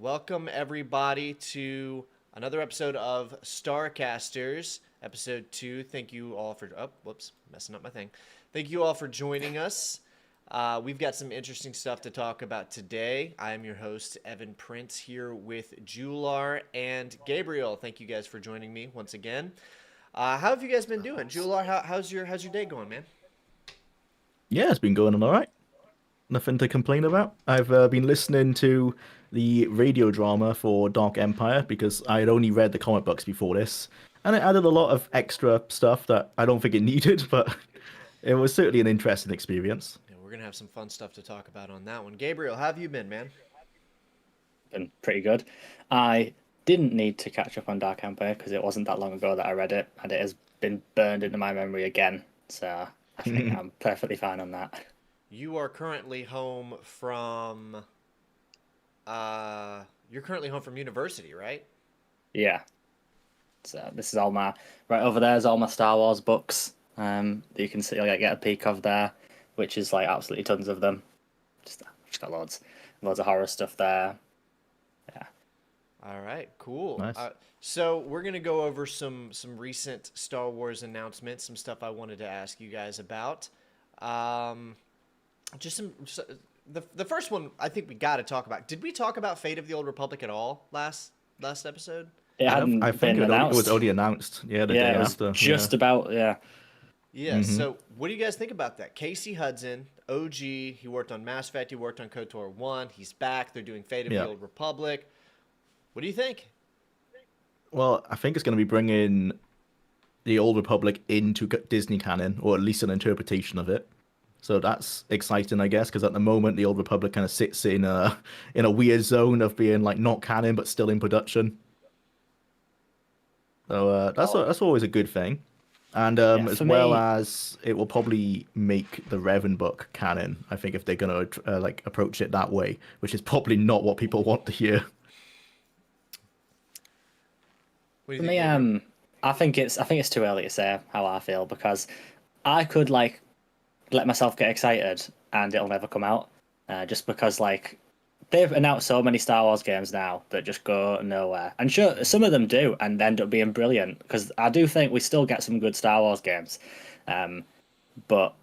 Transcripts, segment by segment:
Welcome everybody to another episode of STARCASTERS, episode 2. Thank you all for whoops, messing up my thing. Thank you all for joining us. We've got some interesting stuff to talk about today. I am your host, Evan Prince, here with Jular and Gabriel. Thank you guys for joining me once again. How have you guys been doing? Jular, how's your day going, man? Yeah, it's been going on all right. Nothing to complain about. I've been listening to the radio drama for Dark Empire because I had only read the comic books before this, and it added a lot of extra stuff that I don't think it needed, but it was certainly an interesting experience. Yeah, we're gonna have some fun stuff to talk about on that one. Gabriel, how have you been, man? Been pretty good. I didn't need to catch up on Dark Empire because it wasn't that long ago that I read it, and it has been burned into my memory again. So I think I'm perfectly fine on that. You are currently home from you're currently home from university, right? Yeah. So this is all my right over there is all my Star Wars books. That you can see, like, get a peek of there, which is like absolutely tons of them. Just got loads of horror stuff there. Yeah. All right, cool. Nice. So we're gonna go over some recent Star Wars announcements, some stuff I wanted to ask you guys about. Um, just the first one I think we got to talk about. Did we talk about Fate of the Old Republic at all last episode? It hadn't I think been it was announced. already announced. Yeah, the day Yeah, it was after. just Yeah. about Yeah. So what do you guys think about that? Casey Hudson, OG. He worked on Mass Effect. He worked on KOTOR 1. He's back. They're doing Fate of the Yeah. Old Republic. What do you think? Well, I think it's going to be bringing the Old Republic into Disney canon, or at least an interpretation of it. So that's exciting, I guess, because at the moment the Old Republic kind of sits in a weird zone of being like not canon but still in production. So that's always a good thing, and yeah, as for well me. as it will probably make the Revan book canon. I think if they're gonna like approach it that way, which is probably not what people want to hear. What do you For think, me, Gabriel? I think it's too early to say how I feel because I could like let myself get excited and it'll never come out, just because like they've announced so many Star Wars games now that just go nowhere. And sure, some of them do and end up being brilliant because I do think we still get some good Star Wars games, but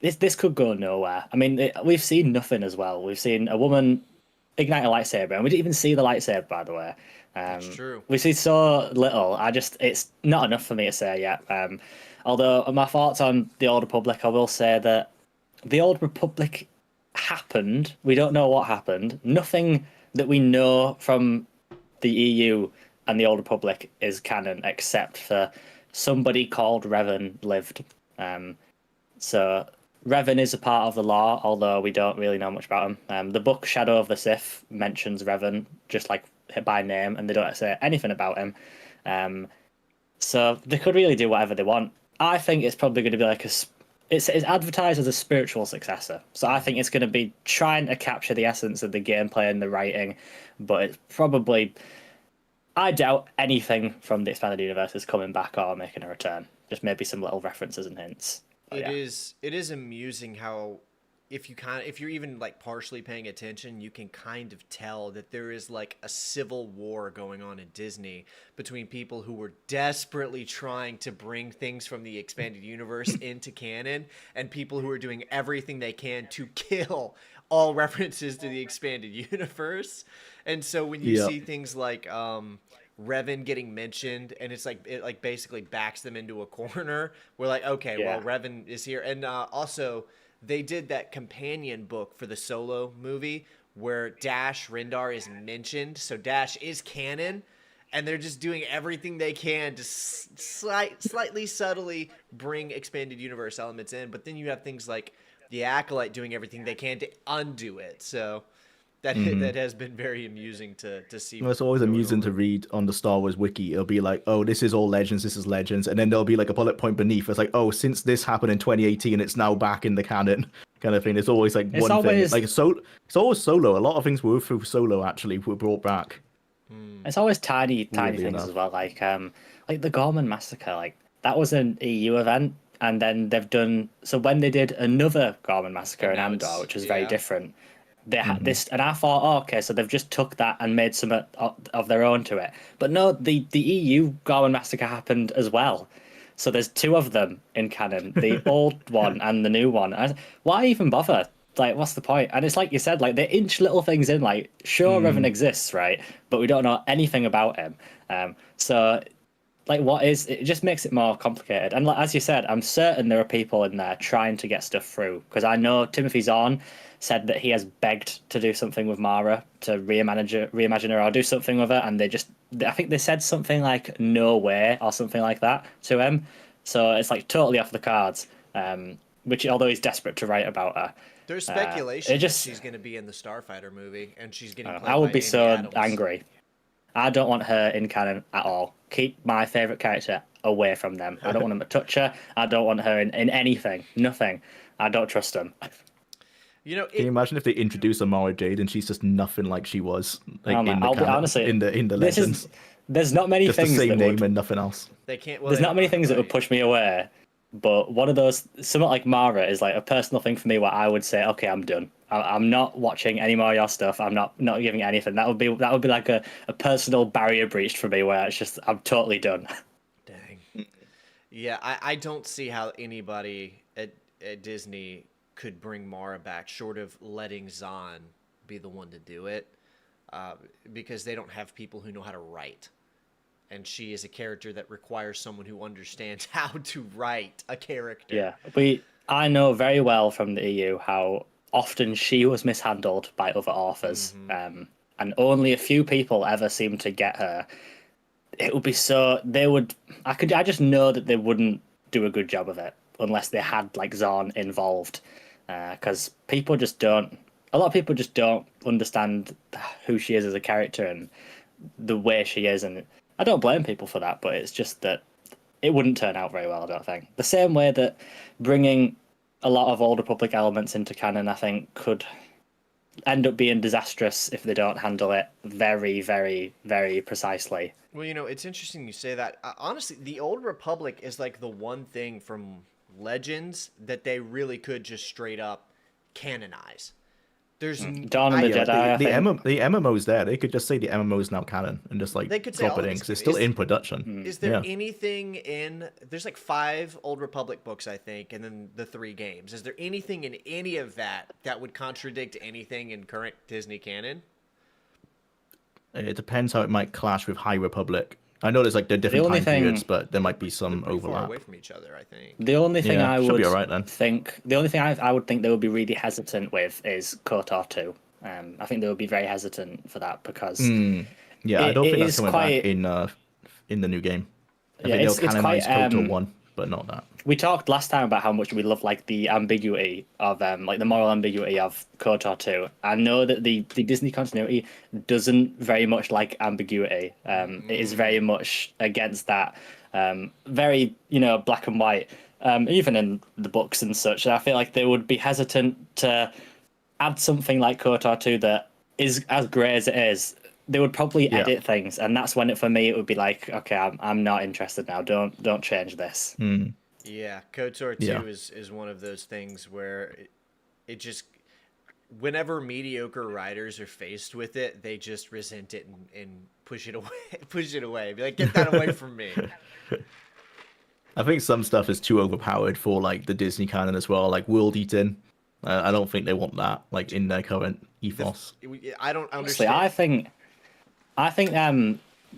this could go nowhere. I mean, we've seen nothing as well. We've seen a woman ignite a lightsaber, and we didn't even see the lightsaber, by the way. That's true. We see so little. It's not enough for me to say yet. Although my thoughts on the Old Republic, I will say that the Old Republic happened. We don't know what happened. Nothing that we know from the EU and the Old Republic is canon, except for somebody called Revan lived. So Revan is a part of the lore, although we don't really know much about him. The book Shadow of the Sith mentions Revan just like by name, and they don't say anything about him. So they could really do whatever they want. I think it's probably going to be like it's advertised as a spiritual successor. So I think it's going to be trying to capture the essence of the gameplay and the writing, but it's probably, I doubt anything from the expanded universe is coming back or making a return. Just maybe some little references and hints. But It yeah. is it is amusing how if you're even like partially paying attention, you can kind of tell that there is like a civil war going on in Disney between people who were desperately trying to bring things from the expanded universe into canon and people who are doing everything they can to kill all references to the expanded universe. And so when you Yeah. see things like Revan getting mentioned, and it's like it like basically backs them into a corner. We're like, okay, well, Yeah. Revan is here, and also they did that companion book for the Solo movie where Dash Rendar is mentioned, so Dash is canon, and they're just doing everything they can to slightly subtly bring expanded universe elements in. But then you have things like the Acolyte doing everything they can to undo it. So that hmm that has been very amusing to see Well, it's always going amusing to on. read on the Star Wars wiki. It'll be like, oh, this is all legends, this is legends, and then there'll be like a bullet point beneath. It's like, oh, since this happened in 2018, it's now back in the canon, kind of thing. It's always like It's one thing. always Like it's always Solo. A lot of things were through Solo actually were brought back. Hmm. it's always tiny Weirdly things as enough. well. Like the Gorman massacre. Like that was an EU event, and then they've done so when they did another Gorman massacre And in now Andor, it's which was very yeah. different. They had this, and I thought, oh, okay, so they've just took that and made some of their own to it. But no, the EU Garmin Massacre happened as well. So there's two of them in canon, the old one and the new one. Why even bother? Like, what's the point? And it's like you said, like, they inch little things in, like, sure, Revan exists, right? But we don't know anything about him. So, like, it just makes it more complicated. And like, as you said, I'm certain there are people in there trying to get stuff through. Because I know Timothy Zahn said that he has begged to do something with Mara, to reimagine her or do something with her. And I think they said something like, no way, or something like that to him. So it's like totally off the cards. Which, although he's desperate to write about her. There's speculation that she's going to be in the Starfighter movie, and she's getting played I would by be Amy so Adams. angry. I don't want her in canon at all. Keep my favourite character away from them. I don't want them to touch her. I don't want her in anything. Nothing. I don't trust them. Can you imagine if they introduce Amara Jade and she's just nothing like she was honestly, in the Legends? There's not many just things the same that name and nothing else. They can't. There's not many things that would push me away. But one of those, something like Mara is like a personal thing for me where I would say, okay, I'm done. I'm not watching any more of your stuff. I'm not giving it anything. That would be like a personal barrier breached for me where it's just, I'm totally done. Dang. Yeah, I don't see how anybody at Disney could bring Mara back short of letting Zahn be the one to do it, because they don't have people who know how to write. And she is a character that requires someone who understands how to write a character. Yeah, I know very well from the EU how often she was mishandled by other authors, and only a few people ever seem to get her. It would be I just know that they wouldn't do a good job of it unless they had like Zahn involved, because a lot of people just don't understand who she is as a character and the way she is, and I don't blame people for that, but it's just that it wouldn't turn out very well, I don't think. The same way that bringing a lot of Old Republic elements into canon, I think, could end up being disastrous if they don't handle it very, very, very precisely. Well, it's interesting you say that. Honestly, the Old Republic is like the one thing from Legends that they really could just straight up canonize. There's Dawn of the Jedi. The MMO's there. They could just say the MMO's now canon and just like drop it in because it's still in production. Is there anything there's like 5 Old Republic books, I think, and then the 3 games. Is there anything in any of that would contradict anything in current Disney canon? It depends how it might clash with High Republic. I know there's like the different time periods, but there might be some overlap. Far away from each other, I think. The only thing I would think they would be really hesitant with is KOTOR 2. I think they would be very hesitant for that because I don't think that's coming back in the new game. I think they'll canonize KOTOR 1, but not that. We talked last time about how much we love like the ambiguity of like the moral ambiguity of KOTOR 2. I know that the Disney continuity doesn't very much like ambiguity. It is very much against that. Very, black and white. Even in the books and such. I feel like they would be hesitant to add something like KOTOR 2 that is as grey as it is. They would probably edit things, and that's when for me it would be like, okay, I'm not interested now. Don't change this. Yeah, KOTOR 2 is one of those things where it just, whenever mediocre writers are faced with it, they just resent it and push it away. Be like, get that away from me. I think some stuff is too overpowered for like the Disney canon as well, like world eating. I don't think they want that like in their current ethos. I don't understand. Honestly, I think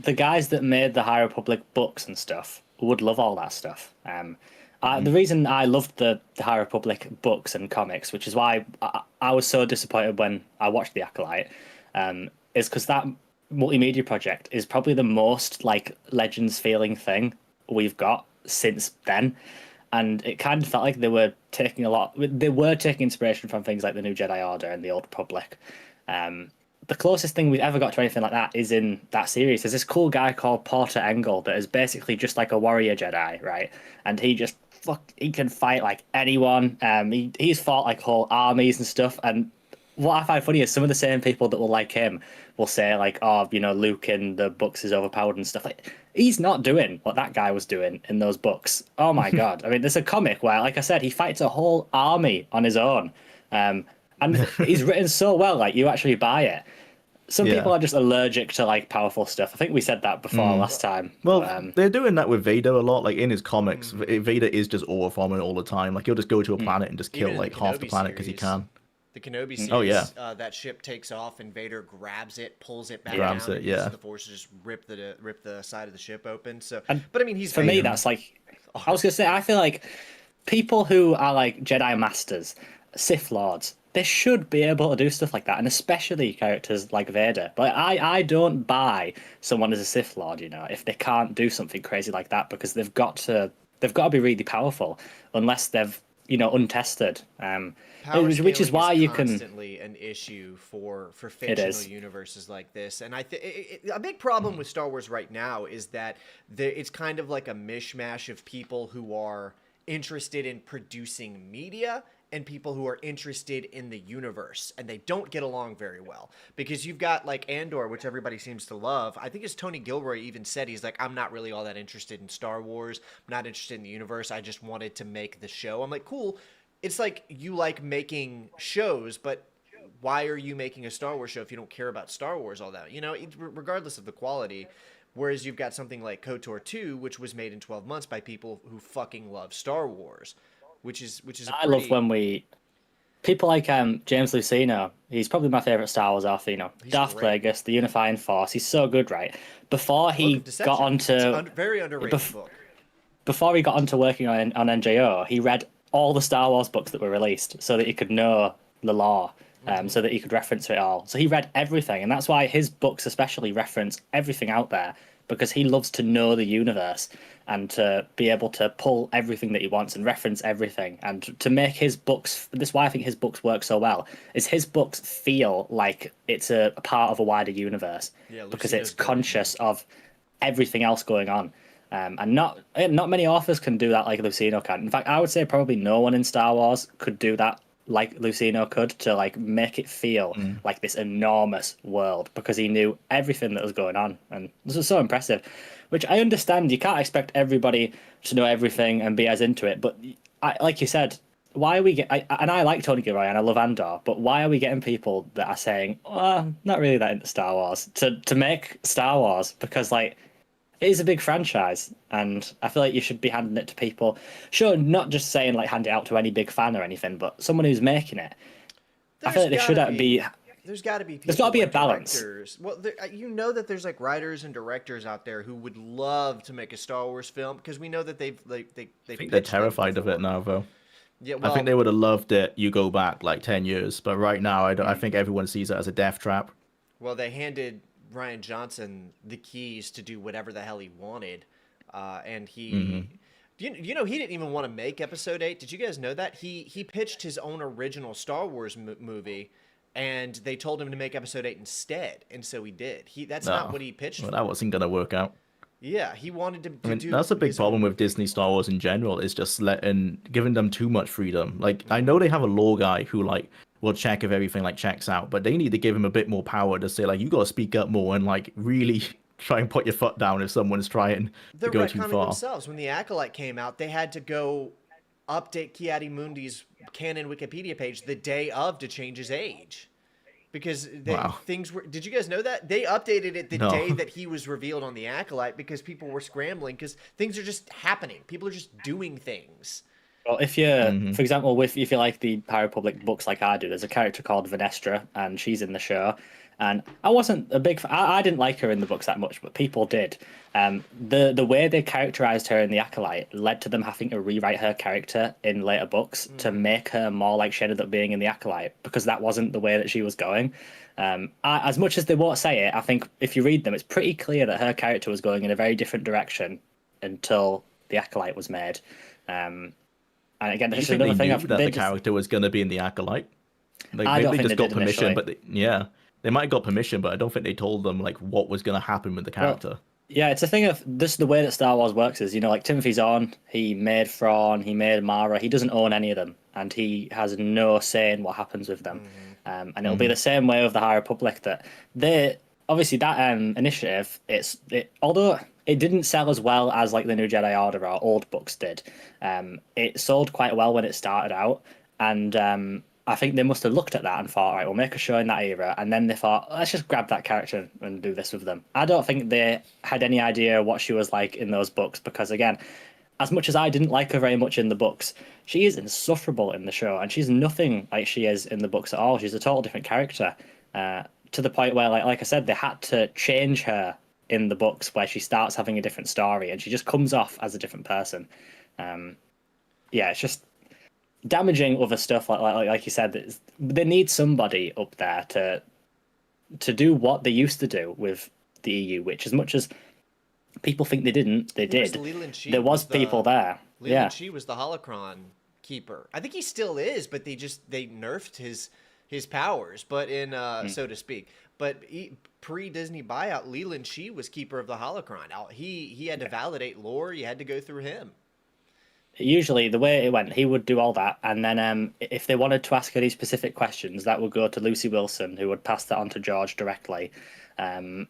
the guys that made the High Republic books and stuff would love all that stuff. The reason I loved the High Republic books and comics, which is why I was so disappointed when I watched The Acolyte, is because that multimedia project is probably the most like Legends feeling thing we've got since then. And it kind of felt like they were taking inspiration from things like the New Jedi Order and the Old Republic. The closest thing we've ever got to anything like that is in that series. There's this cool guy called Porter Engle that is basically just like a warrior Jedi, right? And he can fight like anyone. He's fought like whole armies and stuff. And what I find funny is some of the same people that will like him will say like, oh, Luke in the books is overpowered and stuff. Like, he's not doing what that guy was doing in those books. Oh my God. I mean, there's a comic where, like I said, he fights a whole army on his own. And and he's written so well, like you actually buy it. Some Yeah. people are just allergic to like powerful stuff. I think we said that before last time. Well, but, they're doing that with Vader a lot. Like in his comics, Vader is just aura farming all the time. Like he'll just go to a planet and just kill Even in the like half the Kenobi planet because he series. can. The Kenobi series, Oh, yeah. That ship takes off and Vader grabs it, pulls it back Grabs down, it, and yeah. uses the Force to just rip the side of the ship open. So, And but I mean, he's for me, Vader. that's like, I was gonna say, I feel like people who are like Jedi Masters, Sith Lords, they should be able to do stuff like that, and especially characters like Vader. But I don't buy someone as a Sith Lord, you know, if they can't do something crazy like that, because they've got to be really powerful, unless they've, you know, untested. Power Which is scaling why you can. constantly an issue for fictional is. universes like this, and I think a big problem with Star Wars right now is that it's kind of like a mishmash of people who are interested in producing media and people who are interested in the universe, and they don't get along very well, because you've got like Andor, which everybody seems to love. I think as Tony Gilroy even said, he's like, I'm not really all that interested in Star Wars. I'm not interested in the universe. I just wanted to make the show. I'm like, cool. It's like you like making shows, but why are you making a Star Wars show if you don't care about Star Wars all that? You know, regardless of the quality. Whereas you've got something like KOTOR 2, which was made in 12 months by people who fucking love Star Wars, which is I love when people like James Luceno. He's probably my favorite Star Wars author. You know, Darth great. Plagueis, the Unifying Force. He's so good, right? Before he Book of got Deception. It's onto a very underrated book. before he got onto working on NJO, he read all the Star Wars books that were released so that he could know the lore, so that he could reference it all. So he read everything, and that's why his books especially reference everything out there, because he loves to know the universe and to be able to pull everything that he wants and reference everything, and to make his books. This is why I think his books work so well. Is his books feel like it's a part of a wider universe, because it's conscious of everything else going on. And not many authors can do that like Luceno can. In fact, I would say probably no one in Star Wars could do that like Luceno could, to like make it feel like this enormous world, because he knew everything that was going on, and this was so impressive. Which I understand, you can't expect everybody to know everything and be as into it, but like you said, why are we and I like Tony Gilroy and I love Andor, but why are we getting people that are saying, I'm not really that into Star Wars, to make Star Wars? Because like, it is a big franchise, and I feel like you should be handing it to people. Sure, not just saying like hand it out to any big fan or anything, but someone who's making it. I feel like there should be. There's got to be. There's got to be a like balance. directors. Well, you know that there's like writers and directors out there who would love to make a Star Wars film, because we know that they I think they're terrified of it now, though. Yeah, well, I think they would have loved it. You go back like 10 years, but right now, I think everyone sees it as a death trap. Well, they handed Ryan Johnson the keys to do whatever the hell he wanted, and he. You know, he didn't even want to make Episode 8. Did you guys know that? He pitched his own original Star Wars movie, and they told him to make Episode 8 instead, and so he did. That's not what he pitched. Well, that wasn't gonna work out. Yeah, he wanted to do. That's a big problem with Disney Star Wars in general, is just giving them too much freedom. Like, I know they have a law guy who like will check if everything like checks out, but they need to give him a bit more power to say like, you gotta speak up more and like really try and put your foot down if someone's trying to go too far. Themselves. When the Acolyte came out, they had to go update Ki-Adi-Mundi's canon Wikipedia page the day of to change his age. Because things were. Did you guys know that? They updated it the day that he was revealed on the Acolyte, because people were scrambling, because things are just happening. People are just doing things. Well, if you, for example, if you like the High Republic books like I do, there's a character called Venestra, and she's in the show. And I wasn't a big fan. I didn't like her in the books that much, but people did. The way they characterized her in the Acolyte led to them having to rewrite her character in later books to make her more like she ended up being in the Acolyte, because that wasn't the way that she was going. As much as they won't say it, I think if you read them, it's pretty clear that her character was going in a very different direction until the Acolyte was made. And again, Do you think they knew that the character was going to be in the Acolyte? Like, I don't maybe think they just they got did permission, initially. but they might have got permission, but I don't think they told them like what was going to happen with the character. Well, yeah, it's a thing of this. The way that Star Wars works is, you know, like Timothy Zahn, he made Thrawn, he made Mara. He doesn't own any of them, and he has no say in what happens with them. And it'll be the same way with the High Republic. That they obviously that initiative, although it didn't sell as well as like the New Jedi Order or old books did. It sold quite well when it started out, and I think they must have looked at that and thought, right, we'll make a show in that era, and then they thought, let's just grab that character and do this with them. I don't think they had any idea what she was like in those books, because again, as much as I didn't like her very much in the books, she is insufferable in the show, and she's nothing like she is in the books at all. She's a total different character, to the point where, like I said, they had to change her in the books, where she starts having a different story, and she just comes off as a different person. Yeah, it's just damaging other stuff. Like you said, they need somebody up there to do what they used to do with the EU, which, as much as people think they didn't, they did. There was people there. Leland Shee was the holocron keeper. I think he still is, but they nerfed his powers, but in so to speak. But pre-Disney buyout, Leland Shee was keeper of the holocron. He had to validate lore. You had to go through him. Usually, the way it went, he would do all that, and then if they wanted to ask any specific questions, that would go to Lucy Wilson, who would pass that on to George directly. And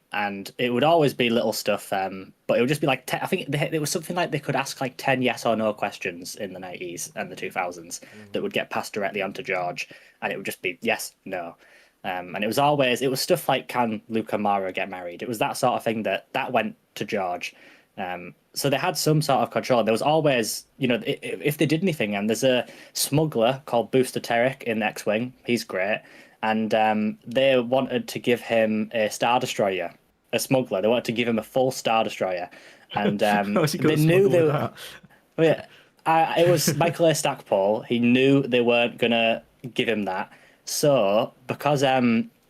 it would always be little stuff, but it would just be like, I think it was something like they could ask like 10 yes or no questions in the 90s and the 2000s that would get passed directly on to George, and it would just be yes, no. And it was stuff like, can Luke and Mara get married? It was that sort of thing that went to George. So they had some sort of control. There was always, if they did anything, and there's a smuggler called Booster Terrick in X-Wing. He's great. And they wanted to give him a Star Destroyer, a smuggler. They wanted to give him a full Star Destroyer. And they knew they were... it was Michael A. Stackpole. He knew they weren't going to give him that. So, because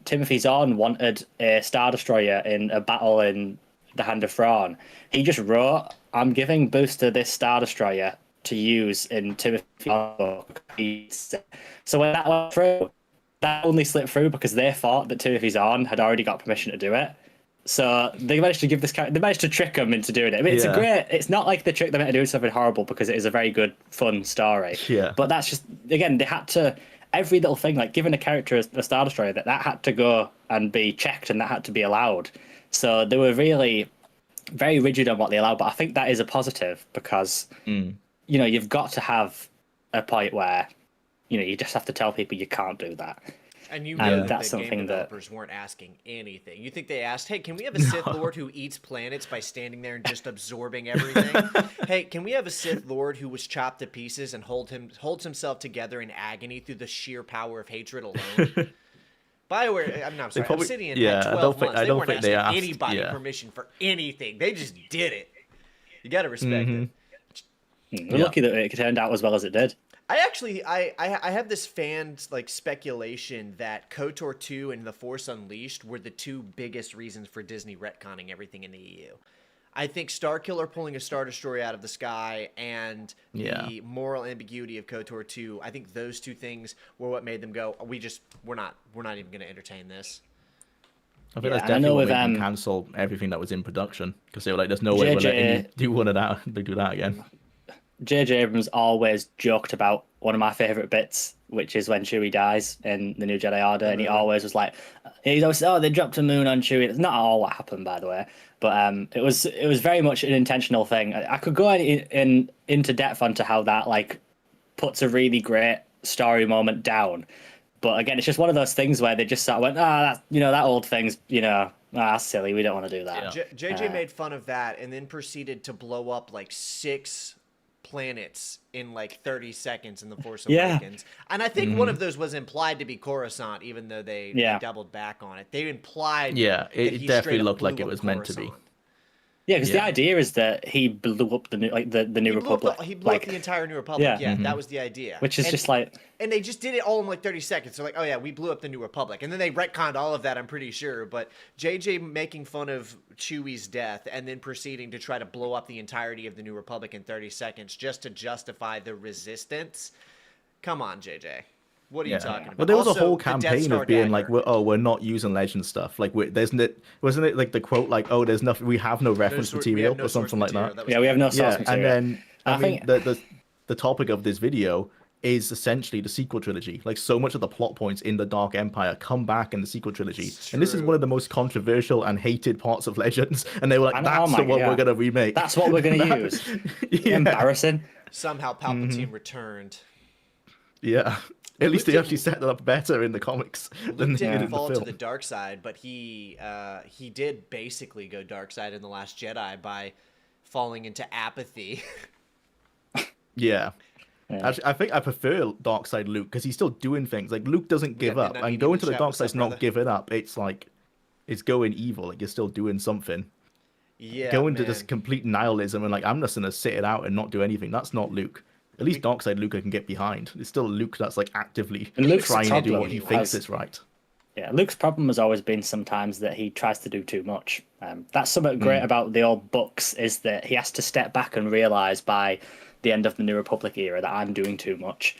Timothy Zahn wanted a Star Destroyer in a battle in the Hand of Thrawn, he just wrote, I'm giving Booster this Star Destroyer to use in Timothy Zahn's book. So when that went through, that only slipped through because they thought that Timothy Zahn had already got permission to do it. So they managed to they managed to trick him into doing it. I mean, it's not like they tricked them into doing something horrible, because it is a very good, fun story. Yeah. But that's just, again, they had to, every little thing, like giving a character a Star Destroyer, that had to go and be checked, and that had to be allowed. So they were really very rigid on what they allowed, but I think that is a positive, because you've got to have a point where you just have to tell people you can't do that. And that that's the game something developers weren't asking anything. You think they asked, hey, can we have a Sith Lord who eats planets by standing there and just absorbing everything? Hey, can we have a Sith Lord who was chopped to pieces and holds himself together in agony through the sheer power of hatred alone? BioWare, I'm sorry, Obsidian had 12 months. They weren't asking anybody permission for anything. They just did it. You got to respect it. We're lucky that it turned out as well as it did. I have this fan speculation that KOTOR 2 and The Force Unleashed were the two biggest reasons for Disney retconning everything in the EU. I think Starkiller pulling a Star Destroyer out of the sky and the moral ambiguity of KOTOR 2, I think those two things were what made them go, we're not even going to entertain this. I think that's definitely what made them cancel everything that was in production, because they were like, there's no way we're letting you do that again. J.J. Abrams always joked about one of my favourite bits, which is when Chewie dies in The New Jedi Order, and he always was like, he's always, they dropped a moon on Chewie. It's not all what happened, by the way, but it was very much an intentional thing. I could go into depth onto how that puts a really great story moment down, but again, it's just one of those things where they just sort of went, that old thing's, that's silly. We don't want to do that. Yeah. JJ made fun of that and then proceeded to blow up 6 planets in 30 seconds in The Force Awakens. And I think one of those was implied to be Coruscant, even though they doubled back on it. They implied it definitely looked like it was meant to be. Yeah, because the idea is that he blew up the New Republic. He blew up the entire New Republic. Yeah, that was the idea. Which is and they just did it all in 30 seconds. They're like, oh yeah, we blew up the New Republic. And then they retconned all of that, I'm pretty sure. But JJ making fun of Chewie's death and then proceeding to try to blow up the entirety of the New Republic in 30 seconds just to justify the resistance. Come on, JJ. What are you talking about? But there was a whole campaign of being we're not using legend stuff. Wasn't it the quote there's nothing, we have no reference material or something like that. We have no source material. And then I think the topic of this video is essentially the sequel trilogy. So much of the plot points in the Dark Empire come back in the sequel trilogy, and this is one of the most controversial and hated parts of Legends. And they were like, "That's what we're gonna remake. That's what we're gonna use." Embarrassing. Somehow Palpatine returned. Yeah. At least they Luke actually set that up better in the comics than Luke they did didn't in the fall to film. the dark side, but he did basically go dark side in The Last Jedi by falling into apathy. Yeah. Yeah. Actually, I think I prefer dark side Luke because he's still doing things. Like Luke doesn't give got up, Midnight and Meeting going in to the the chat. dark What's up, side's not brother? giving up. It's like it's going evil. Like you're still doing something. Yeah, Going to man. this complete nihilism and like I'm just gonna sit it out and not do anything. That's not Luke. At least dark side Luke I can get behind. It's still Luke that's like actively And Luke's trying to do what problem he has- thinks is right. Yeah, Luke's problem has always been sometimes that he tries to do too much. That's something great about the old books is that he has to step back and realize by the end of the New Republic era that I'm doing too much.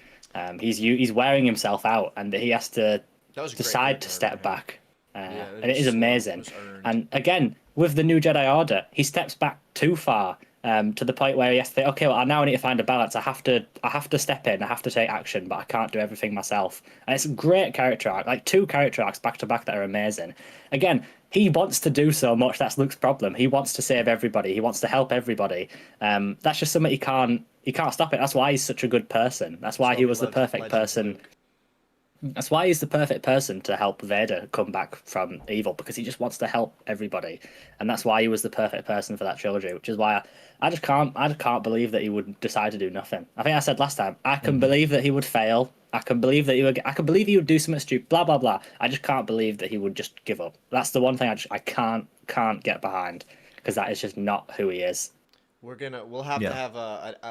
He's wearing himself out, and that he has to That was a great decide to character step arc, back. Yeah, And it is was slow, amazing. it was earned. And again, with the new Jedi Order, he steps back too far. To the point where he has to think, okay, well, now I need to find a balance. I have to step in. I have to take action, but I can't do everything myself. And it's a great character arc, like 2 character arcs back to back that are amazing. Again, he wants to do so much. That's Luke's problem. He wants to save everybody. He wants to help everybody. That's just something he can't stop it. That's why he's such a good person. That's why he was the perfect person. That's why he's the perfect person to help Vader come back from evil, because he just wants to help everybody, and that's why he was the perfect person for that trilogy. Which is why I just can't believe that he would decide to do nothing. I think I said last time I can believe that he would fail. I can believe that I can believe he would do something stupid. Blah blah blah. I just can't believe that he would just give up. That's the one thing I can't get behind, because that is just not who he is. We'll have Yeah. to have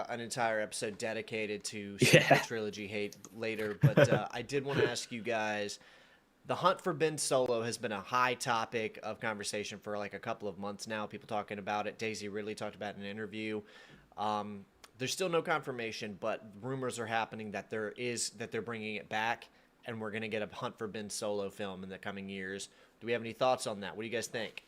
an entire episode dedicated to Yeah. trilogy hate later. But I did want to ask you guys, the hunt for Ben Solo has been a high topic of conversation for like a couple of months now. People talking about it. Daisy Ridley talked about it in an interview. There's still no confirmation, but rumors are happening that they're bringing it back, and we're gonna get a Hunt for Ben Solo film in the coming years. Do we have any thoughts on that? What do you guys think?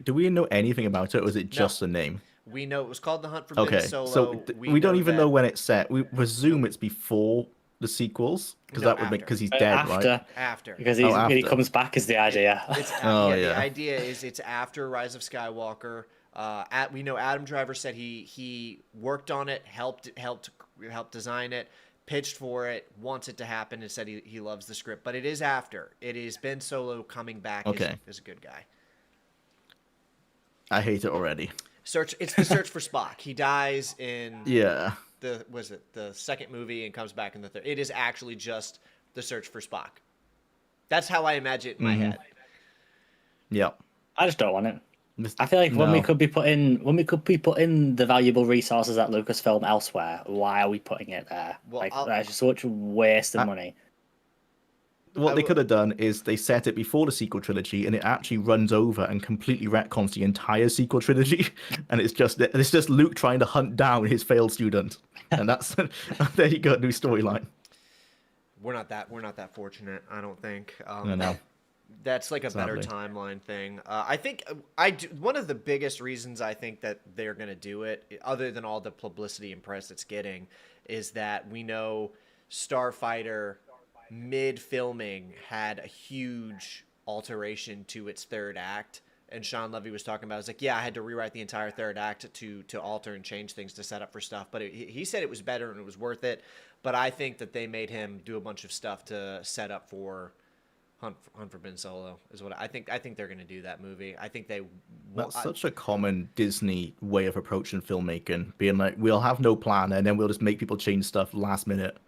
Do we know anything about it, or is it just a name? We know it was called The Hunt for Okay, Ben Solo. so we don't even that- know when it's set. We presume it's before the sequels because No, that would make after. because he's dead, After, right? After. because Oh, he after. comes back is the idea. It's Oh, The yeah. idea is it's after Rise of Skywalker. We know Adam Driver said he worked on it, helped design it, pitched for it, wants it to happen, and said he loves the script. But it is after. It is Ben Solo coming back Okay. as a good guy. I hate it already. It's the search for Spock. He dies in Yeah. the second movie and comes back in the third. It is actually just the search for Spock. That's how I imagine it in my head. Yeah. I just don't want it. I feel like when we No. could be putting the valuable resources at Lucasfilm elsewhere, why are we putting it there? Well, like I'll- that's just such a waste of money. What they will- could have done is they set it before the sequel trilogy, and it actually runs over and completely retcons the entire sequel trilogy, and it's just Luke trying to hunt down his failed student, and that's there you go, new storyline. We're not that fortunate, I don't think. I know. That's like a better Sadly. timeline thing. I think one of the biggest reasons I think that they're going to do it, other than all the publicity and press it's getting, is that we know Starfighter mid-filming had a huge alteration to its third act. And Sean Levy was talking about, it was like, yeah, I had to rewrite the entire third act to alter and change things to set up for stuff. But he said it was better and it was worth it. But I think that they made him do a bunch of stuff to set up for Hunt for Ben Solo is what I think. I think they're going to do that movie. I think they. That's such a common Disney way of approaching filmmaking, being like, we'll have no plan, and then we'll just make people change stuff last minute.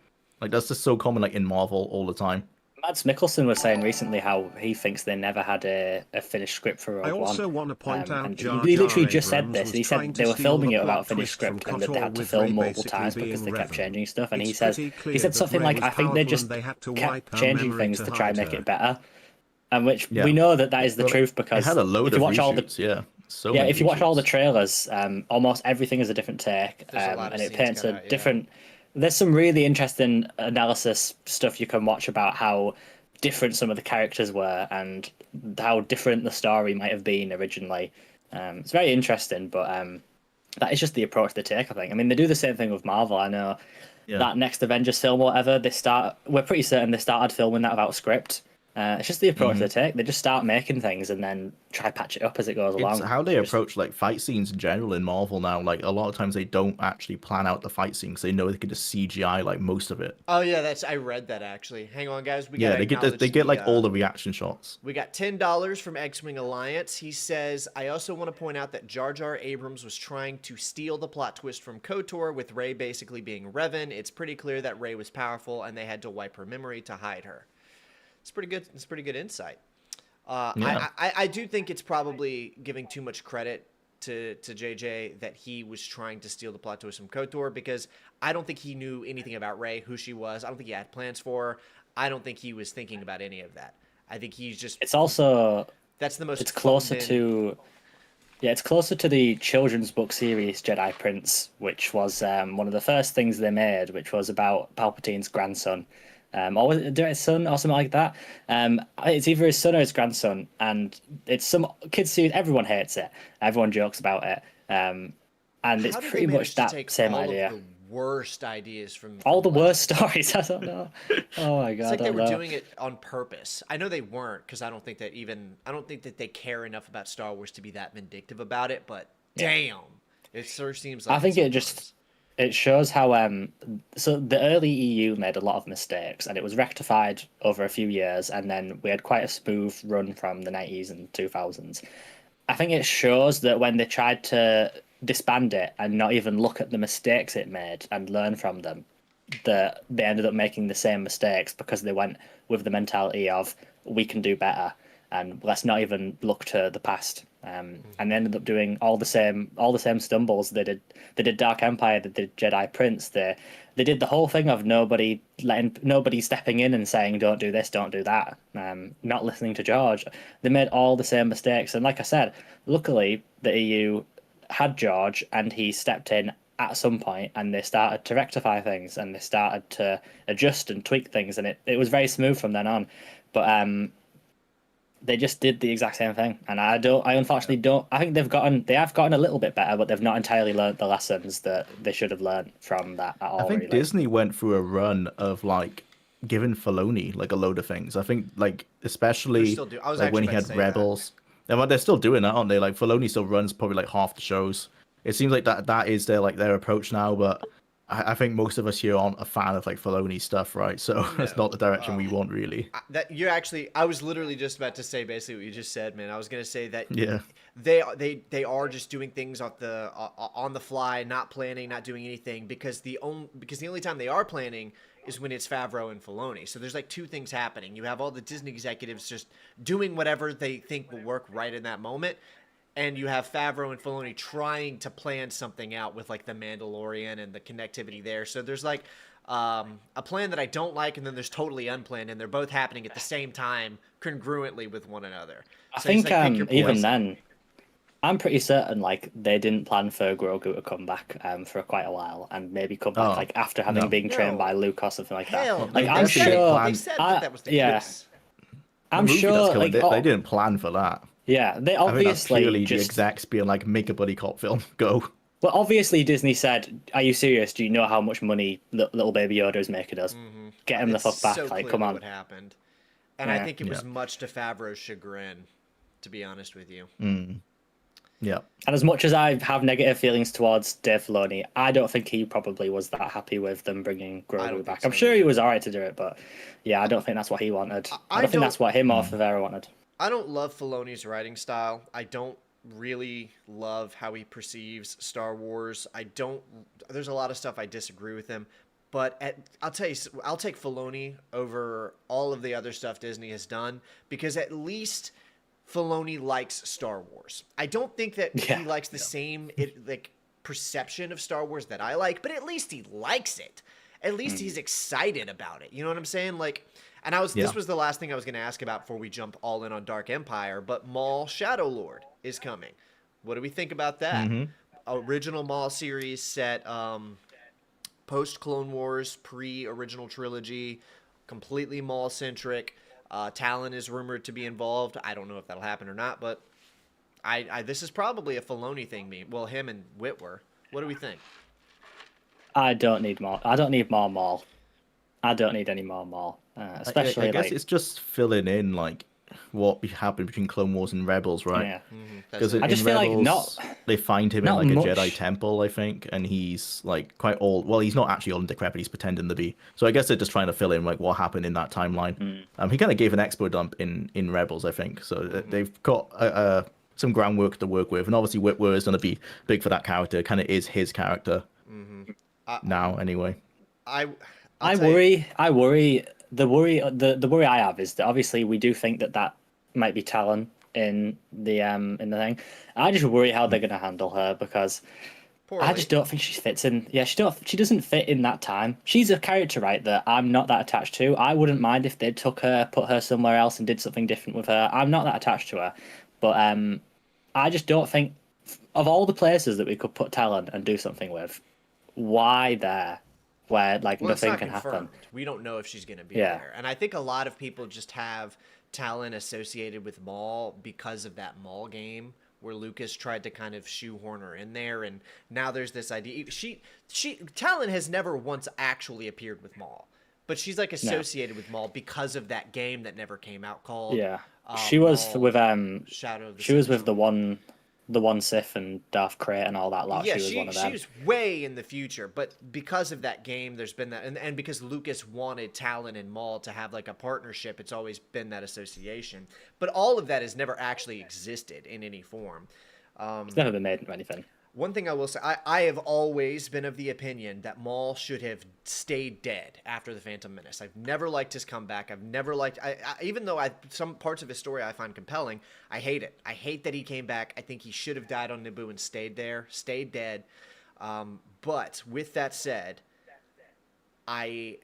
Like that's just so common, like in Marvel all the time. Mads Mikkelsen was saying recently how he thinks they never had a finished script for Rogue I One. also want to point out and Jar he Jar literally just said Abrams this. was He trying said to they were steal filming the it without a plot finished twist from script and that they KOTOR had to with film Rey multiple basically times because being they kept Revan. changing stuff. And he It's says pretty clear he said that something Rey like, was "I think they powerful just and they had to kept wipe her changing memory things to to try and hide make her. it better." And which Yeah. we know that is the Well, truth It because had a load if of you watch all the reshoots, yeah. So yeah, many if you watch all the reshoots. trailers, almost everything is a different take, There's a lot of and it scenes paints cut a out, yeah. different. There's some really interesting analysis stuff you can watch about how different some of the characters were and how different the story might have been originally. It's very interesting, but that is just the approach they take, I think. I mean, they do the same thing with Marvel. I know Yeah. that next Avengers film or whatever, we're pretty certain they started filming that without script. It's just the approach they take. They just start making things and then try patch it up as it goes It's along. how they approach like fight scenes in general in Marvel now. Like a lot of times they don't actually plan out the fight scenes. They know they could just CGI like most of it. Oh yeah, I read that actually. Hang on, guys. We Yeah, gotta acknowledge they get like all the reaction shots. We got $10 from X-Wing Alliance. He says, I also want to point out that Jar Jar Abrams was trying to steal the plot twist from KOTOR, with Rey basically being Revan. It's pretty clear that Rey was powerful, and they had to wipe her memory to hide her. It's pretty good. It's pretty good insight. Yeah. I do think it's probably giving too much credit to JJ that he was trying to steal the plot twist from KOTOR, because I don't think he knew anything about Rey, who she was. I don't think he had plans for her. I don't think he was thinking about any of that. I think he's just. It's also. That's the most. It's closer phoned in- to. Yeah, it's closer to the children's book series Jedi Prince, which was one of the first things they made, which was about Palpatine's grandson. Or was it his son or something like that? It's either his son or his grandson, and it's some kids series. Everyone hates it. Everyone jokes about it, and it's How did pretty they manage much to that take same all idea. Of the worst ideas from All the left? worst stories. I don't know. Oh my god! It's like I they don't were know. doing it on purpose. I know they weren't, because I don't think that they care enough about Star Wars to be that vindictive about it. But damn, it sure seems like. I think it just it shows how so the early EU made a lot of mistakes, and it was rectified over a few years, and then we had quite a smooth run from the 90s and 2000s. I think it shows that when they tried to disband it and not even look at the mistakes it made and learn from them, that they ended up making the same mistakes because they went with the mentality of we can do better and let's not even look to the past. And they ended up doing all the same stumbles. They did Dark Empire, they did Jedi Prince, they did the whole thing of nobody stepping in and saying don't do this, don't do that, not listening to George. They made all the same mistakes, and like I said, luckily the EU had George and he stepped in at some point and they started to rectify things and they started to adjust and tweak things, and it was very smooth from then on. But they just did the exact same thing, and I unfortunately don't. I think they have gotten a little bit better, but they've not entirely learned the lessons that they should have learned from that at all. I think really. Disney went through a run of like giving Filoni like a load of things. I think like especially still I was like when actually he about to had say Rebels. And they're still doing that, aren't they? Like Filoni still runs probably like half the shows. It seems like that is their approach now, but I think most of us here aren't a fan of like Filoni stuff, right? So that's not the direction we want, really. I was literally just about to say basically what you just said, man. I was gonna say that Yeah. they are just doing things on the fly, not planning, not doing anything, because the only time they are planning is when it's Favreau and Filoni. So there's like two things happening. You have all the Disney executives just doing whatever they think will work right in that moment, and you have Favreau and Filoni trying to plan something out with like the Mandalorian and the connectivity there. So there's like a plan that I don't like, and then there's totally unplanned, and they're both happening at the same time, congruently with one another. I So it's think like, pick your even poison. then, I'm pretty certain like they didn't plan for Grogu to come back for quite a while, and maybe come back like after having been trained by Luke or something like that. Hell, Like no, I'm they said it. sure They said that was the case. I'm The movie sure that's like coming, they didn't plan for that. yeah, they I think that's obviously purely the just execs being like, make a buddy cop film, go. well, obviously Disney said, "Are you serious? Do you know how much money little baby Yoda is making us? Get him the It's fuck back! so Like, clear come on." what happened, and I Yeah. think it was Yeah. much to Favreau's chagrin, to be honest with you. Yeah. And as much as I have negative feelings towards Dave Filoni, I don't think he probably was that happy with them bringing don't Grogu think back. so I'm sure he either. was alright to do it, but yeah, I don't think that's what he wanted. I I don't think that's don't- what him or Favreau wanted. I don't love Filoni's writing style. I don't really love how he perceives Star Wars. There's a lot of stuff I disagree with him, but I'll tell you, I'll take Filoni over all of the other stuff Disney has done, because at least Filoni likes Star Wars. I don't think that he likes the same perception of Star Wars that I like, but at least he likes it. At least he's excited about it. You know what I'm saying? Like, and this was the last thing I was going to ask about before we jump all in on Dark Empire, but Maul Shadow Lord is coming. What do we think about that? Original Maul series set post Clone Wars, pre-original trilogy, completely Maul centric. Talon is rumored to be involved. I don't know if that'll happen or not, but this is probably a Filoni thing. Well, him and Witwer. What do we think? I don't need more. I don't need more Maul. I don't need any more Maul. Especially I guess like it's just filling in like what happened between Clone Wars and Rebels, right? yeah. Because I just in feel like Rebels, they find him in not like a much. Jedi temple, I think, and he's like quite old. Well, he's not actually old and decrepit; he's pretending to be. So I guess they're just trying to fill in like what happened in that timeline. He kind of gave an expo dump in Rebels, I think. So they've got some groundwork to work with, and obviously Whitwer is going to be big for that character. Kind of is his character now, anyway. I'll I tell you- worry. I worry. The worry I have is that obviously we do think that might be Talon in the thing. I just worry how they're going to handle her because poorly. I just don't think she fits in. Yeah, she doesn't fit in that time. She's a character, right, that I'm not that attached to. I wouldn't mind if they took her, put her somewhere else, and did something different with her. I'm not that attached to her, but I just don't think of all the places that we could put Talon and do something with, why there, where like Well, it's nothing not can confirmed. happen. We don't know if she's going to be Yeah. there. And I think a lot of people just have Talon associated with Maul because of that Maul game where Lucas tried to kind of shoehorn her in there. And now there's this idea. Talon has never once actually appeared with Maul, but she's like associated with Maul because of that game that never came out called. Yeah, she was Maul with Shadow of the she was Sith or with the one Sith and Darth Krayt and all that lot. Yeah, she was one of them. she was way in the future, but because of that game, there's been that, and because Lucas wanted Talon and Maul to have like a partnership, it's always been that association. But all of that has never actually existed in any form. It's never been made into anything. One thing I will say, I have always been of the opinion that Maul should have stayed dead after the Phantom Menace. I've never liked his comeback. I've never liked, even though some parts of his story I find compelling, I hate it. I hate that he came back. I think he should have died on Naboo and stayed dead. But with that said, I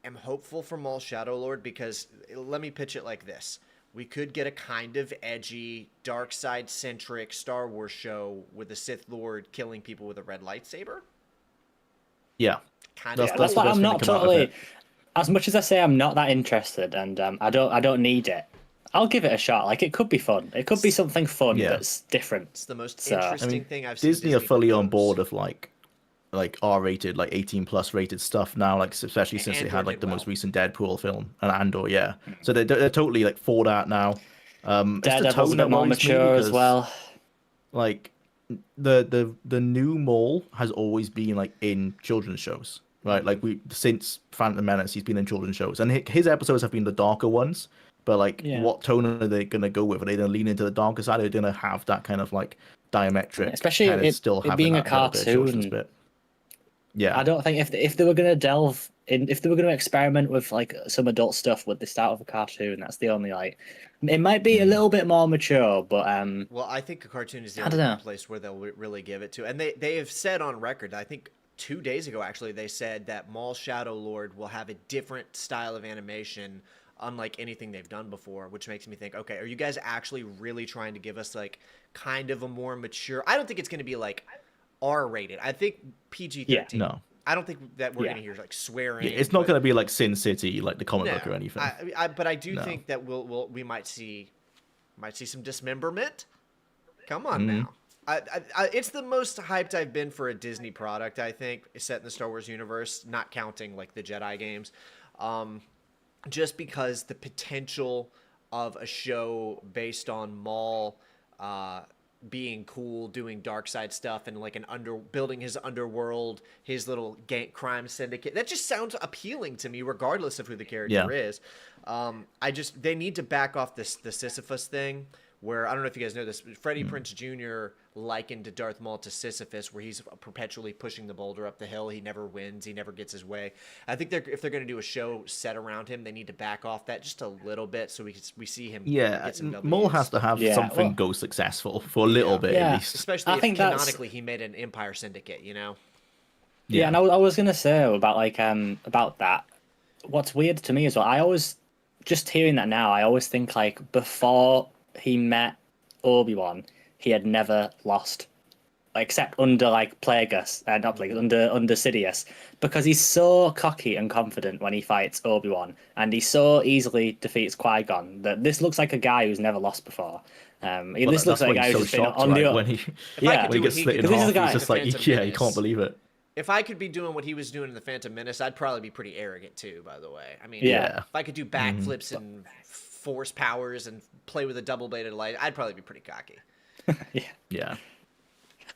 am hopeful for Maul Shadow Lord because let me pitch it like this. We could get a kind of edgy, dark side centric Star Wars show with a Sith Lord killing people with a red lightsaber. Yeah, Kind That's- of. That's the why best I'm thing not to come out of totally. it. As much as I say I'm not that interested, and I don't need it. I'll give it a shot. Like it could be fun. It could be something fun Yeah. that's different. It's the most So, I interesting thing I've seen. Disney are fully on propose. board of like R-rated, like 18+ rated stuff now, like especially since they Andor had like did the well. most recent Deadpool film and Andor, yeah. So they're totally like for that now. It's the Daredevil's a tone that bit more worries me mature as because, well. Like the new Maul has always been like in children's shows, right? Like since Phantom Menace, he's been in children's shows, and his episodes have been the darker ones. But like, Yeah. what tone are they gonna go with? Are they gonna lean into the darker side? Or are they gonna have that kind of like diametric, Especially kind of it still having being a that little bit of children's cartoon. bit? Yeah, I don't think if they were gonna delve in, if they were gonna experiment with like some adult stuff with the start of a cartoon, that's the only like. It might be a little bit more mature, but Well, I think a cartoon is the I only don't know. place where they'll really give it to. And they have said on record, I think 2 days ago actually, they said that Maul Shadow Lord will have a different style of animation unlike anything they've done before, which makes me think, okay, are you guys actually really trying to give us like kind of a more mature? I don't think it's going to be like R-rated. I think PG-13. Yeah, no. I don't think that we're Yeah. going to hear like swearing. it's not but- gonna be like Sin City, like the comic book or anything. but I do No. think that we might see some dismemberment. Come on Mm-hmm. now. It's the most hyped I've been for a Disney product, I think, set in the Star Wars universe, not counting like the Jedi games. Just because the potential of a show based on Maul being cool, doing dark side stuff, and like building his underworld, his little crime syndicate. That just sounds appealing to me, regardless of who the character is. They need to back off the Sisyphus thing. Where I don't know if you guys know this, Freddie Prinze Jr. likened Darth Maul to Sisyphus, where he's perpetually pushing the boulder up the hill. He never wins. He never gets his way. I think if they're going to do a show set around him, they need to back off that just a little bit so we see him. Yeah, get some Maul Ws. has to have Yeah, something well- go successful for a little bit Yeah. at least. Especially I if think that's- canonically he made an Empire Syndicate, you know? Yeah, and I was gonna say about like about that. What's weird to me is I always just hearing that now. I always think like before he met Obi-Wan, he had never lost, except under like Plagueis, not Plagueis, under Sidious, because he's so cocky and confident when he fights Obi-Wan, and he so easily defeats Qui-Gon that this looks like a guy who's never lost before. This looks That's like why a guy he's who's so just been shocked, on the right? When he I could yeah. do when he what gets he split could in do This is half, a guy- he's just like, Phantom yeah, he Menace. can't believe it. if I could be doing what he was doing in the Phantom Menace, I'd probably be pretty arrogant too. By the way, I mean, Yeah. if I could do backflips and force powers and play with a double-bladed light, I'd probably be pretty cocky. Yeah. Yeah.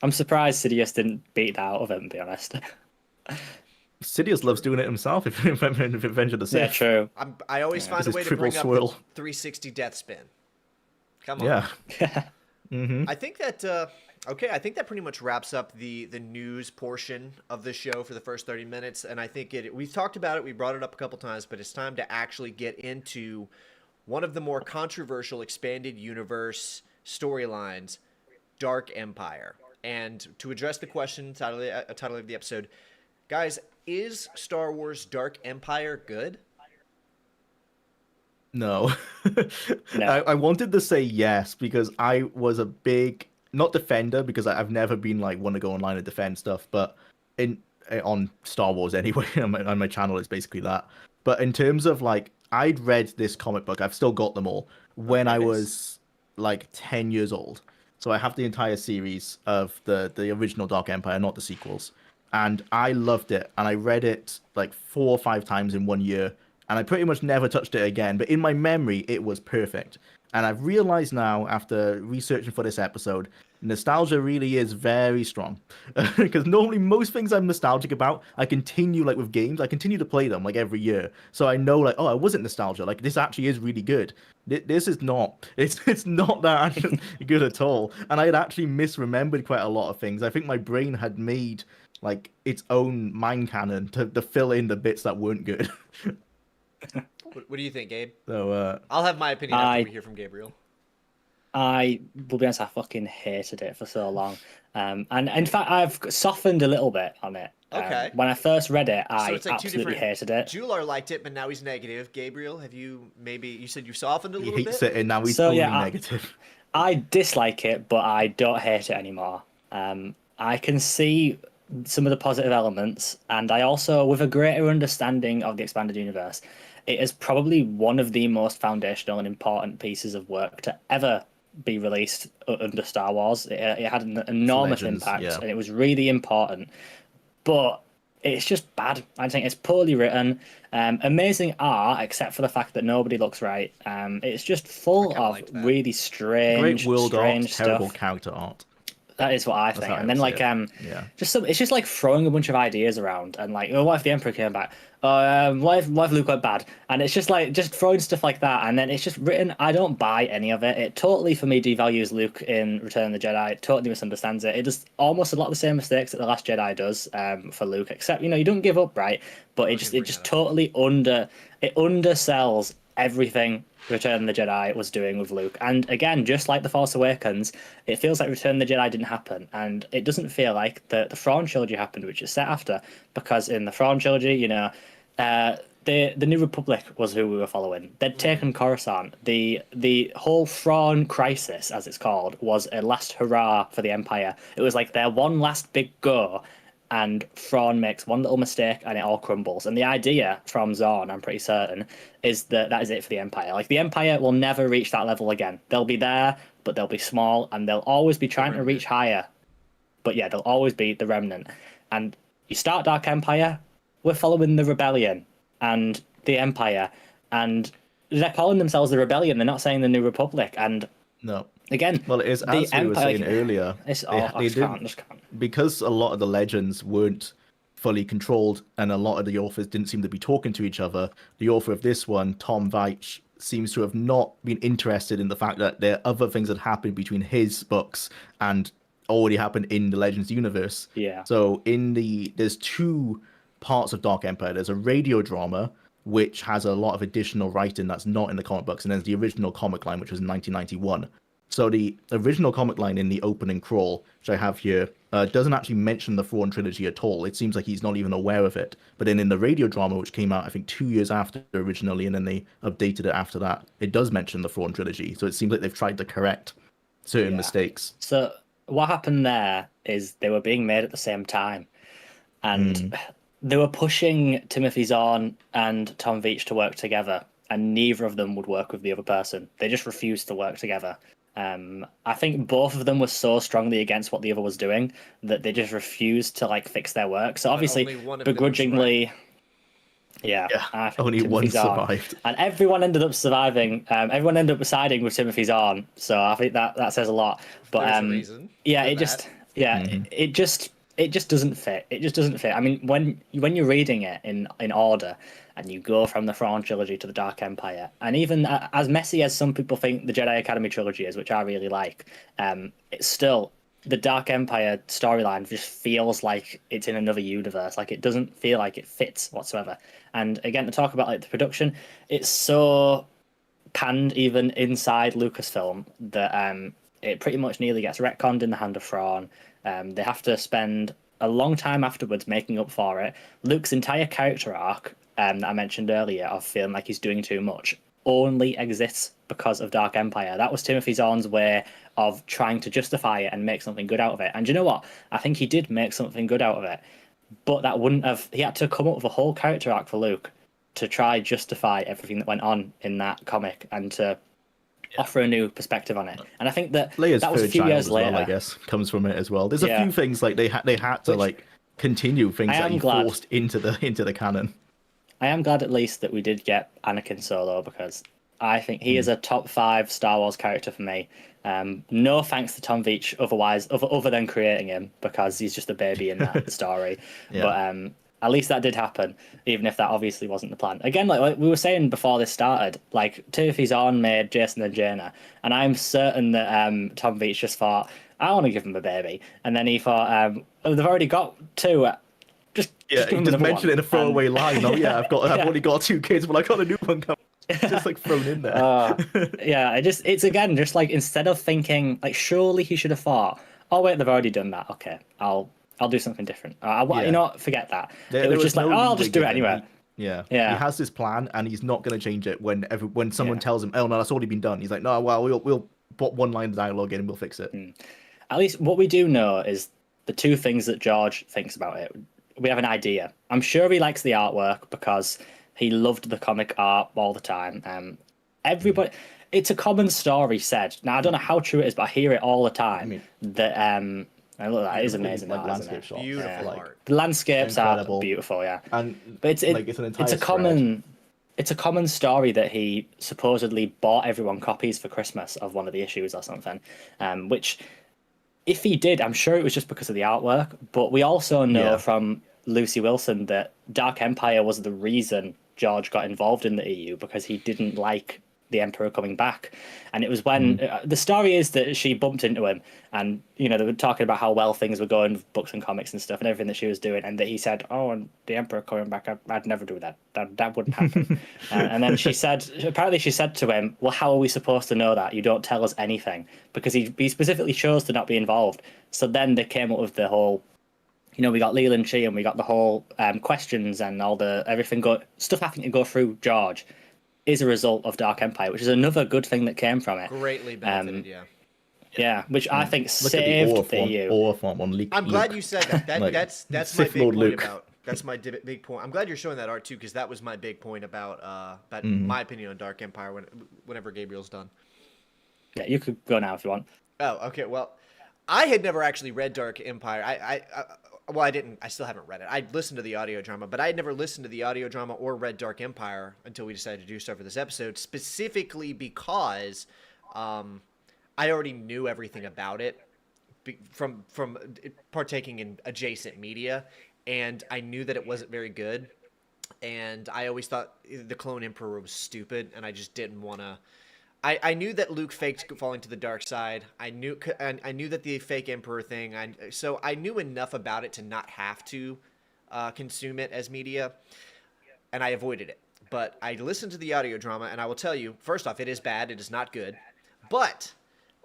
I'm surprised Sidious didn't beat that out of him, to be honest. Sidious loves doing it himself. If you remember in Revenge of the Sith. Yeah, true. I always find a This is way to triple bring up swirl. the 360 death spin. Come on. Yeah. I think that I think that pretty much wraps up the news portion of the show for the first 30 minutes. And I think we've talked about it, we brought it up a couple times, but it's time to actually get into one of the more controversial expanded universe storylines, Dark Empire. And to address the question, title of the episode, guys, is Star Wars Dark Empire good? No. No. I wanted to say yes because I was a big, not defender, because I've never been like one to go online and defend stuff, but on Star Wars anyway, on my channel it's basically that. But in terms of like, I'd read this comic book, I've still got them all, when I was like 10 years old. So I have the entire series of the original Dark Empire, not the sequels. And I loved it. And I read it like 4 or 5 times in 1 year. And I pretty much never touched it again. But in my memory, it was perfect. And I've realized now, after researching for this episode, nostalgia really is very strong. Because normally most things I'm nostalgic about, I continue, like with games, I continue to play them like every year. So I know like, oh, I wasn't nostalgia. Like this actually is really good. This is not. It's not that good at all. And I had actually misremembered quite a lot of things. I think my brain had made like its own mind canon to fill in the bits that weren't good. What do you think, Gabe? So I'll have my opinion after we hear from Gabriel. I will be honest, I fucking hated it for so long. And in fact, I've softened a little bit on it. Okay. When I first read it, I it's like absolutely hated it. Jular liked it, but now he's negative. Gabriel, have you you said you softened a he little bit? hates it, and now he's So, only yeah, negative. I dislike it, but I don't hate it anymore. I can see some of the positive elements, and I also, with a greater understanding of the expanded universe, it is probably one of the most foundational and important pieces of work to ever be released under Star Wars. It had an enormous Legends, impact, yeah. and it was really important. But it's just bad. I think it's poorly written. Amazing art, except for the fact that nobody looks right. It's just full of liked that. really strange, Great world art, strange terrible stuff. character art. That is what I think. how I And then would like say it. Yeah. it's just like throwing a bunch of ideas around and like, oh, what if the Emperor came back? What if Luke went bad? And it's just like throwing stuff like that, and then it's just written. I don't buy any of it. It totally for me devalues Luke in Return of the Jedi. It totally misunderstands it. It does almost a lot of the same mistakes that the Last Jedi does for Luke, except you don't give up, right? But it just totally undersells everything Return of the Jedi was doing with Luke. And again, just like The Force Awakens, it feels like Return of the Jedi didn't happen. And it doesn't feel like the Thrawn trilogy happened, which is set after. Because in the Thrawn trilogy, the New Republic was who we were following. They'd taken Coruscant. The whole Thrawn crisis, as it's called, was a last hurrah for the Empire. It was like their one last big go, and Thrawn makes one little mistake and it all crumbles. And the idea from Zorn, I'm pretty certain, is that is it for the Empire. Like, the Empire will never reach that level again. They'll be there, but they'll be small, and they'll always be trying to reach higher. But yeah, they'll always be the remnant. And you start Dark Empire, we're following the Rebellion and the Empire, and they're calling themselves the Rebellion. They're not saying the New Republic. And No. again, Well, it is, the as we were Empire, saying earlier, I just can't. because a lot of the legends weren't fully controlled and a lot of the authors didn't seem to be talking to each other, the author of this one, Tom Veitch, seems to have not been interested in the fact that there are other things that happened between his books and already happened in the Legends universe. Yeah. So there's 2 parts of Dark Empire. There's a radio drama, which has a lot of additional writing that's not in the comic books, and there's the original comic line, which was in 1991. So the original comic line in the opening crawl, which I have here, doesn't actually mention the Thrawn trilogy at all. It seems like he's not even aware of it. But then in the radio drama, which came out, I think, 2 years after originally, and then they updated it after that, it does mention the Thrawn trilogy. So it seems like they've tried to correct certain mistakes. So what happened there is they were being made at the same time. And they were pushing Timothy Zahn and Tom Veitch to work together, and neither of them would work with the other person. They just refused to work together. I think both of them were so strongly against what the other was doing that they just refused to like fix their work. So obviously, only one of them was begrudgingly, yeah, Yeah, I think only one Timothy Zahn. survived. And everyone ended up surviving. Everyone ended up siding with Timothy Zahn. So I think that says a lot. But There's a reason yeah, for it that. just it just doesn't fit. It just doesn't fit. I mean, when you're reading it in order, and you go from the Thrawn trilogy to the Dark Empire, and even as messy as some people think the Jedi Academy trilogy is, which I really like, it's still the Dark Empire storyline just feels like it's in another universe. Like it doesn't feel like it fits whatsoever. And again, to talk about like the production, it's so panned even inside Lucasfilm that it pretty much nearly gets retconned in the Hand of Thrawn. They have to spend a long time afterwards making up for it. Luke's entire character arc that I mentioned earlier of feeling like he's doing too much only exists because of Dark Empire. That was Timothy Zahn's way of trying to justify it and make something good out of it. And you know what? I think he did make something good out of it. But that wouldn't have. He had to come up with a whole character arc for Luke to try justify everything that went on in that comic and to offer a new perspective on it. And I think that Leia's that was a third few child years as later. well, I guess, comes from it as well. There's a Yeah. few things like they had to like continue things I that am he glad. forced into the canon. I am glad at least that we did get Anakin Solo because I think he is a top 5 Star Wars character for me. No thanks to Tom Veitch other than creating him because he's just a baby in that story. Yeah. But at least that did happen, even if that obviously wasn't the plan. Again, like we were saying before this started, like Timothy Zahn made Jason and Jaina, and I'm certain that Tom Veitch just thought, I want to give him a baby, and then he thought, oh, they've already got 2. Just Yeah, give he him just another mentioned it in a one. throwaway line. Oh yeah, I've Yeah. only got 2 kids, but I got a new one coming. Just like thrown in there. Yeah, it's again just like instead of thinking like surely he should have thought, oh wait, they've already done that. Okay, I'll do something different. Yeah. You know what? Forget that. There It was was just like, no oh, I'll leeway just do it given. anyway. Yeah. Yeah. He has this plan, and he's not going to change it when someone Yeah. tells him, "Oh no, that's already been done." He's like, "No, well, we'll put one line of dialogue in and we'll fix it." At least what we do know is the 2 things that George thinks about it. We have an idea. I'm sure he likes the artwork because he loved the comic art all the time. Everybody, it's a common story said. Now I don't know how true it is, but I hear it all the time. That look, that is amazing. Like art, isn't landscape it? shots. Beautiful like, art. The landscapes Incredible. are beautiful, yeah. And But like it's an entire it's a spread. common it's a common story that he supposedly bought everyone copies for Christmas of one of the issues or something. Which if he did, I'm sure it was just because of the artwork. But we also know Yeah. from Lucy Wilson that Dark Empire was the reason George got involved in the EU because he didn't like the Emperor coming back. And it was when the story is that she bumped into him and, you know, they were talking about how well things were going with books and comics and stuff and everything that she was doing. And that he said, oh, and the Emperor coming back, I'd never do that. That wouldn't happen. And then apparently she said to him, well, how are we supposed to know that? You don't tell us anything. Because he specifically chose to not be involved. So then they came up with the whole, you know, we got Leland Chi and we got the whole questions and all the stuff having to go through George is a result of Dark Empire, which is another good thing that came from it. Greatly benefited, yeah. Yeah, which I think Look at the saved the EU. aura font on Luke. I'm glad you said that. Like, That's my Sith big Lord point Luke. about. That's my big point. I'm glad you're showing that art too, because that was my big point about my opinion on Dark Empire whenever Gabriel's done. Yeah, you could go now if you want. Oh, okay. Well, I had never actually read Dark Empire. Well, I didn't. I still haven't read it. I listened to the audio drama, but I had never listened to the audio drama or read Dark Empire until we decided to do so for this episode, specifically because I already knew everything about it from partaking in adjacent media, and I knew that it wasn't very good. And I always thought the Clone Emperor was stupid, and I just didn't want to. I knew that Luke faked falling to the dark side. I knew that the fake Emperor thing. So I knew enough about it to not have to consume it as media, and I avoided it. But I listened to the audio drama, and I will tell you, first off, it is bad. It is not good. But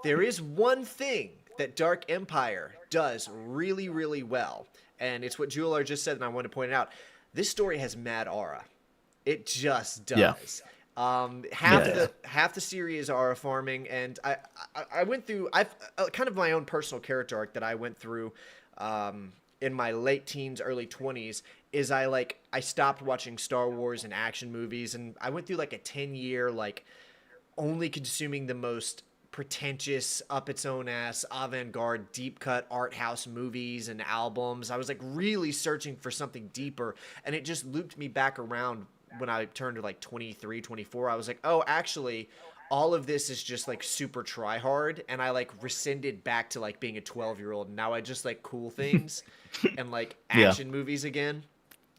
there is one thing that Dark Empire does really, really well, and it's what Jular just said, and I want to point it out. This story has mad aura. It just does. Yeah. Half the series is aura farming, and I went through kind of my own personal character arc that I went through in my late teens, early 20s. Is I stopped watching Star Wars and action movies, and I went through like a 10-year only consuming the most pretentious, up its own ass, avant-garde, deep-cut art house movies and albums. I was like really searching for something deeper, and it just looped me back around when I turned to like 23, 24. I was like, oh, actually, all of this is just like super try hard, and I like rescinded back to like being a 12-year-old, and now I just like cool things and like action movies again.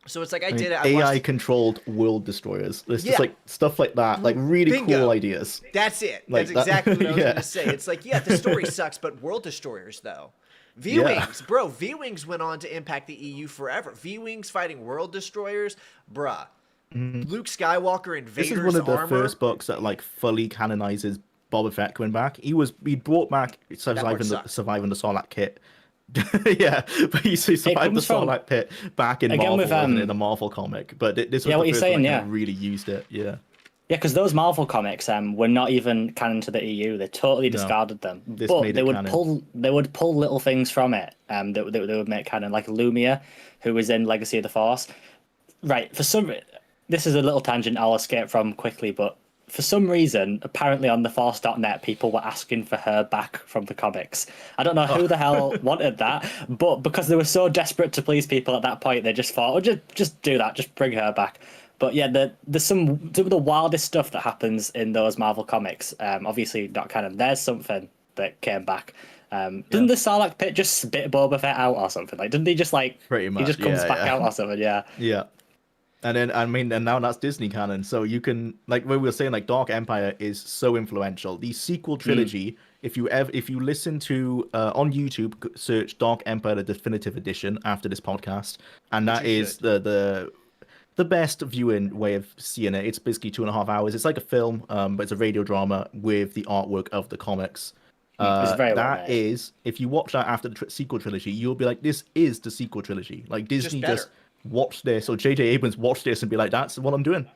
So it's like I did it. I AI watched... controlled world destroyers. There's just like stuff like that, like really Bingo. Cool ideas. That's it. Like That's exactly what I was yeah. going to say. It's like, yeah, the story sucks, but world destroyers though. V-Wings, bro. V-Wings went on to impact the EU forever. V-Wings fighting world destroyers, bruh. Luke Skywalker in Vader's This is one of the armor. first books that like fully canonizes Boba Fett coming back. He brought back surviving the Sarlacc pit. Yeah, but he survived the Sarlacc pit back in again Marvel, in the Marvel comic. But this was the first one that really used it. Yeah. Yeah, because those Marvel comics were not even canon to the EU. They totally discarded them. But they would pull little things from it. That they would make canon, like Lumia, who was in Legacy of the Force. Right. This is a little tangent I'll escape from quickly, but for some reason, apparently on theforce.net, people were asking for her back from the comics. I don't know who the hell wanted that, but because they were so desperate to please people at that point, they just thought, oh, just do that, just bring her back. But yeah, there's some of the wildest stuff that happens in those Marvel comics. Obviously not canon. There's something that came back. Didn't the Sarlacc pit just spit Boba Fett out or something? Like, didn't he just like pretty much? He just comes back out or something? Yeah. Yeah. And then and now that's Disney canon. So you can, like we were saying, like Dark Empire is so influential. The sequel trilogy, if you listen to on YouTube, search Dark Empire the Definitive Edition after this podcast, and that is the best viewing way of seeing it. It's basically 2.5 hours. It's like a film, but it's a radio drama with the artwork of the comics. It's very that is, if you watch that after the sequel trilogy, you'll be like, this is the sequel trilogy. Like Disney just watch this, or J.J. Abrams watch this and be like, that's what I'm doing.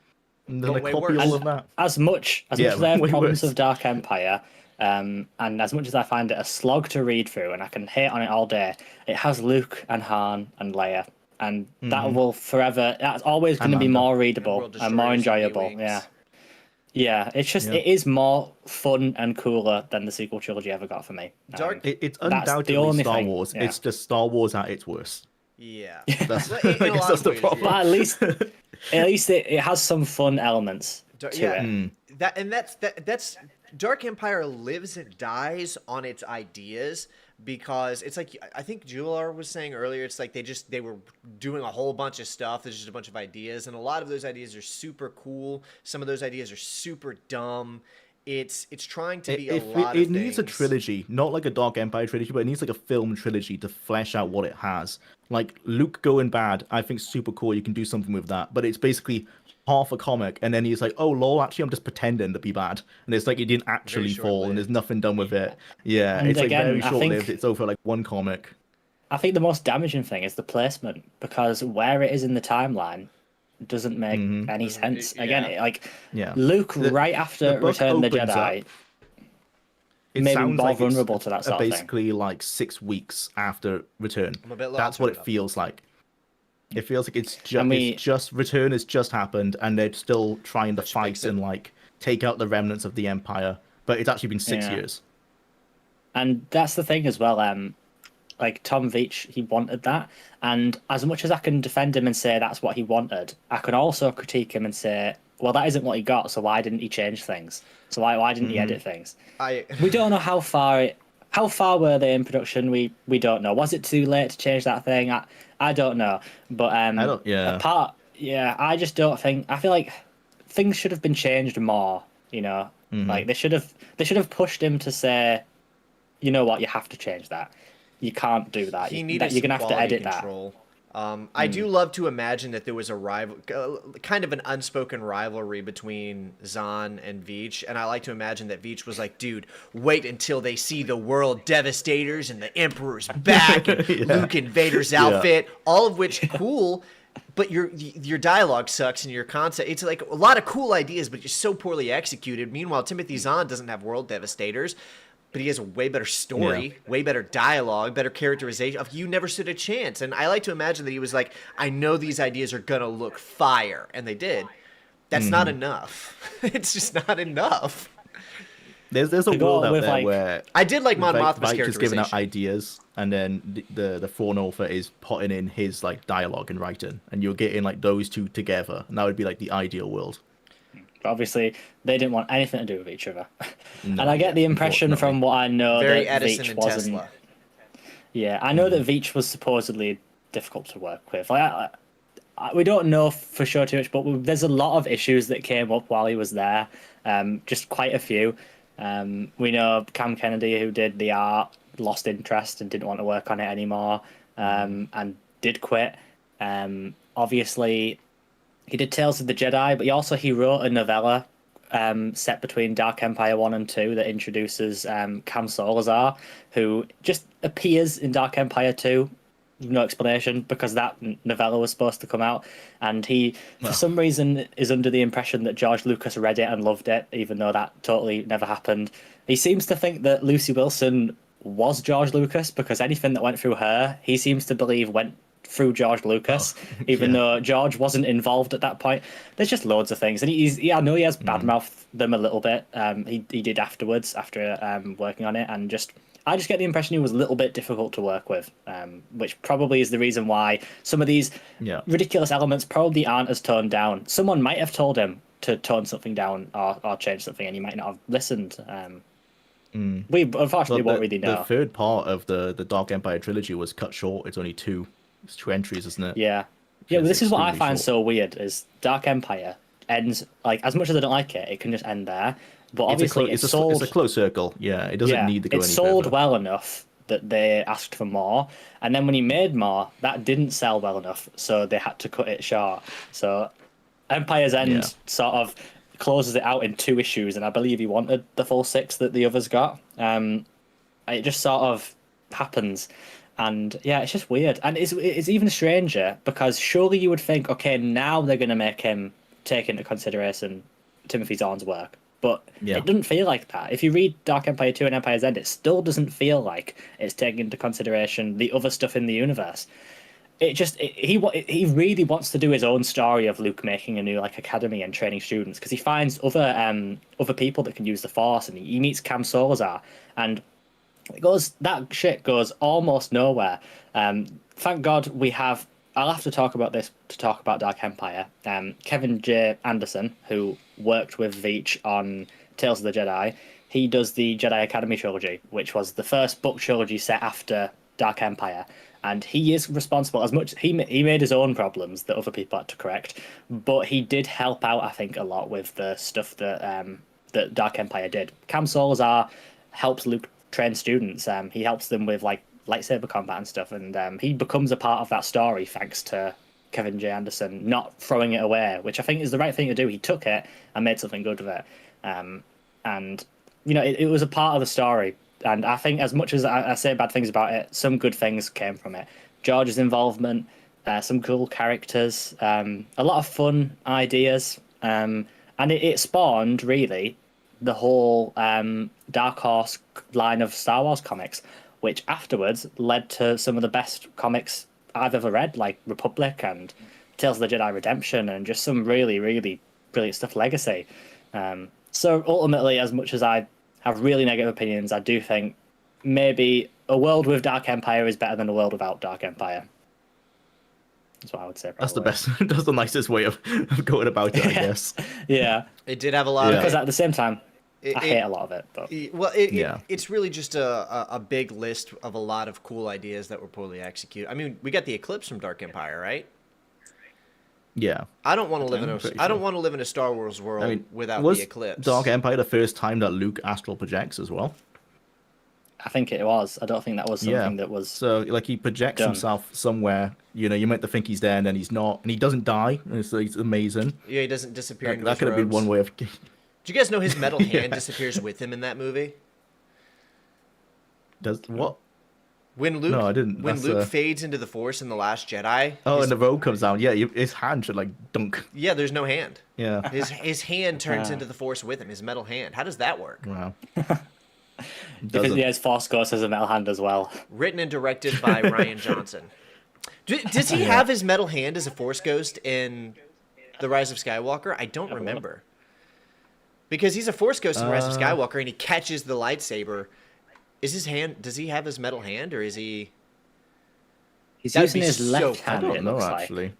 And then like copy all of that. As much as I have problems with Dark Empire, and as much as I find it a slog to read through, and I can hate on it all day, it has Luke and Han and Leia, and that will forever. That's always going to be more readable and more enjoyable. Yeah. It's just it is more fun and cooler than the sequel trilogy ever got for me. It's undoubtedly Star Wars. Yeah. It's just Star Wars at its worst. Yeah, I guess that's the problem. But at least it has some fun elements to it. That's Dark Empire lives and dies on its ideas, because it's like, I think Jular was saying earlier, it's like they were doing a whole bunch of stuff. There's just a bunch of ideas, and a lot of those ideas are super cool. Some of those ideas are super dumb. It's trying to be a lot of things. It needs a trilogy, not like a Dark Empire trilogy, but it needs like a film trilogy to flesh out what it has. Like Luke going bad, I think super cool. You can do something with that, but it's basically half a comic, and then he's like, "Oh lol, actually, I'm just pretending to be bad," and it's like he didn't actually fall, and there's nothing done with it. Yeah, and it's again, like very short-lived. It's over like one comic. I think the most damaging thing is the placement, because where it is in the timeline doesn't make any sense. Again, Luke right after Return of the Jedi, maybe more vulnerable to that sort of thing. Basically, like 6 weeks after Return. That's what it feels like. It feels like it's just Return has just happened, and they're still trying to fight and like take out the remnants of the Empire. But it's actually been 6 years. And that's the thing as well. Like Tom Veitch, he wanted that, and as much as I can defend him and say that's what he wanted, I can also critique him and say, well, that isn't what he got, so why didn't he change things? So why didn't he edit things? We don't know how far were they in production. We don't know. Was it too late to change that thing? I don't know. But I just don't think. I feel like things should have been changed more. You know, like they should have pushed him to say, you know what, you have to change that. You can't do that. You're gonna have to edit control. I do love to imagine that there was a kind of an unspoken rivalry between Zahn and Veitch, and I like to imagine that Veitch was like, dude, wait until they see the world devastators and the Emperor's back, and Luke in Vader's outfit, all of which cool, but your dialogue sucks and your concept, it's like a lot of cool ideas, but just so poorly executed. Meanwhile, Timothy Zahn doesn't have world devastators, but he has a way better story, way better dialogue, better characterization. You never stood a chance. And I like to imagine that he was like, I know these ideas are going to look fire. And they did. That's not enough. It's just not enough. There's a To go world out with, there like- where I did like Mon Mothma's Veitch is giving out characterization. ideas, and then the Thrawn author is putting in his like dialogue and writing, and you're getting like those two together, and that would be like the ideal world. But obviously, they didn't want anything to do with each other. No, And I get yeah, the impression unfortunately. from what I know Very that Edison Veitch and wasn't. Tesla. Yeah, I know that Veitch was supposedly difficult to work with. Like, we don't know for sure too much, but there's a lot of issues that came up while he was there. Just quite a few. We know Cam Kennedy, who did the art, lost interest and didn't want to work on it anymore, and did quit. Obviously, he did Tales of the Jedi, but he wrote a novella set between Dark Empire 1 and 2 that introduces Cam Solazar, who just appears in Dark Empire 2. No explanation, because that novella was supposed to come out, and he, for some reason, is under the impression that George Lucas read it and loved it, even though that totally never happened. He seems to think that Lucy Wilson was George Lucas, because anything that went through her, he seems to believe went through George Lucas, even though George wasn't involved at that point. There's just loads of things, and I know he has badmouthed them a little bit. He did afterwards, after working on it, and I just get the impression he was a little bit difficult to work with, which probably is the reason why some of these ridiculous elements probably aren't as toned down. Someone might have told him to tone something down or change something, and he might not have listened. We unfortunately won't really know. The third part of the Dark Empire trilogy was cut short. It's only two. It's 2 entries, isn't it? Yeah. Yeah, But this is what I extremely find short. so weird, is Dark Empire ends, like, as much as I don't like it, it can just end there. But obviously it's sold... a close circle. Yeah, it doesn't need to go any It sold further. well enough that they asked for more, and then when he made more, that didn't sell well enough, so they had to cut it short. So Empire's End sort of closes it out in 2 issues, and I believe he wanted the full 6 that the others got. It just sort of happens, and yeah, it's just weird. And it's even stranger, because surely you would think, okay, now they're going to make him take into consideration Timothy Zahn's work. But it doesn't feel like that. If you read Dark Empire 2 and Empire's End, it still doesn't feel like it's taking into consideration the other stuff in the universe. He really wants to do his own story of Luke making a new academy and training students, because he finds other people that can use the Force, and he meets Cam Solazar, and that shit goes almost nowhere. Thank God we have. I'll have to talk about this to talk about Dark Empire. Kevin J. Anderson, who worked with Veitch on Tales of the Jedi, he does the Jedi Academy trilogy, which was the first book trilogy set after Dark Empire. And he is responsible, as much he made his own problems that other people had to correct, but he did help out, I think, a lot with the stuff that that Dark Empire did. Cam Solazar helps Luke train students. He helps them with lightsaber combat and stuff, and he becomes a part of that story thanks to Kevin J. Anderson not throwing it away, which I think is the right thing to do. He took it and made something good of it, and it was a part of the story. And I think, as much as I say bad things about it, some good things came from it. George's involvement, some cool characters, a lot of fun ideas, and it spawned really the whole Dark Horse line of Star Wars comics, which afterwards led to some of the best comics I've ever read, like Republic and Tales of the Jedi Redemption, and just some really, really brilliant stuff. Legacy. So ultimately, as much as I have really negative opinions, I do think maybe a world with Dark Empire is better than a world without Dark Empire. That's what I would say. Probably. That's the best. That's the nicest way of going about it, I guess. Yeah. It did have a lot of... Because at the same time, I hate a lot of it. But it's really just a big list of a lot of cool ideas that were poorly executed. I mean, we got the Eclipse from Dark Empire, right? Yeah. I don't want to live in a Star Wars world without the Eclipse. Dark Empire the first time that Luke astral projects as well? I think it was. I don't think that was something that was. So he projects himself somewhere. You might think he's there and then he's not, and he doesn't die. And it's amazing. Yeah, he doesn't disappear. That could have been one way of. Do you guys know his metal hand disappears with him in that movie? Does what? When Luke, no, I didn't. When Luke fades into the Force in The Last Jedi. Oh, and the robe comes down. Yeah, his hand should dunk. Yeah, there's no hand. Yeah. His hand turns into the Force with him. His metal hand. How does that work? Wow. His Force Ghost has a metal hand as well. Written and directed by Ryan Johnson. Does he have his metal hand as a Force Ghost in The Rise of Skywalker? I don't remember. Because he's a Force Ghost in Rise of Uh, Skywalker, and he catches the lightsaber. Is his hand? Does he have his metal hand, or is he? He's That'd using be his so left cool. I hand. don't It know looks like. actually.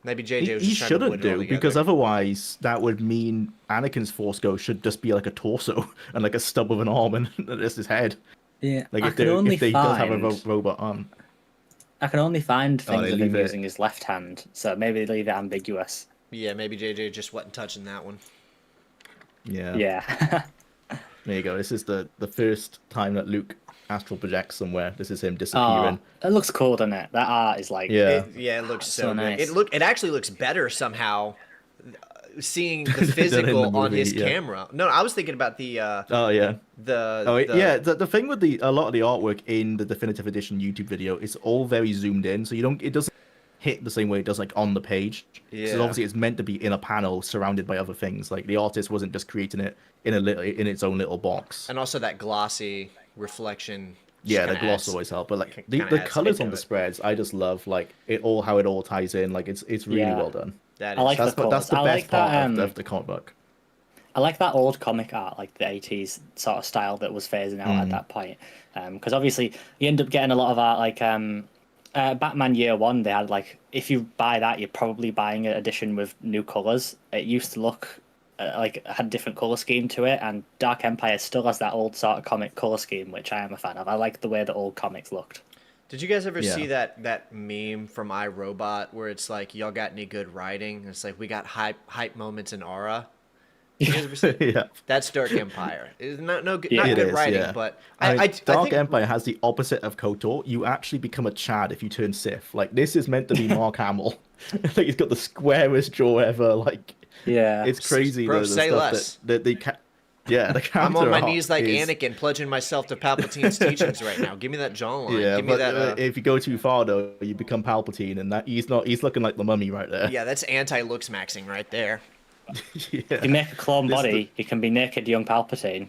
Maybe JJ was He just trying to shouldn't put it all do together. because otherwise that would mean Anakin's Force Ghost should just be like a torso and like a stub of an arm and that's his head. Yeah, Like I if can they only if they does have a find robot arm. I can only find Oh, things they of leave him it- using his left hand, so maybe they leave it ambiguous. Yeah, maybe JJ just wasn't touching that one. Yeah. Yeah. There you go. This is the first time that Luke astral projects somewhere. This is him Oh, disappearing. it looks cool, doesn't it? That art is like Yeah. It looks so, So good. nice. It actually looks better somehow. Seeing the Than in the physical on movie, his yeah. camera. No, I was thinking about the Oh yeah. the The thing with a lot of the artwork in the definitive edition YouTube video is all very zoomed in, so it doesn't hit the same way it does like on the page. Yeah. So obviously it's meant to be in a panel surrounded by other things. Like the artist wasn't just creating it in in its own little box. and also that glossy reflection. just Yeah, the kinda gloss adds- always help, but like kinda the adds colors into on the it. spreads, I just love like how it all ties in. Like it's really Yeah. well done. That I is like That's the that's the colours. I best like that, part of the comic book. I like that old comic art, like the 80s sort of style that was phasing out at that point. Because obviously you end up getting a lot of art, like Batman Year One. They had like, if you buy that, you're probably buying an edition with new colors. It used to look like it had a different color scheme to it, and Dark Empire still has that old sort of comic color scheme, which I am a fan of. I like the way the old comics looked. Did you guys ever Yeah. see that meme from iRobot where it's like, y'all got any good writing? And it's like, we got hype moments in aura. You guys ever see? Yeah. That's Dark Empire. It's not Yeah. not It good is, writing, yeah. but I I Dark think Empire has the opposite of KOTOR. You actually become a Chad if you turn Sith. Like this is meant to be Mark Hamill. Like he's got the squarest jaw ever. Like Yeah, it's crazy. Bro, the say stuff less. Yeah, the I'm on my counter knees like art is- Anakin, pledging myself to Palpatine's teachings right now. Give me that jawline. Yeah, Give me but that. if you go too far though, you become Palpatine, and that he's looking like the mummy right there. Yeah, that's anti-looks maxing right there. if you make a clone This body, you can be naked young Palpatine,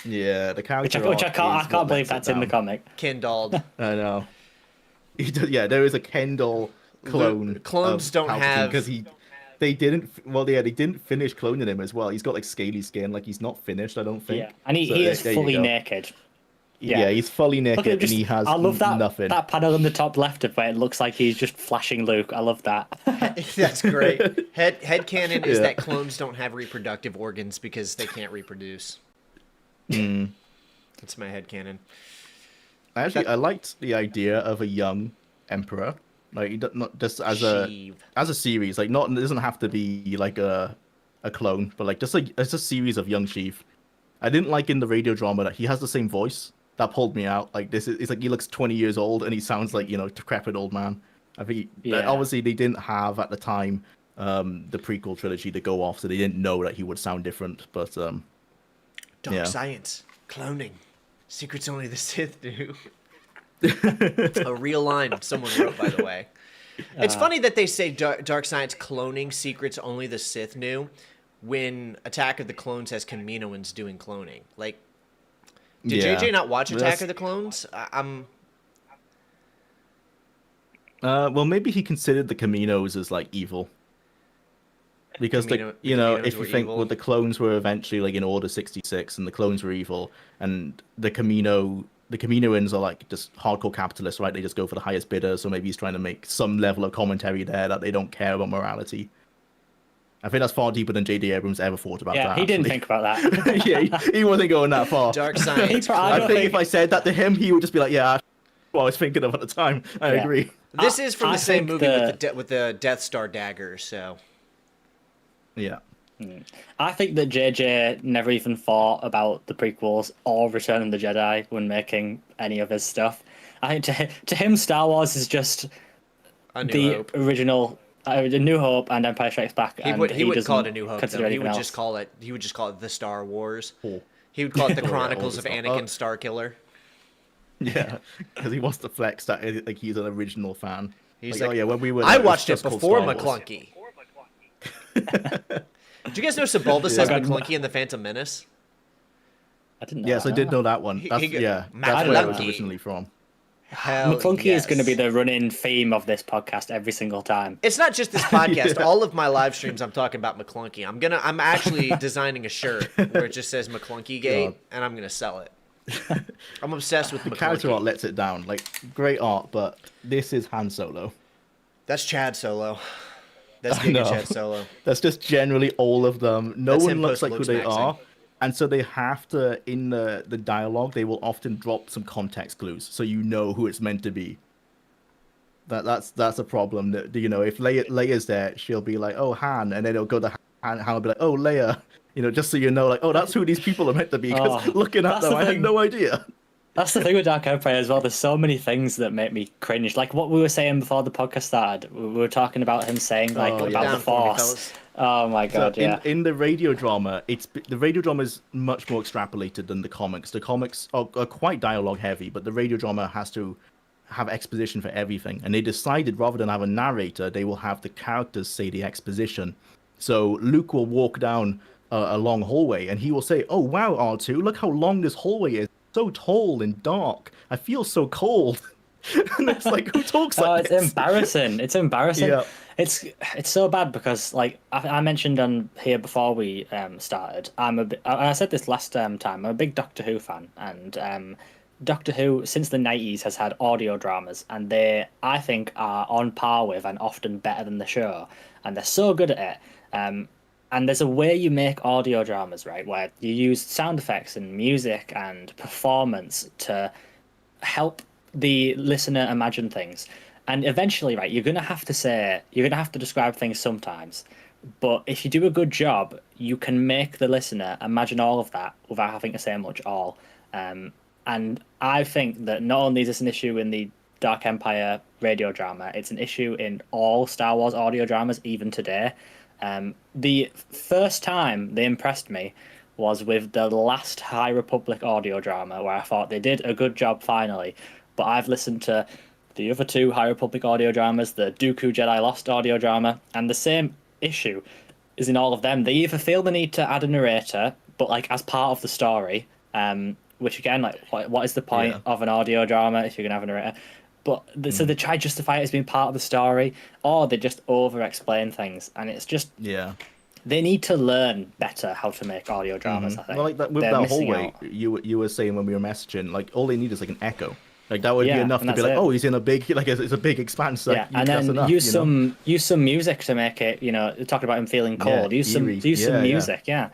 Yeah, the which character. I art can't is what believe lets it that's in the down. comic. Kindled. I know. Yeah, there is a Kendall clone. Clones of don't Palpatine have- because they didn't. Well, yeah, they didn't finish cloning him as well. He's got like scaly skin, like he's not finished. I don't think. Yeah, and he So, is there you fully go. naked. Yeah, he's fully naked Look at and just, he has I love that nothing. that panel in the top left of where it looks like he's just flashing Luke. I love that. That's great. Head canon is Yeah. that clones don't have reproductive organs because they can't reproduce. That's my head canon. I liked the idea of a young emperor, like not just as Sheev. a series, like not it doesn't have to be like a clone, but like just like it's a series of young Sheev. I didn't like in the radio drama that he has the same voice. That pulled me out. Like it's like he looks 20 years old and he sounds like decrepit old man. I think Yeah. obviously they didn't have at the time the prequel trilogy to go off, so they didn't know that he would sound different. But Dark Yeah. science, cloning, secrets only the Sith knew. A real line someone wrote, by the way. It's funny that they say dark science, cloning, secrets only the Sith knew, when Attack of the Clones has Kaminoans doing cloning. Like, did Yeah. JJ not watch Attack That's- of the Clones? I'm well, maybe he considered the Caminos as like evil. Because the Caminos if you were think evil? well, the clones were eventually like in Order 66, and the clones were evil, and the Kaminoans are like just hardcore capitalists, right? They just go for the highest bidder. So maybe he's trying to make some level of commentary there that they don't care about morality. I think that's far deeper than J.D. Abrams ever thought about Yeah, that. he didn't actually. think about that. Yeah, he wasn't going that far. dark science. I I don't think think- if I said that to him, he would just be like, "Yeah, that's what I was thinking of at the time." I Yeah. agree. This is from I the same think movie with the Death Star dagger. So Yeah. I think that JJ never even thought about the prequels or Return of the Jedi when making any of his stuff. I think to him, Star Wars is just A New the Hope. original, A New Hope and Empire Strikes Back. He wouldn't call it doesn't a New Hope. consider Though. He anything would else. just call it the Star Wars. Cool. He would call it the Oh, yeah, Chronicles all of the stuff. Anakin Starkiller. Yeah, because he wants to flex that like he's an original fan. He's like, like, oh yeah, when we were I there, was watched it just called before Star Wars." McClunky. Did you guys know Sebulba says Yeah. McClunky in The Phantom Menace? I didn't know. Yes, I that. did know that one. He- That's, he go- yeah, that's where it was McClunky. originally from. Hell McClunky is going to be yes. the running theme of this podcast every single time. It's not just this podcast. Yeah. All of my live streams, I'm talking about McClunky. I'm actually designing a shirt where it just says McClunky Gate, God. and I'm gonna sell it. I'm obsessed with The character art McClunky. lets it down. Like, great art, but this is Han Solo. That's Chad Solo. That's I Giga know. Chad Solo. That's just generally all of them. No That's one him looks like who post they looks are. maxing. And so they have to, in the dialogue, they will often drop some context clues so you know who it's meant to be. That's a problem. That, you know, if Leia's there, she'll be like, oh, Han, and then it'll go to Han, Han will be like, oh, Leia. You know, just so you know, like, oh, that's who these people are meant to be. Because Oh, looking at that's them, the I had thing. no idea. That's the thing with Dark Empire as well. There's so many things that make me cringe. Like what we were saying before the podcast started. We were talking about him saying like Oh, yeah. about Down the for me, Force. fellas. Oh my So god, yeah. in the radio drama, the radio drama is much more extrapolated than the comics. The comics are quite dialogue heavy, but the radio drama has to have exposition for everything. And they decided rather than have a narrator, they will have the characters say the exposition. So Luke will walk down a long hallway and he will say, "Oh wow, R2, look how long this hallway is. So tall and dark. I feel so cold." And it's like, who talks Oh, like it's this? embarrassing. It's embarrassing. Yeah. It's so bad because like I mentioned on here before we started. I said this last time. I'm a big Doctor Who fan, and Doctor Who since the 90s has had audio dramas, and they I think are on par with and often better than the show, and they're so good at it. And there's a way you make audio dramas, right, where you use sound effects and music and performance to help the listener imagine things. And eventually, right, you're going to have to describe things sometimes. But if you do a good job, you can make the listener imagine all of that without having to say much all. And I think that not only is this an issue in the Dark Empire radio drama, it's an issue in all Star Wars audio dramas, even today. The first time they impressed me was with the last High Republic audio drama, where I thought they did a good job finally. But I've listened to the other two High Republic audio dramas, the Dooku Jedi Lost audio drama, and the same issue is in all of them. They either feel the need to add a narrator, but like as part of the story, which again, like what is the point of an audio drama if you're gonna have a narrator? But so they try to justify it as being part of the story, or they just over-explain things, and it's just Yeah. they need to learn better how to make audio dramas. I think. Well, like that with They're that missing hallway, out. you were saying when we were messaging, like all they need is like an echo. Like that would be Yeah, enough and to be that's like, it. oh, he's in a big like it's a big expanse. Like, Yeah, and that's then enough, use you know? use some music to make it. You know, talking about him feeling cold. use some eerie. use some Yeah, yeah. music. Yeah,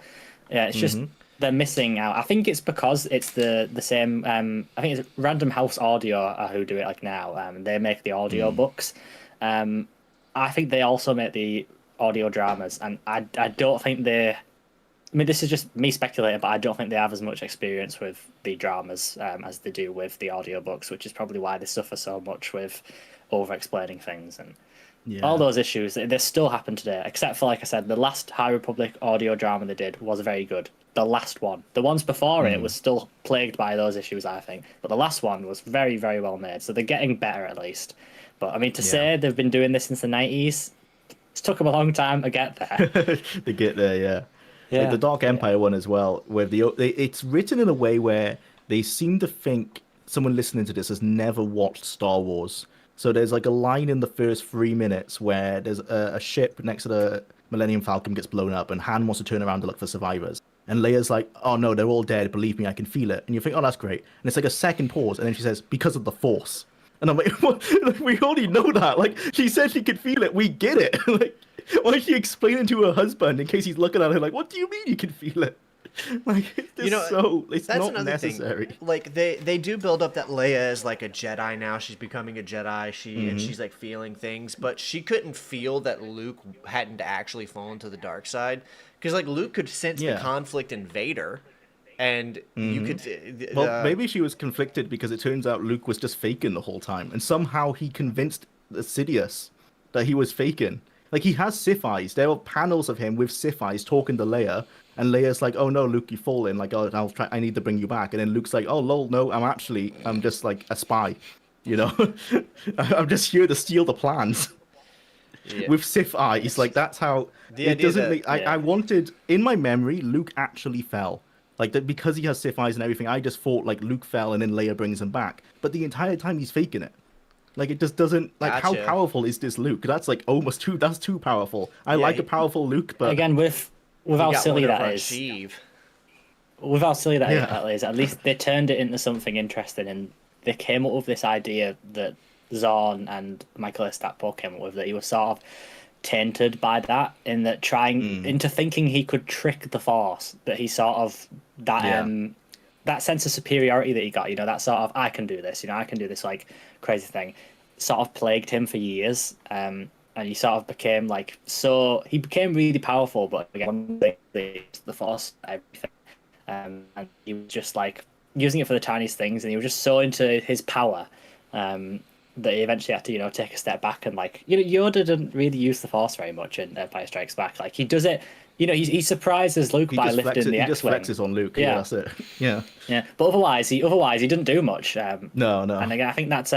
yeah. It's just they're missing out. I think it's because it's the same. I think it's Random House Audio who do it like now. They make the audio books. I think they also make the audio dramas, and I don't think they. I mean, this is just me speculating, but I don't think they have as much experience with the dramas as they do with the audiobooks, which is probably why they suffer so much with over-explaining things and all those issues. They still happen today, except for, like I said, the last High Republic audio drama they did was very good. The last one. The ones before it was still plagued by those issues, I think. But the last one was very, very well made, so they're getting better at least. But, I mean, to say they've been doing this since the 90s, it's took them a long time to get there. To get there, yeah. Yeah. Like the Dark Empire one as well, where it's written in a way where they seem to think someone listening to this has never watched Star Wars. So there's like a line in the first 3 minutes where there's a ship next to the Millennium Falcon gets blown up, and Han wants to turn around to look for survivors. And Leia's like, "Oh no, they're all dead. Believe me, I can feel it." And you think, "Oh, that's great." And it's like a second pause, and then she says, "Because of the Force." And I'm like, "What? Like, we already know that. Like, she said she could feel it. We get it." Like, why is she explaining to her husband in case he's looking at her like, "What do you mean you can feel it?" Like, it's it's that's not another necessary. thing. Like they do build up that Leia is like a Jedi now. She's becoming a Jedi. And she's like feeling things, but she couldn't feel that Luke hadn't actually fallen to the dark side, because like Luke could sense the conflict in Vader, and you could. Well, maybe she was conflicted because it turns out Luke was just faking the whole time, and somehow he convinced Sidious that he was faking. Like, he has Sith eyes. There are panels of him with Sith eyes talking to Leia, and Leia's like, "Oh no, Luke, you've fallen. Like, oh, I'll try. I need to bring you back." And then Luke's like, "Oh lol, no, I'm just like a spy, you know. I'm just here to steal the plans." Yeah. With Sith eyes, like that's how The it idea doesn't that- make. I wanted in my memory, Luke actually fell. Like that because he has Sith eyes and everything. I just thought like Luke fell and then Leia brings him back, but the entire time he's faking it. Like it just doesn't like how Gotcha. powerful is this Luke? That's like almost too. That's too powerful. I Yeah, like a powerful Luke, but Again, with We how got silly one over that on is. Sheev. With how silly that Yeah. is, at least they turned it into something interesting, and they came up with this idea that Zorn and Michael Stackpole came up with, that he was sort of tainted by that, in that trying into thinking he could trick the Force, that he sort of that that sense of superiority that he got, that sort of I can do this, I can do this like crazy thing, sort of plagued him for years. And he sort of became he became really powerful, but again, the Force, everything. And he was just like using it for the tiniest things, and he was just so into his power that he eventually had to take a step back, and Yoda didn't really use the Force very much in Empire Strikes Back. Like he does it, he surprises Luke by lifting the X-wing. He just flexes on Luke. Yeah, That's it. Yeah, but otherwise he didn't do much. no. And again, I think that's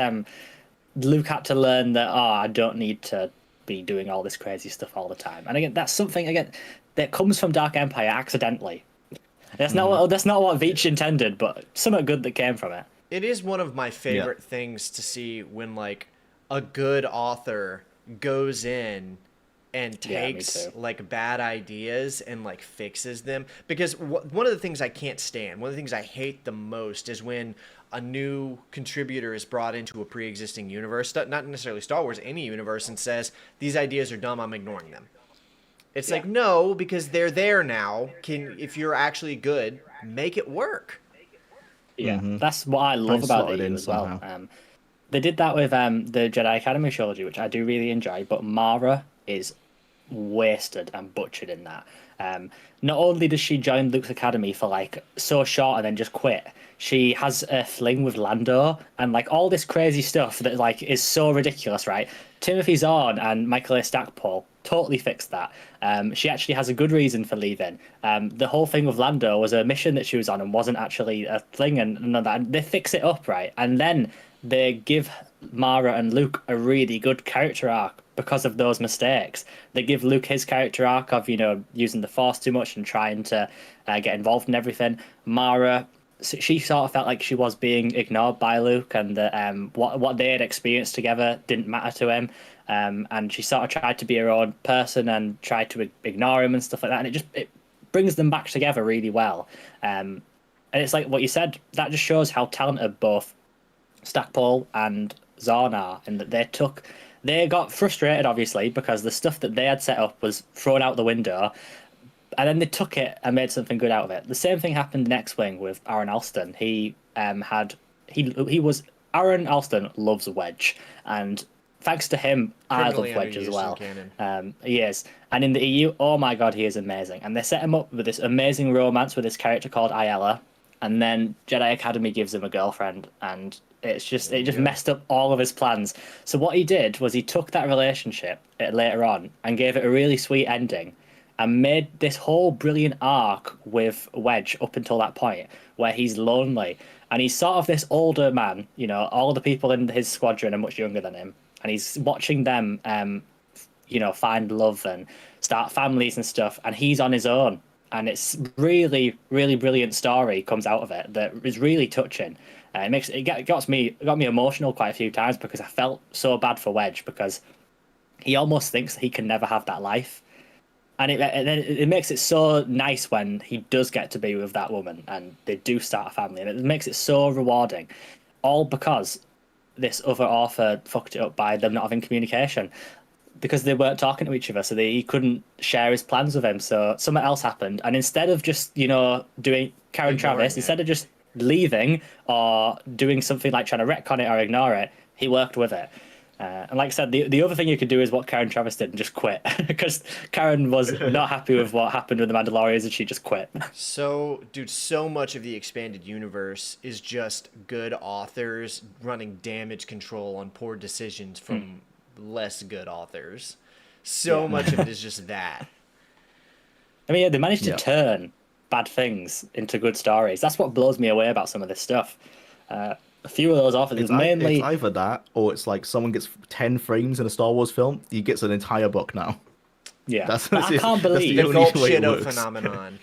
Luke had to learn that I don't need to be doing all this crazy stuff all the time. And again, that's something that comes from Dark Empire accidentally. That's not what Veach intended, but something good that came from it. It is one of my favorite things to see when like a good author goes in and takes like bad ideas and like fixes them, because one of the things I can't stand, one of the things I hate the most, is when a new contributor is brought into a pre-existing universe, not necessarily Star Wars, any universe, and says these ideas are dumb, I'm ignoring them. It's like, no, because they're there now. If you're actually good, make it work. Yeah, that's what I love about it as well. They did that with the Jedi Academy trilogy, which I do really enjoy, but Mara is wasted and butchered in that. Not only does she join Luke's academy for like so short and then just quit, she has a fling with Lando and like all this crazy stuff that like is so ridiculous, right? Timothy Zahn and Michael A. Stackpole totally fixed that. She actually has a good reason for leaving. The whole thing with Lando was a mission that she was on and wasn't actually a thing, and none of that. And they fix it up, right? And then they give Mara and Luke a really good character arc because of those mistakes. They give Luke his character arc of using the Force too much and trying to get involved in everything. Mara, she sort of felt like she was being ignored by Luke, and that what they had experienced together didn't matter to him. And she sort of tried to be her own person and tried to ignore him and stuff like that. And it brings them back together really well. And it's like what you said, that just shows how talented both Stackpole and Zahn are, and that they got frustrated, obviously, because the stuff that they had set up was thrown out the window, and then they took it and made something good out of it. The same thing happened in X-Wing with Aaron Alston. Aaron Alston loves Wedge, and thanks to him, I love Wedge as well. He is. And in the EU, oh my god, he is amazing. And they set him up with this amazing romance with this character called Ayala, and then Jedi Academy gives him a girlfriend, and it just messed up all of his plans. So what he did was he took that relationship later on and gave it a really sweet ending, and made this whole brilliant arc with Wedge up until that point where he's lonely and he's sort of this older man. All the people in his squadron are much younger than him, and he's watching them find love and start families and stuff, and he's on his own. And it's really, really brilliant story comes out of it that is really touching. It got me emotional quite a few times, because I felt so bad for Wedge, because he almost thinks that he can never have that life, and it makes it so nice when he does get to be with that woman and they do start a family, and it makes it so rewarding, all because this other author fucked it up by them not having communication, because they weren't talking to each other, so he couldn't share his plans with him. So something else happened, and instead of just doing Karen Travis, instead of just leaving or doing something like trying to retcon it or ignore it, he worked with it. And like I said, the other thing you could do is what Karen Travis did and just quit, because Karen was not happy with what happened with the Mandalorians, and she just quit. So, dude, so much of the expanded universe is just good authors running damage control on poor decisions from less good authors. So much of it is just that. I mean, they managed to turn bad things into good stories. That's what blows me away about some of this stuff. A few of those authors, it's mainly... It's either that, or it's like someone gets 10 frames in a Star Wars film, he gets an entire book now. Yeah, that's I can't believe... The Gulp Shido phenomenon.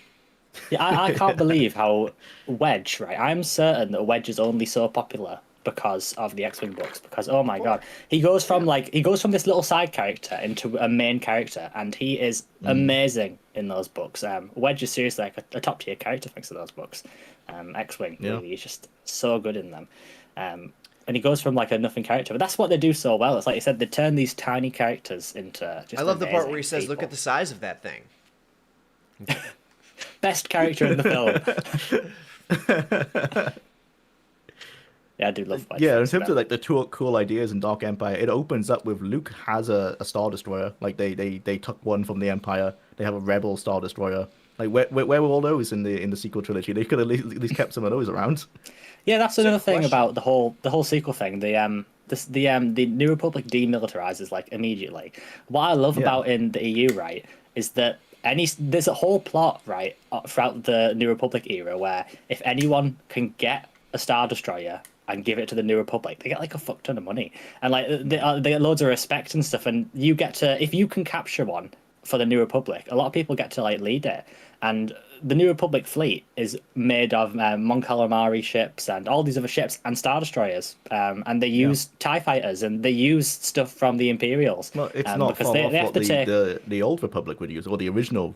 Yeah, I can't believe how Wedge, right? I'm certain that Wedge is only so popular because of the X-Wing books. Because oh my god, he goes from this little side character into a main character, and he is amazing in those books. Wedge is seriously like a top tier character thanks to those books. X-Wing, Yeah. really, he's just so good in them. And he goes from like a nothing character, but that's what they do so well. It's like you said, they turn these tiny characters into just. I love the part where he amazing says, "Look at people. the size of that thing." Best character in the film. Yeah, I do love Wedge. Yeah, in thanks to terms them. of like the two cool ideas in Dark Empire, it opens up with Luke has a Star Destroyer. Like they took one from the Empire. They have a Rebel Star Destroyer. Like where were all those in the sequel trilogy? They could have at least kept some of those around. Yeah, that's another thing question. about the whole sequel thing. The New Republic demilitarizes like immediately. What I love Yeah. about in the EU, right, is that there's a whole plot right throughout the New Republic era where if anyone can get a Star Destroyer and give it to the New Republic, they get like a fuck ton of money and like they get loads of respect and stuff. And you get to, if you can capture one for the New Republic, a lot of people get to like lead it. And the New Republic fleet is made of Mon Calamari ships and all these other ships and Star Destroyers. And they use TIE fighters and they use stuff from the Imperials. Well, it's not because far they off have what to take. the old Republic would use, or the original,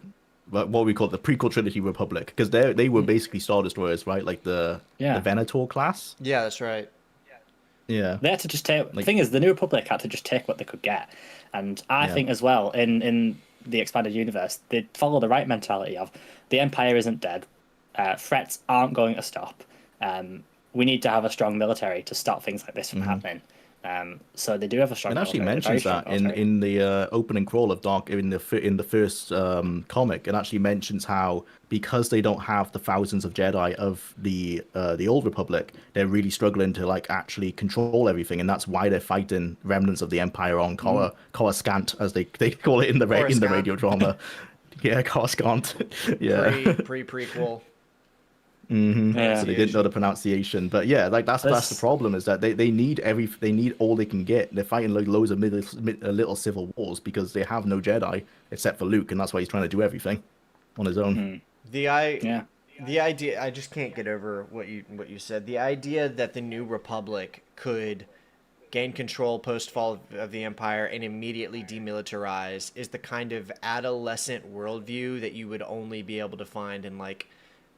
what we call the prequel trilogy Republic, because they were basically Star Destroyers, right? Like the Venator class. Yeah, that's right. Yeah. They had to just take. The thing is, the New Republic had to just take what they could get, and I think as well in the expanded universe, they follow the right mentality of the Empire isn't dead, threats aren't going to stop. We need to have a strong military to stop things like this from happening. So they do have a strong. It actually military, mentions very that strong military. in the opening crawl of Dark in the first comic. It actually mentions how because they don't have the thousands of Jedi of the old Republic, they're really struggling to like actually control everything, and that's why they're fighting remnants of the Empire on Coruscant, as they call it in the Coruscant. radio drama. Yeah, Coruscant. Yeah. Prequel. Yeah. So they didn't know the pronunciation, but yeah, like that's the problem is that they need they need all they can get. They're fighting like loads of little civil wars because they have no Jedi except for Luke, and that's why he's trying to do everything on his own. The idea, I just can't get over what you said. The idea that the New Republic could gain control post fall of the Empire and immediately demilitarize is the kind of adolescent worldview that you would only be able to find in like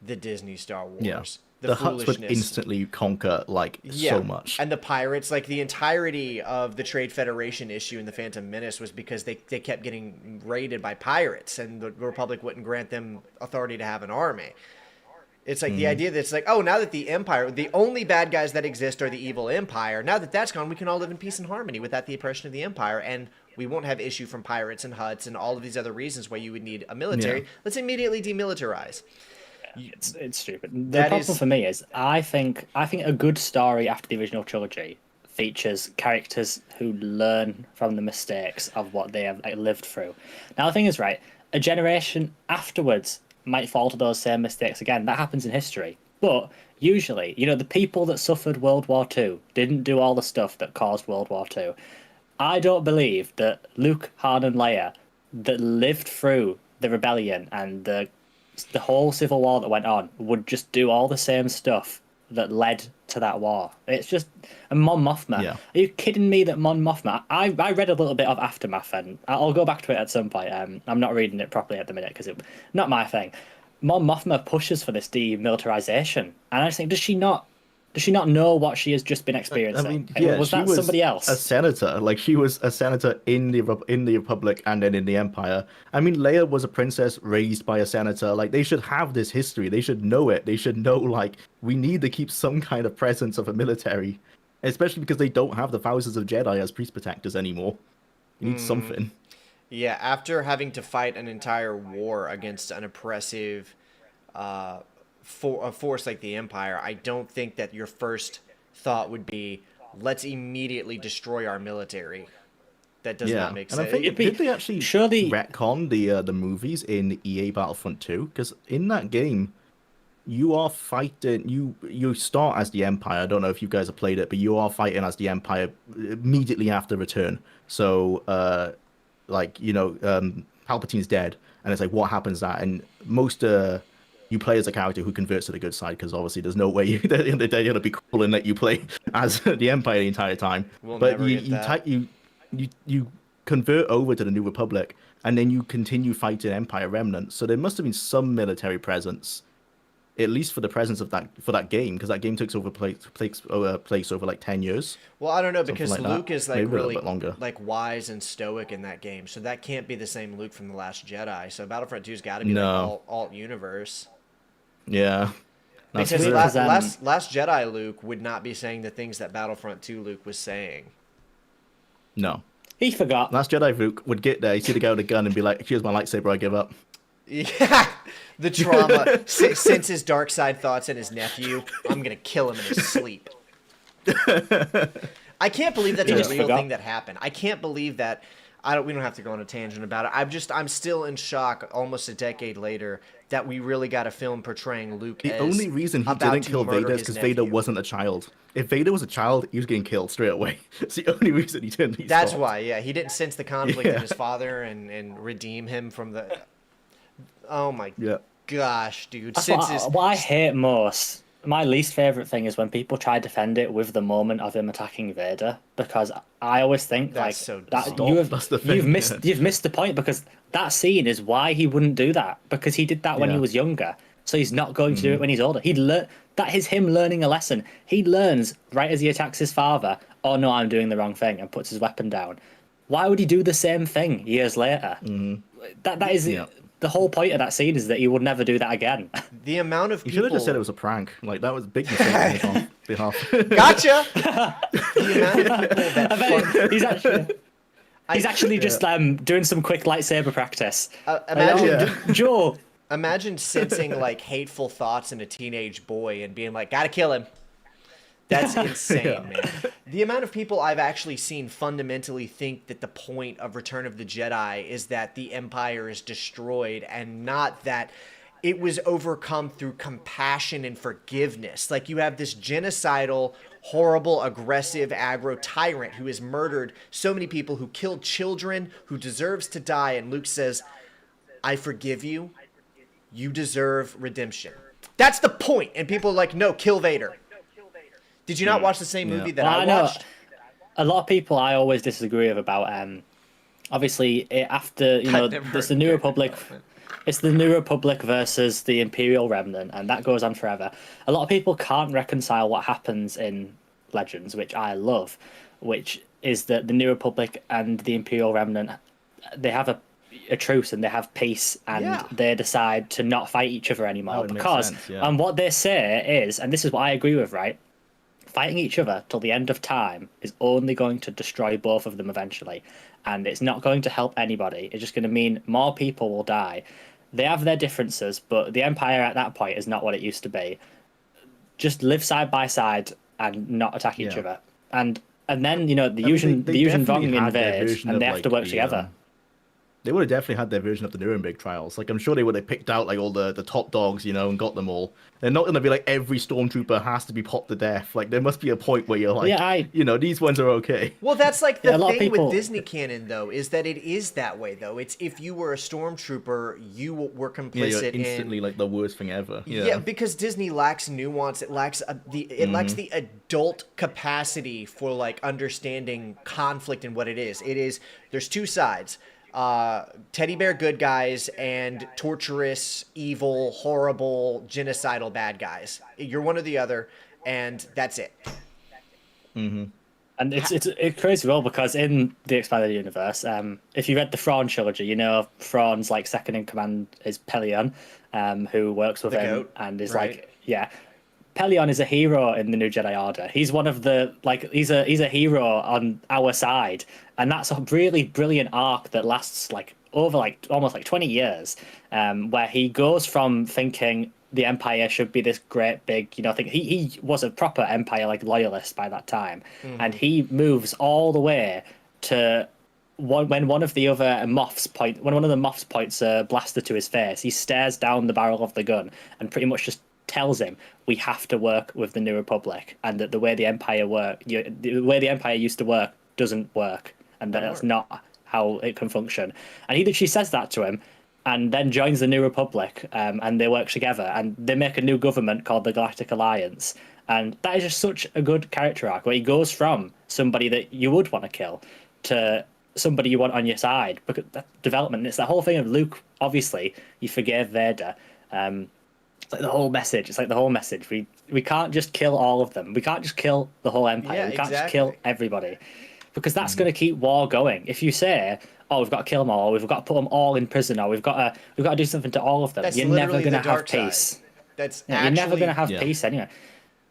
the Disney Star Wars. Yeah. The Hutts would instantly conquer like so much. And the pirates, like the entirety of the Trade Federation issue in the Phantom Menace was because they kept getting raided by pirates and the Republic wouldn't grant them authority to have an army. It's like the idea that it's like, oh, now that the Empire, the only bad guys that exist are the evil Empire. Now that that's gone, we can all live in peace and harmony without the oppression of the Empire, and we won't have issue from pirates and Hutts and all of these other reasons why you would need a military. Yeah. Let's immediately demilitarize. It's stupid. The problem for me is I think a good story after the original trilogy features characters who learn from the mistakes of what they have lived through. Now the thing is, right, a generation afterwards might fall to those same mistakes again. That happens in history. But usually, the people that suffered World War II didn't do all the stuff that caused World War II. I don't believe that Luke, Han, and Leia that lived through the rebellion and the whole civil war that went on would just do all the same stuff that led to that war. It's just a Mon Mothma. Yeah. Are you kidding me that Mon Mothma? I read a little bit of Aftermath and I'll go back to it at some point. I'm not reading it properly at the minute because it's not my thing. Mon Mothma pushes for this demilitarization, and I just think does she not know what she has just been experiencing? I mean, yeah, was that somebody else? A senator, like she was a senator in the Republic and then in the Empire. I mean, Leia was a princess raised by a senator. Like they should have this history. They should know it. They should know like we need to keep some kind of presence of a military, especially because they don't have the thousands of Jedi as priest protectors anymore. You need something. Yeah, after having to fight an entire war against an oppressive force like the Empire, I don't think that your first thought would be, let's immediately destroy our military. That does not make and sense. I think did they actually retcon the movies in EA Battlefront 2? Because in that game, you are fighting. You start as the Empire. I don't know if you guys have played it, but you are fighting as the Empire immediately after Return. So, Palpatine's dead, and it's like, what happens that? And most you play as a character who converts to the good side, because obviously there's no way they're gonna be cool and let you play as the Empire the entire time. We'll But never get that. you convert over to the New Republic, and then you continue fighting Empire remnants. So there must have been some military presence, at least for the presence of that game, because that game takes over place over like 10 years. Well, I don't know, Something because like that. Luke is like Maybe a little really bit longer. like wise and stoic in that game, so that can't be the same Luke from the Last Jedi. So Battlefront 2's got to be No. like alt universe. Yeah. That's Because true. Last Jedi Luke would not be saying the things that Battlefront 2 Luke was saying. No. He forgot. Last Jedi Luke would get there, he'd see the guy with a gun and be like, here's my lightsaber, I give up. Yeah, the trauma since his dark side thoughts and his nephew. I'm gonna kill him in his sleep. I can't believe that's He a just real forgot. thing that happened. I can't believe that. We don't have to go on a tangent about it. I'm still in shock almost a decade later that we really got a film portraying Luke The as only reason he about didn't to kill murder Vader is his because Vader nephew. wasn't a child. If Vader was a child, he was getting killed straight away. It's the only reason he didn't. That's why, yeah, he didn't sense the conflict in Yeah. his father and redeem him from the. Oh my Yeah. gosh, dude! That's Since his what I hate most. My least favorite thing is when people try to defend it with the moment of him attacking Vader, because I always think That's like so that dumb. That's the thing, you've missed yeah. you've missed the point, because that scene is why he wouldn't do that, because he did that when he Yeah. was younger, so he's not going to do it when he's older. He'd learn that is him learning a lesson. He learns right as he attacks his father. Oh no, I'm doing the wrong thing, and puts his weapon down. Why would he do the same thing years later? That is Yeah. the whole point of that scene, is that he would never do that again. the amount of You should have people. just said it was a prank. Like, that was a big mistake on his behalf. Gotcha. The amount of people that I bet he's actually I- just doing some quick lightsaber practice. imagine Yeah. Joe, imagine sensing like hateful thoughts in a teenage boy and being like, "Gotta kill him." That's insane, Yeah. man. The amount of people I've actually seen fundamentally think that the point of Return of the Jedi is that the Empire is destroyed and not that it was overcome through compassion and forgiveness. Like, you have this genocidal, horrible, aggressive, aggro tyrant who has murdered so many people, who killed children, who deserves to die, and Luke says, "I forgive you. You deserve redemption." That's the point. And people are like, "No, kill Vader." Did you not watch the same movie that Well, I I know watched? a lot of people I always disagree with about obviously after it's the New Republic. It's the New Republic versus the Imperial Remnant, and that goes on forever. A lot of people can't reconcile what happens in Legends, which I love, which is that the New Republic and the Imperial Remnant, they have a truce and they have peace, and Yeah. they decide to not fight each other That anymore, would make because sense, yeah. and what they say is, and this is what I agree with, right? Fighting each other till the end of time is only going to destroy both of them eventually, and it's not going to help anybody. It's just going to mean more people will die. They have their differences, but the Empire at that point is not what it used to be. Just live side by side and not attack each Yeah. other, and then the I mean, Yuuzhan they the Yuuzhan definitely Vong had their invade, version and of, they have to like, work the, together. They would have definitely had their version of the Nuremberg trials. Like, I'm sure they would have picked out like all the top dogs, and got them all. They're not going to be like every stormtrooper has to be popped to death. Like, there must be a point where you're like, Yeah, these ones are okay. Well, that's like Yeah, the a lot of thing people- with Disney canon, though, is that it is that way, though. It's if you were a stormtrooper, you were Yeah, complicit you're instantly in. like the worst thing ever. Yeah, because Disney lacks nuance. It lacks lacks the adult capacity for like understanding conflict and what it is. There's two sides. Teddy bear good guys and torturous, evil, horrible, genocidal bad guys. You're one or the other, and that's it. And it's crazy well, because in the expanded universe, if you read the Thrawn trilogy, Thrawn's like second in command is Pelion, who works with The him goat, and is right? Pelion is a hero in the New Jedi Order. He's one of the he's a hero on our side, and that's a really brilliant arc that lasts over almost 20 years, where he goes from thinking the Empire should be this great big, I think he was a proper Empire loyalist by that time, and he moves all the way to when one of the Moffs points a blaster to his face. He stares down the barrel of the gun and pretty much just tells him, we have to work with the New Republic, and that the way the Empire used to work doesn't work, and that's not how it can function. And she says that to him, and then joins the New Republic, and they work together, and they make a new government called the Galactic Alliance. And that is just such a good character arc, where he goes from somebody that you would want to kill to somebody you want on your side. Because that development, it's the whole thing of Luke. Obviously, he forgave Vader. It's like the whole message. It's like the whole message. We can't just kill all of them. We can't just kill the whole Empire. Yeah, we can't just exactly. kill everybody, because that's going to keep war going. If you say, "Oh, we've got to kill them all," or "We've got to put them all in prison," or "We've got to do something to all of them," That's you're never literally going to the have dark side. peace. That's Yeah, you're never actually going to have Yeah. peace anyway.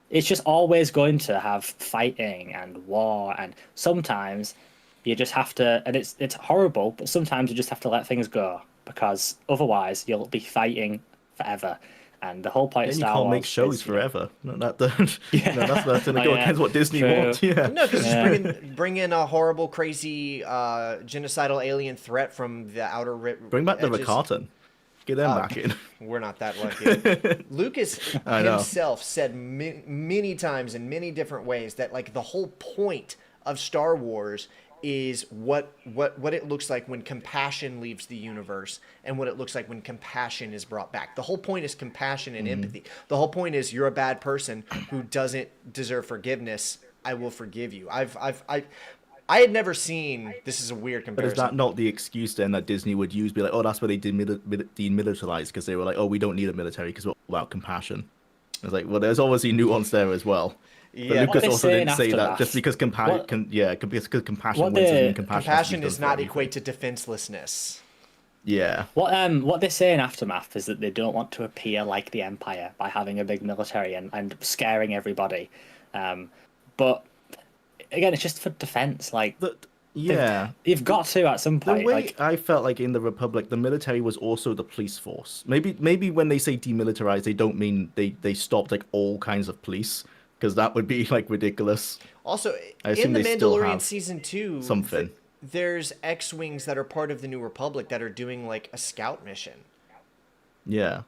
It's just always going to have fighting and war, and sometimes you just have to, and it's horrible, but sometimes you just have to let things go, because otherwise you'll be fighting forever. And the whole point Then of you Star can't Wars make shows is, you know, forever. That's going to Oh, go yeah. against what Disney True. wants. Yeah. No, because Yeah. just bring in a horrible, crazy, genocidal alien threat from the outer Bring back the edges. Rakatan. Get them back in. We're not that lucky. Lucas I know. himself said many times in many different ways that like the whole point of Star Wars is what it looks like when compassion leaves the universe and what it looks like when compassion is brought back. The whole point is compassion and empathy. The whole point is you're a bad person who doesn't deserve forgiveness. I will forgive you. I had never seen. This is a weird But comparison. is that not the excuse then that Disney would use? Be like, oh, that's why they demilitarized, because they were like, oh, we don't need a military because we're all about compassion. It's like, well, there's obviously nuance there as well. But Yeah. Lucas What also they're didn't say saying that after just because What- because compassion what wins doesn't they- mean compassion. Compassion has does to be done not for equate everything. to defenselessness. Yeah. What they say in Aftermath is that they don't want to appear like the Empire by having a big military and scaring everybody. But again, it's just for defense. Like, Yeah. you've got to at some The point. way Like, I felt like in the Republic, the military was also the police force. Maybe when they say demilitarized, they don't mean they stopped like all kinds of police, because that would be like ridiculous. Also, I in assume The they still Mandalorian have season 2, something. there's X-wings that are part of the New Republic that are doing like a scout mission. Yeah.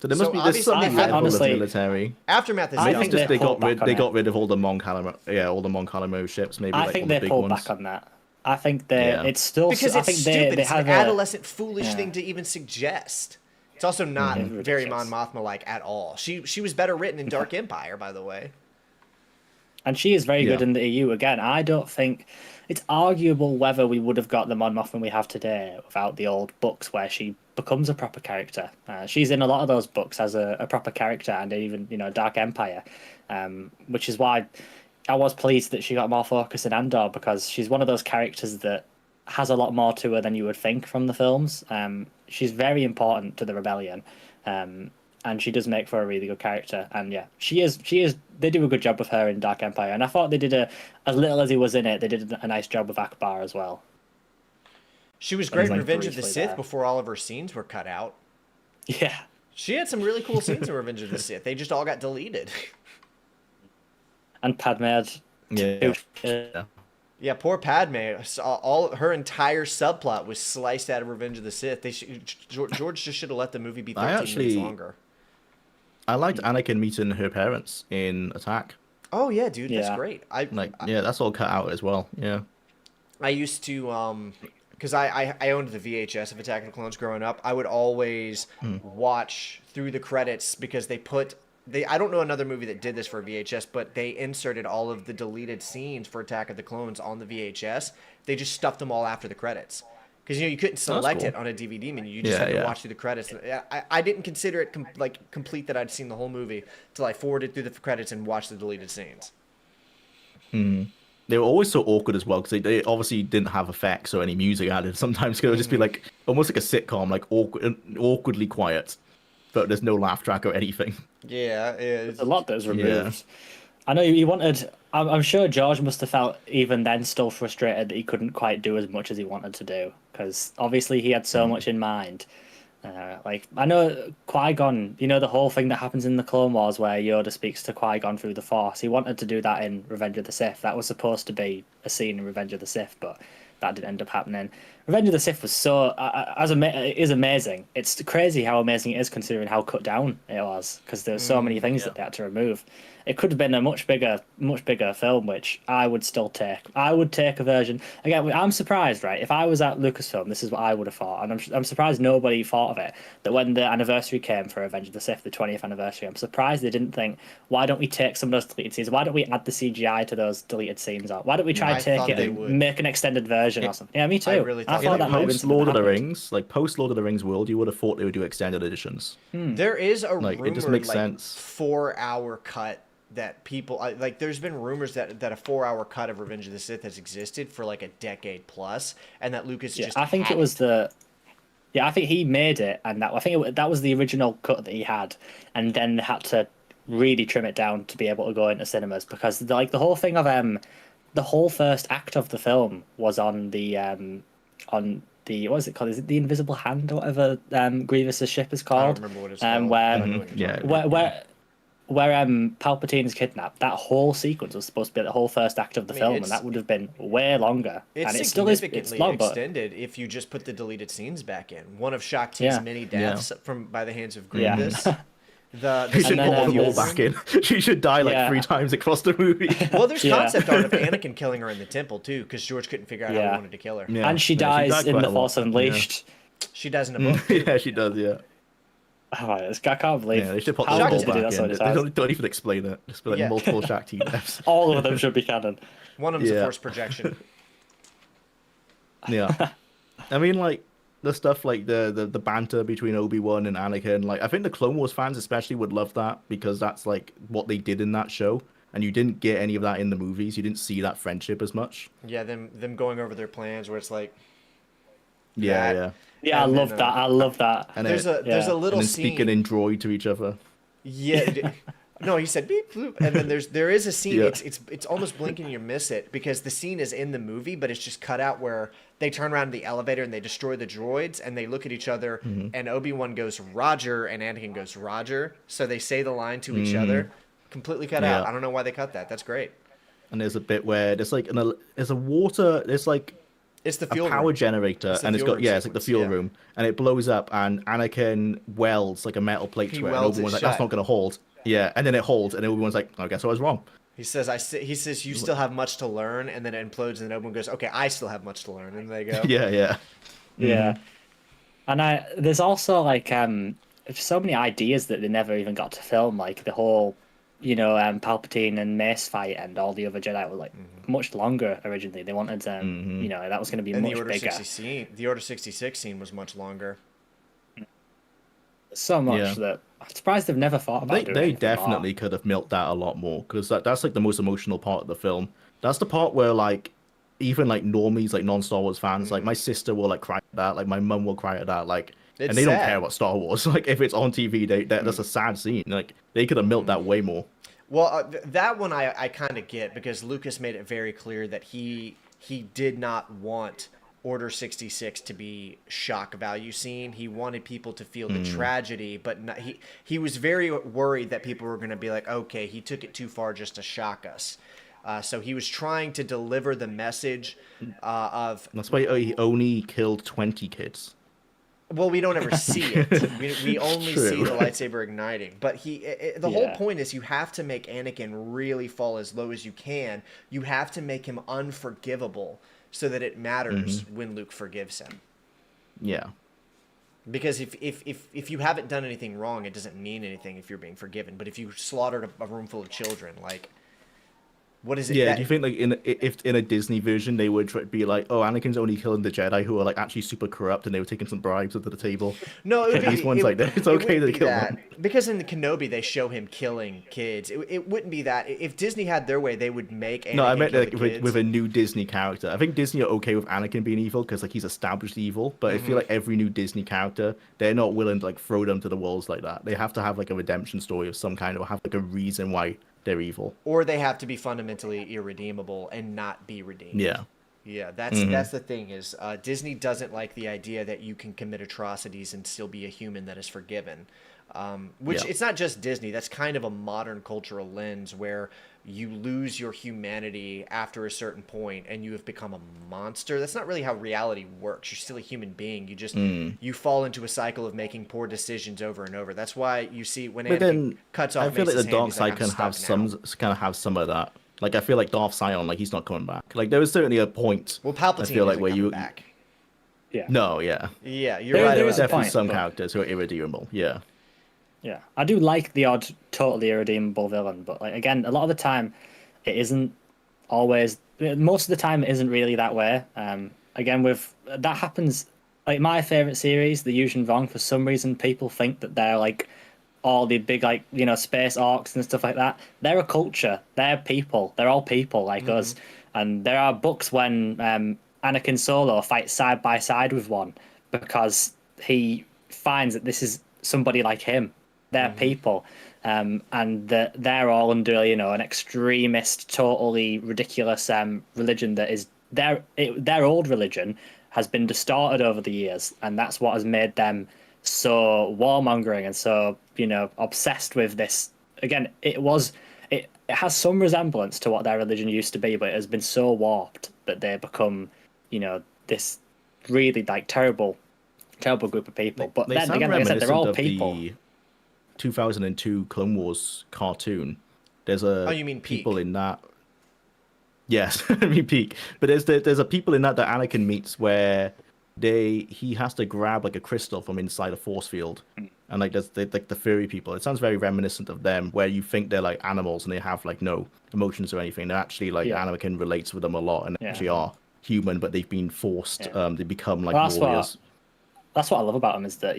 So there So must be there's some obviously- level honestly, of military. Aftermath is I Maybe not. think it's just they they pulled got rid back on they it. got rid of all the all the Mon Calamari ships. Maybe I like think all they the big pulled ones. back on that. I think they Yeah. it's still because I it's think stupid. they It's an have a, adolescent, foolish Yeah. thing to even suggest. It's also not It's very ridiculous. Mon Mothma like at all. She was better written in Dark Empire, by the way. and she is very good Yeah. in the EU. Again, I don't think it's arguable whether we would have got the Mon Mothma we have today without the old books where she becomes a proper character. She's in a lot of those books as a proper character, and even Dark Empire, which is why I was pleased that she got more focus in Andor, because she's one of those characters that has a lot more to her than you would think from the films. She's very important to the rebellion, and she does make for a really good character. And yeah, she is. They do a good job with her in Dark Empire, and I thought they did as little as he was in it. They did a nice job with Akbar as well. She was great in like Revenge of the briefly Sith there. before all of her scenes were cut out. Yeah, She had some really cool scenes in Revenge of the Sith. They just all got deleted. and Padme had Yeah. two. Yeah, poor Padme. All her entire subplot was sliced out of Revenge of the Sith. George just should have let the movie be 13 minutes actually- longer. I liked Anakin meeting her parents in Attack. Oh yeah, dude, that's Yeah. great. Yeah, that's all cut out as well. Yeah. I used to because I owned the VHS of Attack of the Clones growing up. I would always watch through the credits because I don't know another movie that did this for VHS, but they inserted all of the deleted scenes for Attack of the Clones on the VHS. They just stuffed them all after the credits. Because you couldn't select cool. it on a DVD menu. You just had to watch through the credits. I didn't consider it complete that I'd seen the whole movie until I forwarded through the credits and watched the deleted scenes. They were always so awkward as well, because they obviously didn't have effects or any music added. Sometimes it would just be like almost like a sitcom, like awkwardly quiet, but there's no laugh track or anything. Yeah, it's A lot that was removed. I know he wanted. I'm sure George must have felt even then still frustrated that he couldn't quite do as much as he wanted to do, because obviously he had so much in mind. Like, I know Qui-Gon, the whole thing that happens in the Clone Wars where Yoda speaks to Qui-Gon through the Force. He wanted to do that in Revenge of the Sith. That was supposed to be a scene in Revenge of the Sith, but that didn't end up happening. Revenge of the Sith was so it is amazing. It's crazy how amazing it is considering how cut down it was because there were so many things that they had to remove. It could have been a much bigger film, which I would still take. I would take a version. Again, I'm surprised, right? If I was at Lucasfilm, this is what I would have thought, and I'm surprised nobody thought of it. That when the anniversary came for Revenge of the Sith, the 20th anniversary, I'm surprised they didn't think, why don't we take some of those deleted scenes? Why don't we add the CGI to those deleted scenes? Or why don't we try I and take thought it they and would. make an extended version or something? Yeah, me too. I really thought I thought they that would. might have been Post something Lord of that the happened. Rings, like post Lord of the Rings world, you would have thought they would do extended editions. There is a Like, it just rumored, makes like, sense. 4-hour cut that people like. There's been rumors that a 4-hour cut of Revenge of the Sith has existed for like a decade plus, and that Lucas Yeah, just. I think it was I think he made it, and that was the original cut that he had, and then had to really trim it down to be able to go into cinemas because the whole thing of the whole first act of the film was on the what is it called? Is it the Invisible Hand or whatever Grievous's ship is I called? don't remember what it's called. Where but I know what you're Yeah. talking about. where Palpatine's kidnapped. That whole sequence was supposed to be the whole first act of the film, and it's- that would have been way longer. It's and it still is. significantly It's long, but extended if you just put the deleted scenes back in. One of Shakti's Yeah. many deaths by the hands of Yeah. Grievous. The They should then, put them all there's- back in. She should die like Yeah. 3 times across the movie. Well, there's Yeah. concept art of Anakin killing her in the temple too, because George couldn't figure out how he Yeah. wanted to kill her. Yeah. and she Yeah, dies died in quite The a lot. Force Unleashed. She dies in a book. Yeah, she does. Yeah. Oh, I can't believe Yeah, they should put how them all did they do back that so in. many They times. don't even explain it. Just be like Yeah. multiple Shakti deaths. All of them should be canon. One of them's a Yeah. force projection. Yeah. I mean, like, the stuff like the banter between Obi-Wan and Anakin, like, I think the Clone Wars fans especially would love that because that's like what they did in that show. And you didn't get any of that in the movies. You didn't see that friendship as much. Yeah, them going over their plans where it's like, Yeah, That- yeah. Yeah, And I then, love that. I love that. And there's it- a yeah. little and then scene. speaking in droid to each other. Yeah. No, he said beep bloop, and then there is a scene. Yeah. It's almost blinking you miss it because the scene is in the movie, but it's just cut out where they turn around in the elevator and they destroy the droids and they look at each other and Obi-Wan goes Roger and Anakin goes Roger, so they say the line to each other, completely cut out. Yeah. I don't know why they cut that. That's great. And there's a bit where there's like there's a water, there's like It's the a fuel power room. generator, It's the and it's fuel got room it's like the sequence, fuel yeah. room, and it blows up, and Anakin welds like a metal plate He to it, and welds it Obi-Wan's like, shut. "That's not gonna hold." Yeah, and then it holds, and Obi-Wan's like, "I guess I was wrong." He says you still have much to learn, and then it implodes, and then Obi-Wan goes, "Okay, I still have much to learn," and they go. Yeah, yeah. Yeah, and there's also like so many ideas that they never even got to film, like the whole Palpatine and Mace fight and all the other Jedi were like much longer originally. They wanted that was going to be And much the Order bigger. 66 scene was much longer. So much Yeah. that I'm surprised they've never thought about doing They anything more. definitely could have milked that a lot more because that's like the most emotional part of the film. That's the part where like even like normies, like non-Star Wars fans, like my sister will like cry at that, like my mum will cry at that, like, It's and they don't sad. care about Star Wars. Like if it's on TV, that's a sad scene. Like they could have milked that way more. Well, that one I kind of get because Lucas made it very clear that he did not want Order 66 to be shock value scene. He wanted people to feel the tragedy, but not, he was very worried that people were going to be like, okay, he took it too far just to shock us. So he was trying to deliver the message of, That's why he only killed 20 kids. well, we don't ever see it. We only True. see the lightsaber igniting. But the whole Yeah. point is you have to make Anakin really fall as low as you can. You have to make him unforgivable so that it matters when Luke forgives him. Yeah. Because if you haven't done anything wrong, it doesn't mean anything if you're being forgiven. But if you slaughtered a room full of children, like, what is it? Yeah, that- do you think like if in a Disney version they would be like, oh, Anakin's only killing the Jedi who are like actually super corrupt and they were taking some bribes under the table? No, it would These be, ones it, like that, it's it okay wouldn't to be kill that. them. Because in the Kenobi they show him killing kids. It wouldn't be that. If Disney had their way, they would make Anakin No, I meant kill like the with, kids. with a new Disney character. I think Disney are okay with Anakin being evil because like he's established evil, but I feel like every new Disney character, they're not willing to like throw them to the wolves like that. They have to have like a redemption story of some kind or have like a reason why they're evil. Or they have to be fundamentally irredeemable and not be redeemed. Yeah. Yeah, that's the thing is Disney doesn't like the idea that you can commit atrocities and still be a human that is forgiven. Which Yeah. it's not just Disney. That's kind of a modern cultural lens where you lose your humanity after a certain point and you have become a monster. That's not really how reality works. You're still a human being. You just you fall into a cycle of making poor decisions over and over. That's why you see when But Anakin then cuts I off feel like the Mace's hand, dark he's like, side I'm can have stuck now. some of that. Like I feel like Darth Sion, like he's not coming back. Like there was certainly a point. Well, I Palpatine feel like isn't where coming you back. Yeah. no, yeah, Yeah, you're There- right there about is a that. definitely point, some but- characters who are irredeemable. Yeah, Yeah, I do like the odd totally irredeemable villain, but like again, a lot of the time, it isn't always. Most of the time, it isn't really that way. Again, with that happens. Like my favorite series, the Yuuzhan Vong. For some reason, people think that they're like all the big like space orcs and stuff like that. They're a culture. They're people. They're all people like us. And there are books when Anakin Solo fights side by side with one because he finds that this is somebody like him. They're people, and that they're all under an extremist, totally ridiculous religion that is their old religion has been distorted over the years, and that's what has made them so warmongering and so obsessed with this. Again, it has some resemblance to what their religion used to be, but it has been so warped that they become this really like terrible group of people. But they then sound again, like I said, they're reminiscent all of people. the 2002 Clone Wars cartoon. There's a Oh, you mean people Peak. in that. Yes, I mean Peak. But there's a people in that Anakin meets where he has to grab like a crystal from inside a force field, and like there's like the furry people. It sounds very reminiscent of them, where you think they're like animals and they have like no emotions or anything. They're actually like Yeah. Anakin relates with them a lot, and they Yeah. actually are human, but they've been forced. Yeah. They become like Well, that's warriors. That's what I love about them is that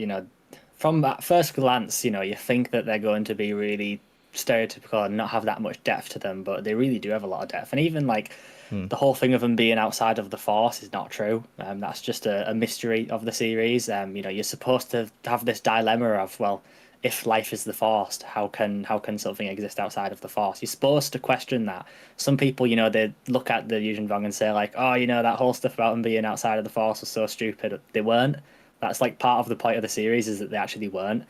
from at first glance, you think that they're going to be really stereotypical and not have that much depth to them, but they really do have a lot of depth. And even like the whole thing of them being outside of the Force is not true. That's just a mystery of the series. You're supposed to have this dilemma of, well, if life is the Force, how can something exist outside of the Force? You're supposed to question that. Some people, they look at the Yuuzhan Vong and say like, oh, that whole stuff about them being outside of the Force was so stupid. They weren't. That's like part of the point of the series is that they actually weren't.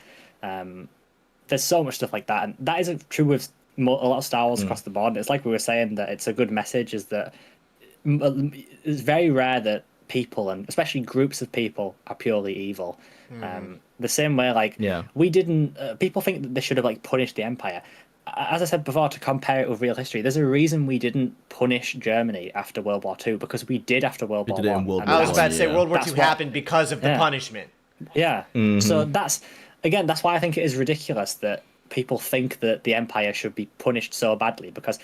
There's so much stuff like that, and that isn't true with a lot of Star Wars across the board. It's like we were saying that it's a good message. Is that it's very rare that people, and especially groups of people, are purely evil. The same way, like we didn't. People think that they should have like punished the Empire. As I said before, to compare it with real history, there's a reason we didn't punish Germany after World War II, because we did after World War did it in One. World and War I was One, about to say yeah. World War That's II what- happened because of the Yeah. punishment. Yeah. So that's why I think it is ridiculous that people think that the Empire should be punished so badly. Because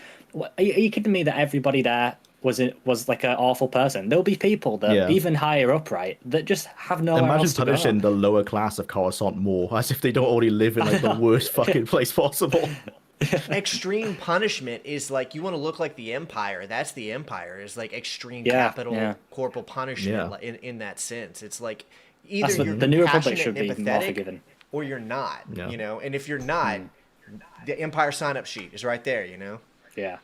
are you kidding me that everybody there was like an awful person? There'll be people that even higher up, right, that just have nowhere Imagine else to punishing go. the lower class of Coruscant more, as if they don't already live in like the worst fucking place possible. Extreme punishment is like you want to look like the Empire. That's the Empire. Is like extreme Yeah, capital yeah. corporal punishment Yeah. in that sense. It's like That's either what you're the New Republic passionate should and be more empathetic forgiving. or you're not. Yeah. And if you're not, the Empire sign-up sheet is right there. Yeah.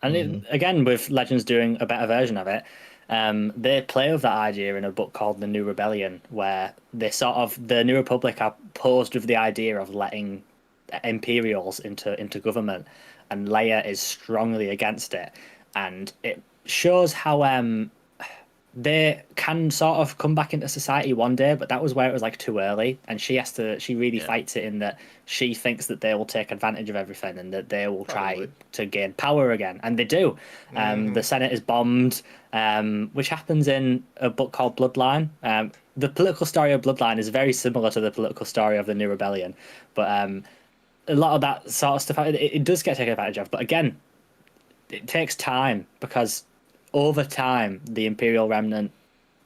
And again, with Legends doing a better version of it, they play with that idea in a book called The New Rebellion, where the New Republic are posed with the idea of letting Imperials into government, and Leia is strongly against it, and it shows how they can sort of come back into society one day, but that was where it was like too early, and she really fights it in that she thinks that they will take advantage of everything and that they will try to gain power again, and they do. The Senate is bombed, which happens in a book called Bloodline. The political story of Bloodline is very similar to the political story of the New Rebellion, but a lot of that sort of stuff, it does get taken advantage of, but again, it takes time, because over time the Imperial Remnant,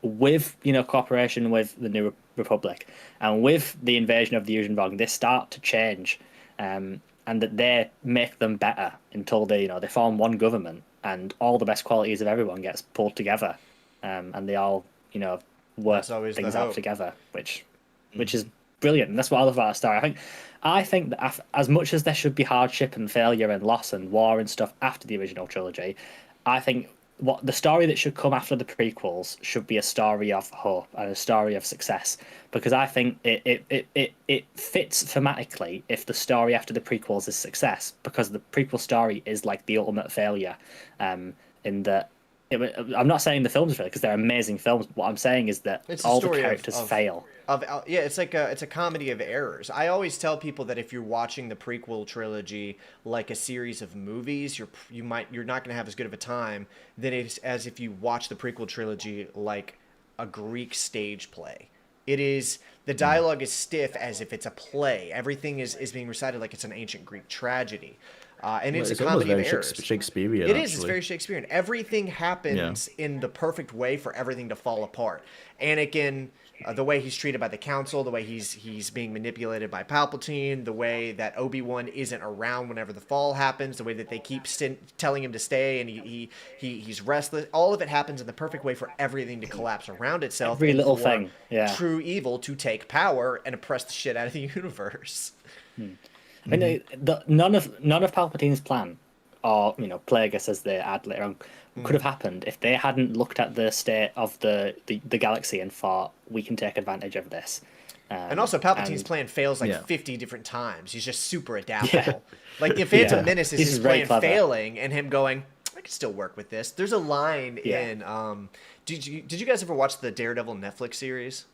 with cooperation with the New Republic and with the invasion of the Yuuzhan Vong, they start to change, and that they make them better until they form one government, and all the best qualities of everyone gets pulled together, and they all work That's always the things out hope. together, which is brilliant, and that's what I love about a story. I think that as much as there should be hardship and failure and loss and war and stuff after the original trilogy, I think what the story that should come after the prequels should be a story of hope and a story of success, because I think it fits thematically if the story after the prequels is success, because the prequel story is like the ultimate failure, in that. I'm not saying the films fail because they're amazing films. What I'm saying is that It's a all the story characters fail. Yeah, it's like it's a comedy of errors. I always tell people that if you're watching the prequel trilogy like a series of movies, you're not going to have as good of a time as if you watch the prequel trilogy like a Greek stage play. The dialogue is stiff as if it's a play. Everything is being recited like it's an ancient Greek tragedy. And it's a comedy of errors. Shakespearean. It is. It's very Shakespearean. Everything happens Yeah. in the perfect way for everything to fall apart. Anakin, the way he's treated by the Council, the way he's being manipulated by Palpatine, the way that Obi-Wan isn't around whenever the fall happens, the way that they keep telling him to stay and he's restless. All of it happens in the perfect way for everything to collapse around itself. Every and little for thing. Yeah. True evil to take power and oppress the shit out of the universe. I mean, none of Palpatine's plan, or Plagueis as they add later on, could have happened if they hadn't looked at the state of the galaxy and thought we can take advantage of this. And also, Palpatine's plan fails like 50 different times. He's just super adaptable. Like the Phantom Menace is He's his very plan clever. failing, and him going, "I can still work with this." There's a line in. Did you guys ever watch the Daredevil Netflix series?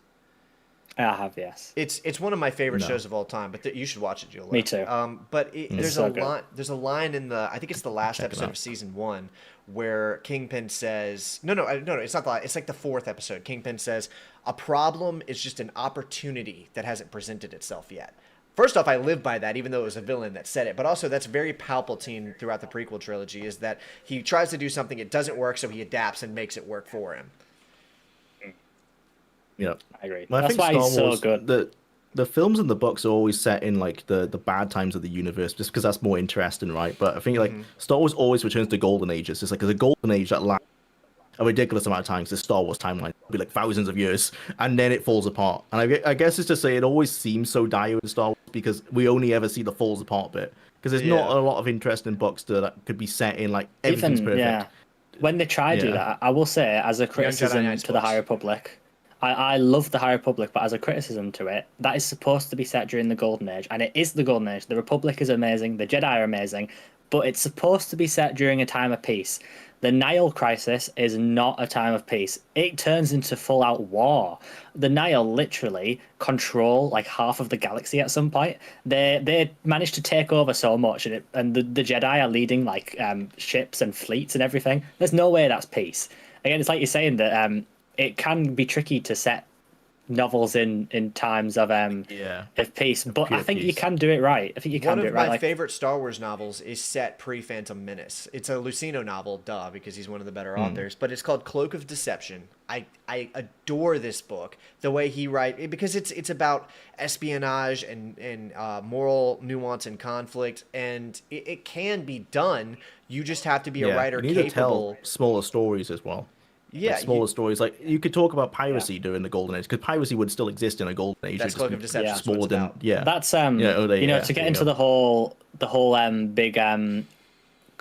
I have, yes. It's one of my favorite shows of all time, but you should watch it, Julia. Me too. But there's so a good. line. There's a line in I think it's the last episode of season 1 where Kingpin says, no, it's not the last, it's like the 4th episode. Kingpin says, "A problem is just an opportunity that hasn't presented itself yet." First off, I live by that, even though it was a villain that said it. But also, that's very Palpatine throughout the prequel trilogy, is that he tries to do something, it doesn't work, so he adapts and makes it work for him. Yeah, I agree. Well, That's why he's so good. The films and the books are always set in like the bad times of the universe, just because that's more interesting, right? But I think like Star Wars always returns to golden ages. It's like there's a golden age that lasts a ridiculous amount of times. The Star Wars timeline will be like thousands of years, and then it falls apart. And I guess it's to say it always seems so dire in Star Wars because we only ever see the falls apart bit. Because there's not a lot of interesting books that could be set in like everything's perfect. Yeah, when they try to do that, I will say as a criticism Knights to the books. High Republic. I love the High Republic, but as a criticism to it, that is supposed to be set during the Golden Age, and it is the Golden Age. The Republic is amazing, the Jedi are amazing, but it's supposed to be set during a time of peace. The Nihil Crisis is not a time of peace. It turns into full-out war. The Nihil literally control like half of the galaxy at some point. They managed to take over so much, and the Jedi are leading like ships and fleets and everything. There's no way that's peace. Again, it's like you're saying that it can be tricky to set novels in times of peace, but I think you can do it right. I think you can One do of it right. my favorite Star Wars novels is set pre-Phantom Menace. It's a Lucino novel, because he's one of the better authors, but it's called Cloak of Deception. I adore this book, the way he writes, because it's about espionage and moral nuance and conflict, and it can be done. You just have to be a writer you need capable. to tell smaller stories as well. Yeah, Like smaller stories. Like you could talk about piracy during the Golden Age, because piracy would still exist in a Golden Age. That's It'd just Cloak be of Deception. Yeah. Smaller than That's to get there into you the whole big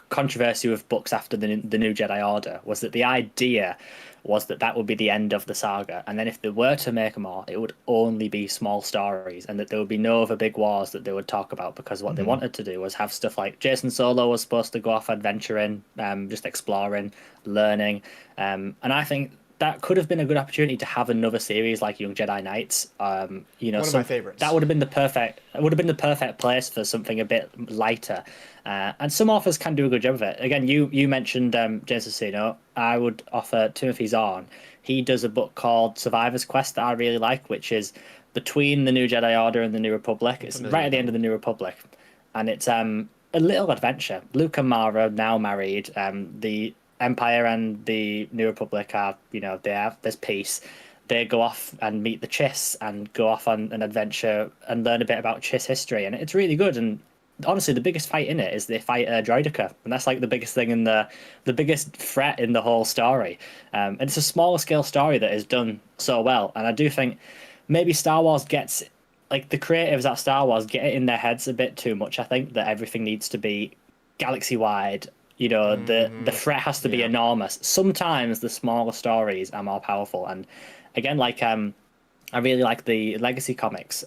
controversy with books after the new Jedi Order was that the idea was that would be the end of the saga, and then if they were to make more, it would only be small stories, and that there would be no other big wars that they would talk about, because what they wanted to do was have stuff like Jason Solo was supposed to go off adventuring, just exploring, learning, and I think that could have been a good opportunity to have another series like Young Jedi Knights. One of my favorites. That would have been the perfect place for something a bit lighter. And some authors can do a good job of it. Again, you mentioned James Lucino. I would offer Timothy Zahn. He does a book called Survivor's Quest that I really like, which is between the New Jedi Order and the New Republic. It's right at the end of the New Republic, and it's a little adventure. Luke and Mara now married. The Empire and the New Republic are, there's peace. They go off and meet the Chiss and go off on an adventure and learn a bit about Chiss history, and it's really good. And honestly, the biggest fight in it is they fight Droideka, and that's like the biggest thing in the biggest threat in the whole story. And it's a smaller scale story that is done so well. And I do think maybe Star Wars gets, like, the creatives at Star Wars get it in their heads a bit too much. I think that everything needs to be galaxy wide, You know, the threat has to be enormous. Sometimes the smaller stories are more powerful, and again, like I really like the Legacy comics.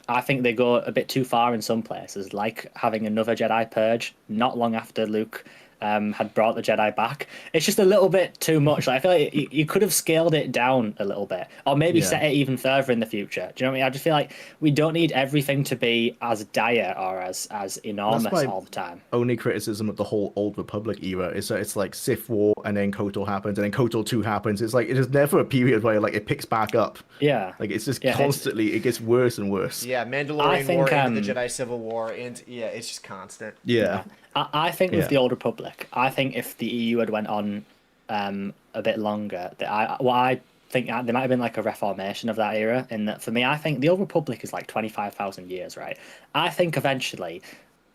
I think they go a bit too far in some places, like having another Jedi purge not long after Luke had brought the Jedi back. It's just a little bit too much. Like, I feel like you could have scaled it down a little bit, or maybe set it even further in the future. Do you know what I mean? I just feel like we don't need everything to be as dire or as enormous all the time. Only criticism of the whole Old Republic era is that it's like Sith War, and then KOTOR happens, and then KOTOR 2 happens. It's like it is never a period where like it picks back up. Yeah, like it's just constantly it gets worse and worse. Yeah, Mandalorian War into the Jedi Civil War, and it's just constant. Yeah. I think with the Old Republic, I think if the EU had went on a bit longer, I think there might have been like a reformation of that era. In that, for me, I think the Old Republic is like 25,000 years, right? I think eventually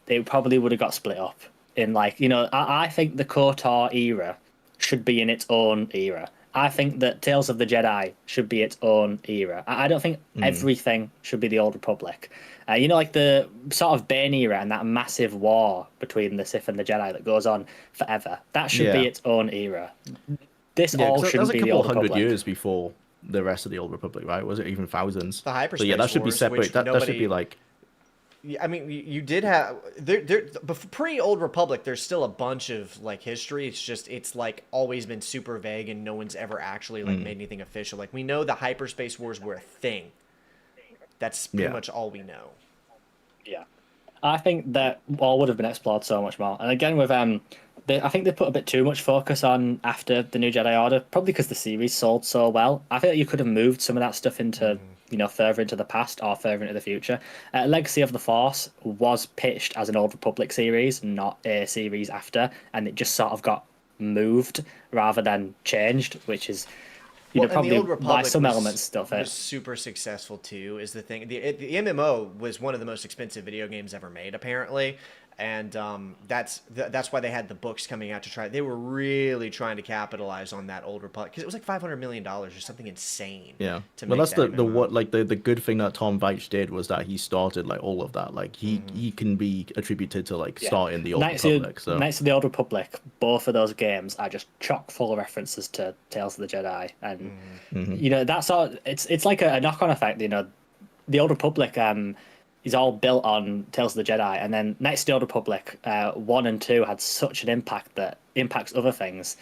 they probably would have got split up in like, you know, I think the KOTOR era should be in its own era. I think that Tales of the Jedi should be its own era. I don't think everything should be the Old Republic. You know, like the sort of Bane era and that massive war between the Sith and the Jedi that goes on forever. That should be its own era. This all shouldn't be the Old Republic. That was a couple hundred years before the rest of the Old Republic, right? Was it even thousands? The hyperspace that should be wars, separate. That should be like... I mean, you did have pre-Old Republic. There's still a bunch of like history. It's like always been super vague, and no one's ever actually like made anything official. Like we know the hyperspace wars were a thing. That's pretty much all we know. Yeah, I think that all would have been explored so much more. And again, with I think they put a bit too much focus on after the New Jedi Order, probably because the series sold so well. I feel like you could have moved some of that stuff into. You know, further into the past or further into the future. Legacy of the Force was pitched as an Old Republic series, not a series after, and it just sort of got moved rather than changed, which is probably why some elements still fit. Was super successful too. Is the thing the MMO was one of the most expensive video games ever made, apparently. And that's why they had the books coming out to try. They were really trying to capitalize on that Old Republic because it was like $500 million or something insane. Yeah, to well, make that's the good thing that Tom Veitch did was that he started like all of that. Like he can be attributed to like starting the Old Republic. So Knights of the Old Republic, both of those games are just chock full of references to Tales of the Jedi, and you know that's all. It's like a knock-on effect. You know, the Old Republic is all built on Tales of the Jedi, and then Knights of the Old Republic 1 and 2 had such an impact that impacts other things.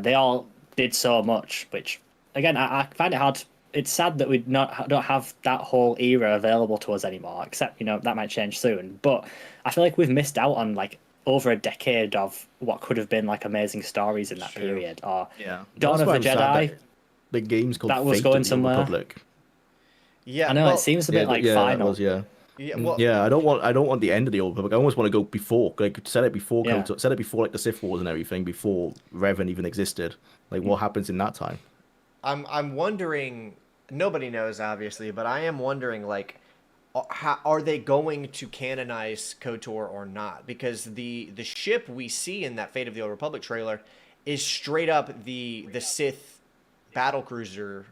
They all did so much, which again I find it hard. It's sad that we don't have that whole era available to us anymore. Except that might change soon. But I feel like we've missed out on like over a decade of what could have been like amazing stories in that period. Or Dawn of the Jedi. The game's called that was going somewhere. Republic. Yeah, I know it seems a bit like final. I don't want the end of the Old Republic. I almost want to go before, like set it before KOTOR, set it before like the Sith Wars and everything, before Revan even existed. Like what happens in that time? I'm wondering. Nobody knows, obviously, but I am wondering, like, how are they going to canonize KOTOR or not? Because the ship we see in that Fate of the Old Republic trailer is straight up the Sith battle cruiser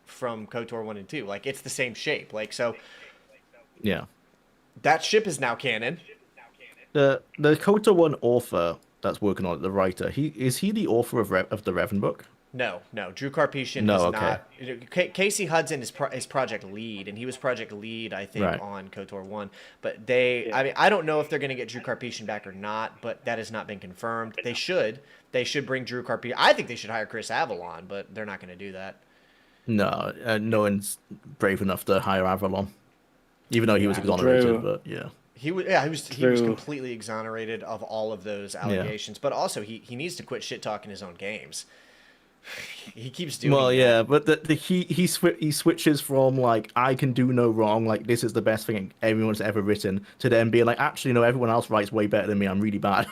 from KOTOR 1 and 2. Like it's the same shape. Like so. Yeah, that ship is now canon. The KOTOR 1 author that's working on it, the writer, is he the author of the Revan book? No. Drew Karpyshyn is not. Casey Hudson is project lead, and he was project lead, I think, on KOTOR 1. But I don't know if they're going to get Drew Karpyshyn back or not, but that has not been confirmed. They should bring Drew Karpyshyn. I think they should hire Chris Avellone, but they're not going to do that. No, no one's brave enough to hire Avellone. Even though he was exonerated, but he was completely exonerated of all of those allegations. But also, he needs to quit shit talking his own games. He keeps doing. Well, yeah, but he switches from like I can do no wrong, like this is the best thing anyone's ever written, to then being like actually no, everyone else writes way better than me. I'm really bad.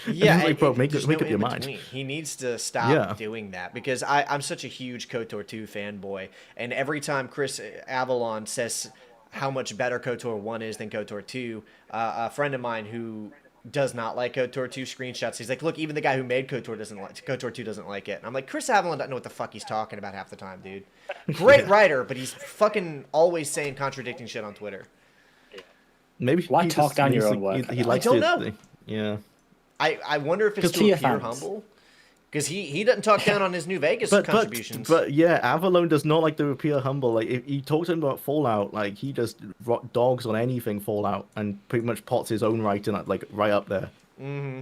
Yeah, like, bro, make up your mind. He needs to stop doing that because I'm such a huge KOTOR 2 fanboy, and every time Chris Avellone says how much better KOTOR 1 is than KOTOR 2. A friend of mine who does not like KOTOR 2 screenshots. He's like, look, even the guy who made KOTOR 2 doesn't like it. And I'm like, Chris Avellone doesn't know what the fuck he's talking about half the time, dude. Great writer, but he's fucking always saying contradicting shit on Twitter. Maybe why talk down your own work? He likes I don't know. Yeah. I wonder if it's 'Cause to Tia appear fans. humble. Because he doesn't talk down on his New Vegas contributions. But yeah, Avalon does not like to appear humble. Like if you talk to him about Fallout, like he just dogs on anything Fallout and pretty much pots his own writing like right up there. Mm-hmm.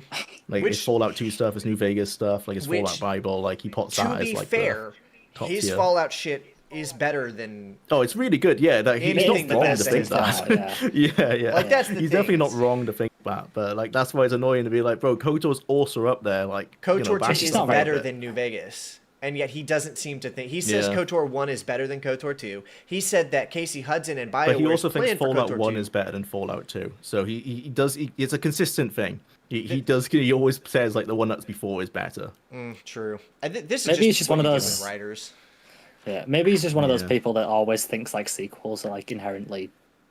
Like his Which, Fallout 2 stuff, his New Vegas stuff, like his which, Fallout Bible, like he pots to that be as like fair, the top his tier. Fallout shit is better than Oh, it's really good. Yeah, that he's anything not wrong to Bethesda think has that. done. Yeah. Like, that's the He's thing, definitely not is- wrong to think that, but like that's why it's annoying to be like, bro, KOTOR's also up there. Like, KOTOR back 2 is not better right than New Vegas. And yet he doesn't seem to think. He says Yeah. KOTOR 1 is better than KOTOR 2. He said that Casey Hudson and BioWare But he also is thinks playing for Fallout KOTOR 1 2. is better than Fallout 2. So he does. It's a consistent thing. He always says like the one that's before is better. True. This is Maybe just, it's just one what of you do those- with writers. Yeah, maybe he's just one of those Yeah. people that always thinks like sequels are like inherently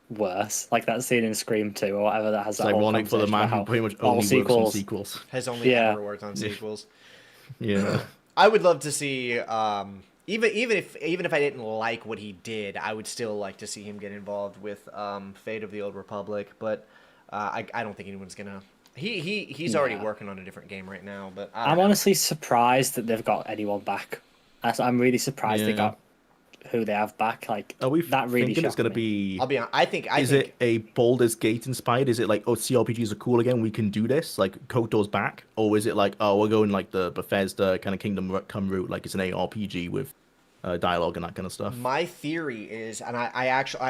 worse, like that scene in Scream 2 or whatever that has It's that whole ironic for the conversation man about who how pretty much all only works on sequels. sequels. Has only Yeah. ever worked on sequels. Yeah. I would love to see, even if I didn't like what he did, I would still like to see him get involved with Fate of the Old Republic. But I don't think anyone's gonna. He's already Yeah. working on a different game right now. But I I'm don't know. honestly surprised that they've got anyone back. I'm really surprised they Yeah. got who they have back. Like Are we that really thinking it's shocked gonna me. be? I'll be honest. I think Is it a Baldur's Gate inspired? Is it like, oh, CRPGs are cool again, we can do this, like KOTOR's back? Or is it like, oh, we're going like the Bethesda kind of Kingdom Come route, like it's an ARPG with dialogue and that kind of stuff? My theory is, and I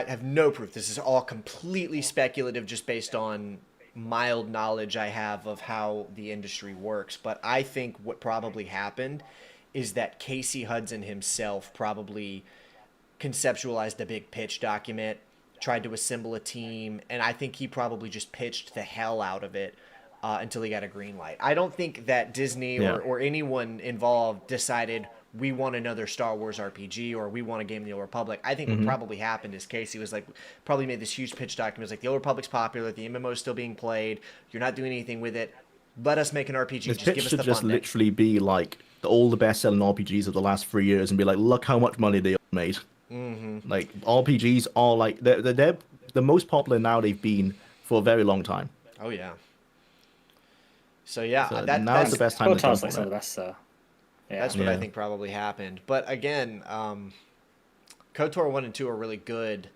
have no proof. This is all completely speculative, just based on mild knowledge I have of how the industry works. But I think what probably happened is that Casey Hudson himself probably conceptualized a big pitch document, tried to assemble a team, and I think he probably just pitched the hell out of it until he got a green light. I don't think that Disney Yeah. or anyone involved decided we want another Star Wars RPG or we want a game of the Old Republic. I think what probably happened is Casey was like, probably made this huge pitch document. It was like, the Old Republic's popular, the MMO is still being played, you're not doing anything with it. Let us make an RPG. This Just pitch give us should the just funding. literally be like all the best-selling RPGs of the last 3 years, and be like, look how much money they made. Mm-hmm. Like RPGs are like they're the most popular now they've been for a very long time. Oh yeah. So yeah, So that, now's that's the best time to KOTOR's jump like on some of it. the best. So yeah, That's what I Yeah. think probably happened. But again, KOTOR 1 and 2 are really good.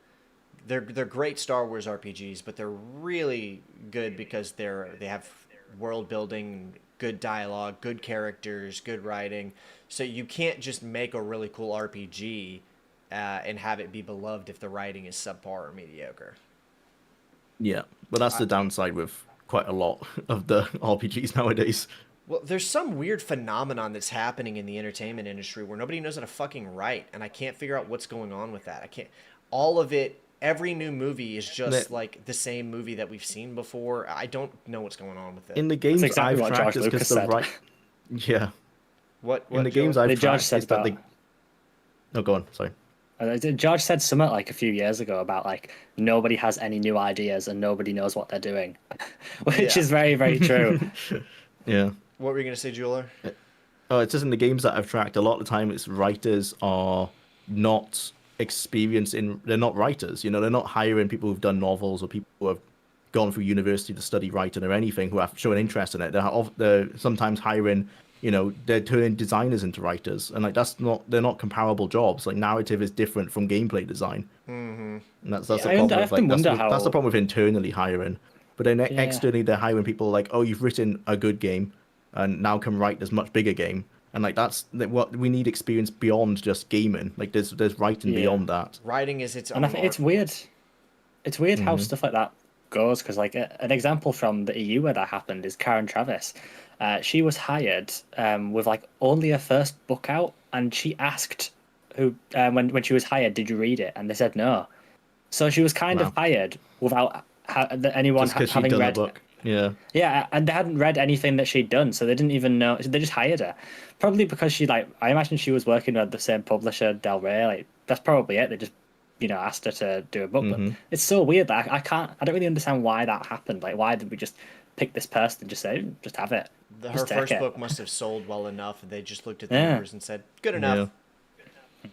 They're great Star Wars RPGs, but they're really good because they have world building, good dialogue, good characters, good writing. So you can't just make a really cool RPG and have it be beloved if the writing is subpar or mediocre. Yeah, but that's the downside with quite a lot of the RPGs nowadays. Well, there's some weird phenomenon that's happening in the entertainment industry where nobody knows how to fucking write, and I can't figure out what's going on with that. I can't. All of it, every new movie is just like the same movie that we've seen before. I don't know what's going on with it. In the games exactly I've what tracked, George it's because Lucas the said. right. Yeah, what in the Joe? games I've The judge tracked, said is that that. they. No, go on. Sorry. George said something like a few years ago about like nobody has any new ideas and nobody knows what they're doing, which Yeah. is very, very true. Yeah. What were you gonna say, Jeweler? Oh, it's just in the games that I've tracked. A lot of the time, it's writers are not experienced in. They're not writers. You know, they're not hiring people who've done novels or people who have gone through university to study writing or anything who have shown interest in it. They're sometimes hiring. You know, they're turning designers into writers, and like they're not comparable jobs. Like narrative is different from gameplay design, and that's Yeah, the I problem. With, often like, wonder that's the how- problem with internally hiring. But then Yeah. externally, they're hiring people like, oh, you've written a good game, and now can write this much bigger game. And like what we need experience beyond just gaming. Like there's writing Yeah. beyond that. Writing is its own. And I think it's weird. It's weird Mm-hmm. how stuff like that goes because, like, an example from the EU where that happened is Karen Travis. She was hired with like only her first book out, and she asked who when she was hired, "Did you read it?" And they said no. So she was kind of Wow. hired without anyone Just because she'd having done read. a book. Yeah. Yeah, and they hadn't read anything that she'd done, so they didn't even know. They just hired her, probably because she I imagine she was working with the same publisher, Del Rey. Like that's probably it. They just asked her to do a book. Mm-hmm. But it's so weird that I don't really understand why that happened. Like why did we just pick this person and just say just have it? Her Just take first it. book must have sold well enough, and they just looked at the Yeah. numbers and said, "Good enough." Yeah.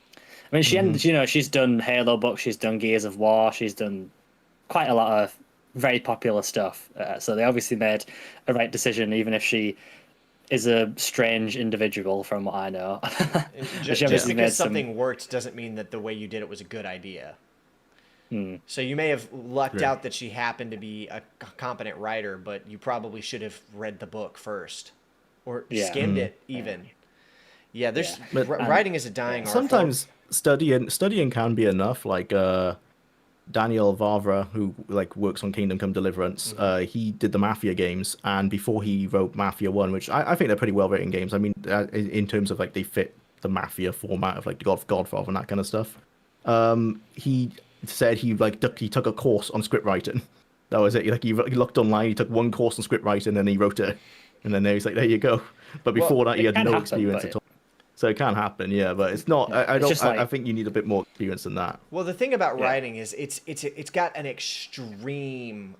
I mean, she's done Halo books, she's done Gears of War, she's done quite a lot of very popular stuff. So they obviously made a right decision, even if she is a strange individual from what I know. She Just obviously made because something worked doesn't mean that the way you did it was a good idea. Hmm. So you may have lucked Right. out that she happened to be a competent writer, but you probably should have read the book first, or Yeah. skimmed it even. Yeah, there's Yeah. But- writing is a dying art form. Sometimes studying can be enough. Like Daniel Vavra, who like works on Kingdom Come Deliverance, he did the Mafia games, and before he wrote Mafia 1, which I think they're pretty well written games. I mean, in terms of like they fit the Mafia format of like the Godfather and that kind of stuff. He said he took a course on script writing. That was it. Like he looked online, he took one course on script writing, and then he wrote it, and then he's like, there you go. But before that, he it had can no happen, experience but at all. So it can happen, yeah, but it's not. I It's don't. just like- I think you need a bit more experience than that. Well, the thing about writing is it's got an extreme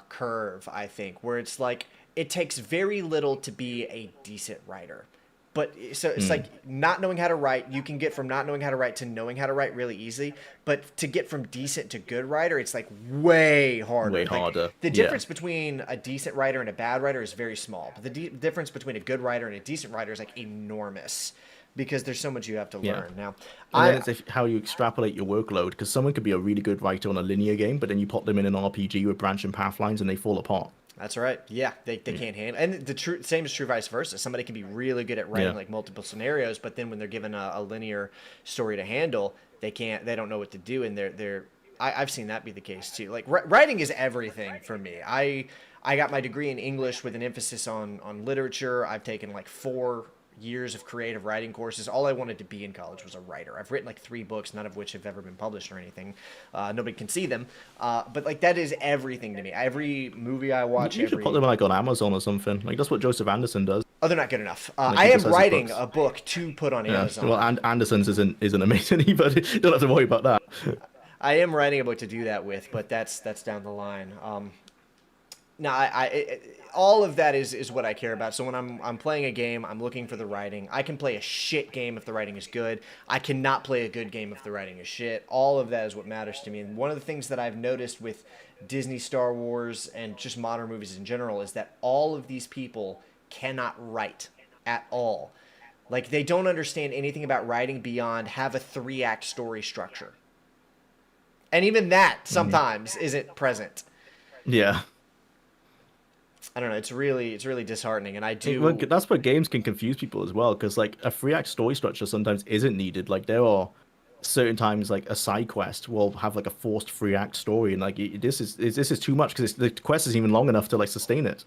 curve, I think, where it's like it takes very little to be a decent writer. But so it's like not knowing how to write, you can get from not knowing how to write to knowing how to write really easily. But to get from decent to good writer, it's like way harder. Way Like, harder, the yeah. difference between a decent writer and a bad writer is very small. But the difference between a good writer and a decent writer is like enormous because there's so much you have to Yeah. learn. Now, And then it's how you extrapolate your workload, because someone could be a really good writer on a linear game, but then you put them in an RPG with branching path lines and they fall apart. That's right. Yeah, they can't handle, and the same is true vice versa. Somebody can be really good at writing Yeah. like multiple scenarios, but then when they're given a linear story to handle, they don't know what to do, and I've seen that be the case too. Like writing is everything for me. I got my degree in English with an emphasis on literature. I've taken like 4 years of creative writing courses. All I wanted to be in college was a writer. I've written like 3 books, none of which have ever been published or anything. Nobody can see them. But like that is everything to me. Every movie I watch, You should put them like on Amazon or something. Like that's what Joseph Anderson does. oh, they're not good enough. Like, I he am just has his writing books. a book to put on Yeah. Amazon. Well, and Anderson's isn't amazing either. You don't have to worry about that. I am writing a book to do that with, but that's down the line. Now, all of that is what I care about. So when I'm playing a game, I'm looking for the writing. I can play a shit game if the writing is good. I cannot play a good game if the writing is shit. All of that is what matters to me. And one of the things that I've noticed with Disney, Star Wars, and just modern movies in general is that all of these people cannot write at all. Like, they don't understand anything about writing beyond have a 3-act story structure. And even that sometimes isn't present. Yeah. I don't know. It's really disheartening, and I do. Well, that's where games can confuse people as well, because like a 3-act story structure sometimes isn't needed. Like there are certain times like a side quest will have like a forced 3-act story, and like this is too much because the quest isn't even long enough to like sustain it.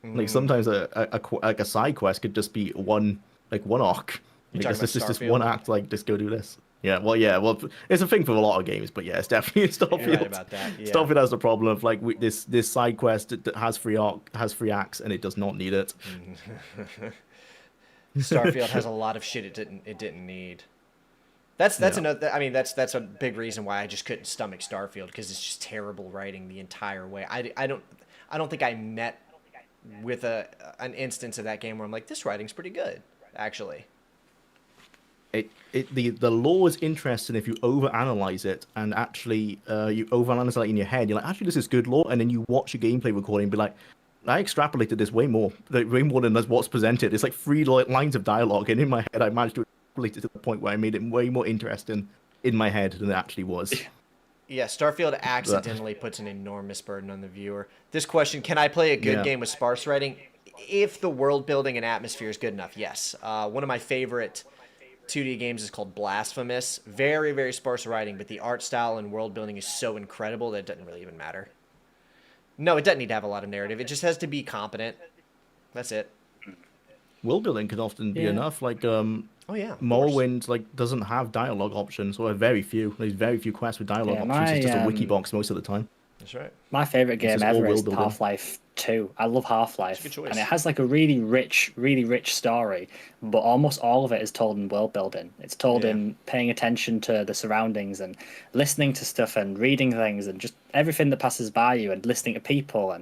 Like sometimes a side quest could just be one arc. Like talking it's just about this one act. Like just go do this. Yeah, well, it's a thing for a lot of games, but yeah, it's definitely in Starfield. You're right about that. Yeah. Starfield has the problem of like this side quest that has 3 acts, and it does not need it. Starfield has a lot of shit it didn't need. That's another. I mean, that's a big reason why I just couldn't stomach Starfield, because it's just terrible writing the entire way. I don't think I met with an instance of that game where I'm like, this writing's pretty good, actually. The lore is interesting if you overanalyze it, and actually you overanalyze it in your head. You're like, actually, this is good lore, and then you watch your gameplay recording and be like, I extrapolated this way more than what's presented. It's like 3 lines of dialogue, and in my head, I managed to extrapolate it to the point where I made it way more interesting in my head than it actually was. Yeah, Starfield accidentally puts an enormous burden on the viewer. This question: can I play a good game with sparse writing? If the world building and atmosphere is good enough, yes. One of my favorite 2D games is called Blasphemous. Very, very sparse writing, but the art style and world building is so incredible that it doesn't really even matter. No, it doesn't need to have a lot of narrative. It just has to be competent. That's it. World building can often be enough. Like Morrowind doesn't have dialogue options, or very few. There's very few quests with dialogue options. It's just a wiki box most of the time. That's right. My favorite game just all ever is world building. Half-Life 2. I love Half-Life, That's a good choice. and it has like a really rich story, but almost all of it is told in world building. It's told in paying attention to the surroundings and listening to stuff and reading things and just everything that passes by you and listening to people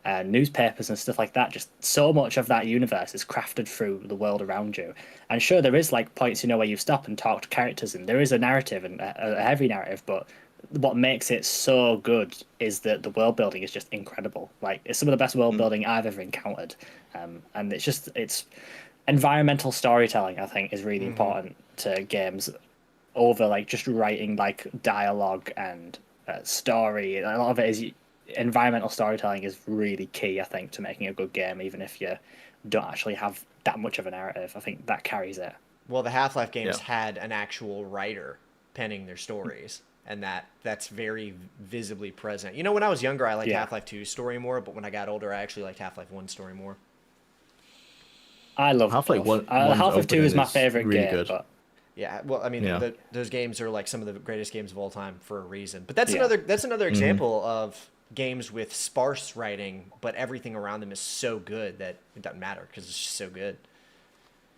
and newspapers and stuff like that. Just so much of that universe is crafted through the world around you. And sure, there is like points where you stop and talk to characters, and there is a narrative and a heavy narrative, but what makes it so good is that the world building is just incredible. Like, it's some of the best world building I've ever encountered, and it's environmental storytelling. I think is really important to games over like just writing like dialogue and story. A lot of it is environmental storytelling is really key, I think, to making a good game, even if you don't actually have that much of a narrative. I think that carries it. Well, the Half-Life games had an actual writer penning their stories, and that's very visibly present. You know, when I was younger, I liked Half-Life 2's story more, but when I got older, I actually liked Half-Life 1's story more. I love Half-Life 1. Half-Life 2 is my favorite really game. good. But Yeah, well, I mean, Yeah. those games are like some of the greatest games of all time for a reason. But that's another example of games with sparse writing, but everything around them is so good that it doesn't matter because it's just so good.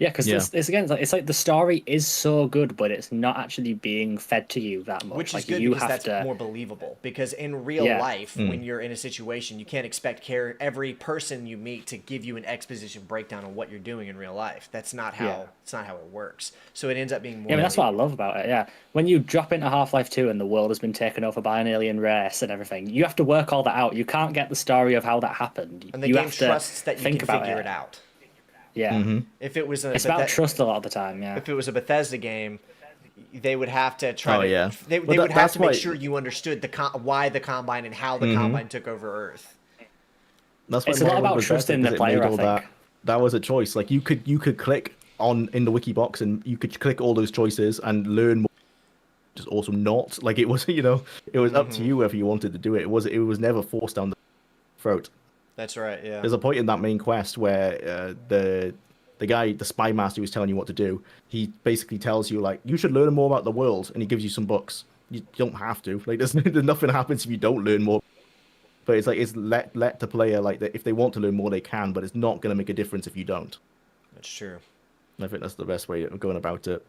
yeah, because it's like the story is so good, but it's not actually being fed to you that much. Which is like, good you because have that's to... more believable. Because in real life, when you're in a situation, you can't expect every person you meet to give you an exposition breakdown on what you're doing in real life. That's not how it's not how it works. So it ends up being more. Yeah, I mean, that's what I love about it. Yeah, when you drop into Half-Life 2 and the world has been taken over by an alien race and everything, you have to work all that out. You can't get the story of how that happened. And the you game have to trusts that you think can about figure it out. Yeah, If it was it's about trust a lot of the time. Yeah, if it was a Bethesda game, they would have to try Oh, to. yeah. They Well, would have that's to make why- sure you understood why the Combine and how the Combine took over Earth. That's why It's a lot Modern about was trusting better, the because it made player, all I think. that was a choice. Like you could click on in the wiki box and you could click all those choices and learn more. Just also not like it was, it was up to you whether you wanted to do it. It was never forced down the throat. That's right. Yeah. There's a point in that main quest where the guy, the spy master who's telling you what to do, he basically tells you like you should learn more about the world, and he gives you some books. You don't have to. Like there's nothing happens if you don't learn more. But it's like it's let the player like if they want to learn more they can, but it's not going to make a difference if you don't. That's true. I think that's the best way of going about it.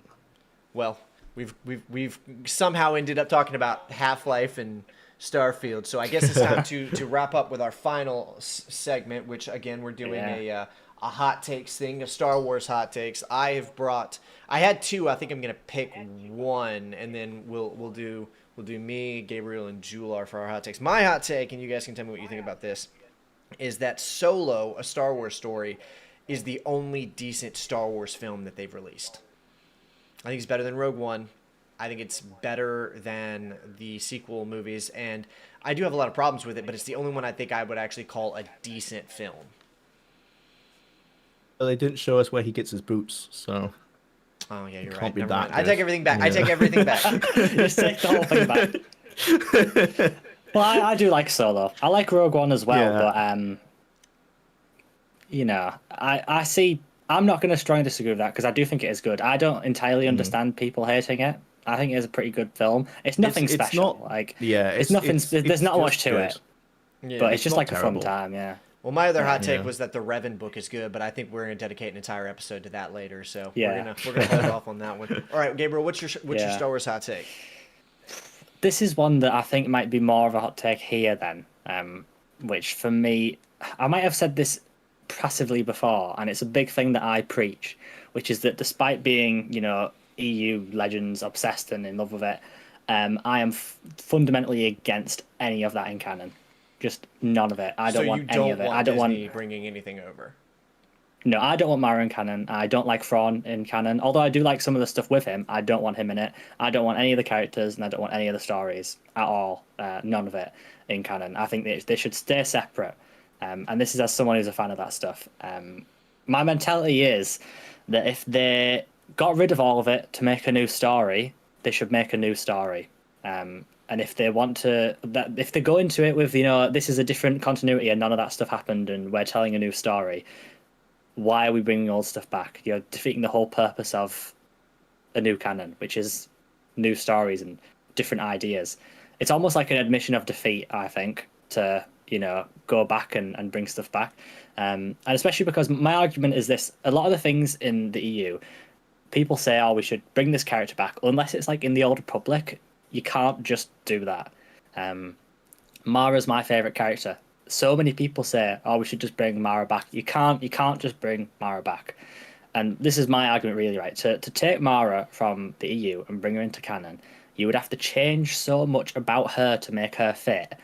Well, we've somehow ended up talking about Half-Life and Starfield, so I guess it's time to wrap up with our final segment, which again we're doing a hot takes thing, a Star Wars hot takes. I had two. I think I'm gonna pick one, and then we'll do me, Gabriel, and Jular for our hot takes. My hot take, and you guys can tell me what you think about this, is that Solo, a Star Wars story, is the only decent Star Wars film that they've released. I think it's better than Rogue One. I think it's better than the sequel movies, and I do have a lot of problems with it, but it's the only one I think I would actually call a decent film. But they didn't show us where he gets his boots, so. Oh yeah, you're Can't right. be Never that mind. I good. take everything back. Yeah. I take everything back. just take the whole thing back. Well, I do like Solo. I like Rogue One as well, but I see. I'm not going to strongly disagree with that because I do think it is good. I don't entirely understand people hating it. I think it's a pretty good film. It's nothing special. There's not much to good. it, Yeah. but it's just not like a terrible. fun time. Yeah. Well, my other hot take Yeah. was that the Revan book is good, but I think we're going to dedicate an entire episode to that later. So Yeah. we're gonna hold off on that one. All right, Gabriel, what's your Star Wars hot take? This is one that I think might be more of a hot take here then, which for me, I might have said this passively before, and it's a big thing that I preach, which is that despite being, EU Legends obsessed and in love with it, I am fundamentally against any of that in canon. Just none of it. I don't want any of it. I don't Disney want bringing anything over. No, I don't want Mara in canon. I don't like Thrawn in canon. Although I do like some of the stuff with him, I don't want him in it. I don't want any of the characters, and I don't want any of the stories at all. None of it in canon. I think they should stay separate. And this is as someone who's a fan of that stuff. My mentality is that if they got rid of all of it to make a new story, they should make a new story. And if they want to, if they go into it with, this is a different continuity and none of that stuff happened and we're telling a new story, why are we bringing old stuff back? You're defeating the whole purpose of a new canon, which is new stories and different ideas. It's almost like an admission of defeat, I think, to, go back and bring stuff back. And especially because my argument is this, a lot of the things in the EU, people say, oh, we should bring this character back, unless it's like in the Old Republic. You can't just do that. Mara's my favourite character. So many people say, oh, we should just bring Mara back. You can't just bring Mara back. And this is my argument really, right? To take Mara from the EU and bring her into canon, you would have to change so much about her to make her fit.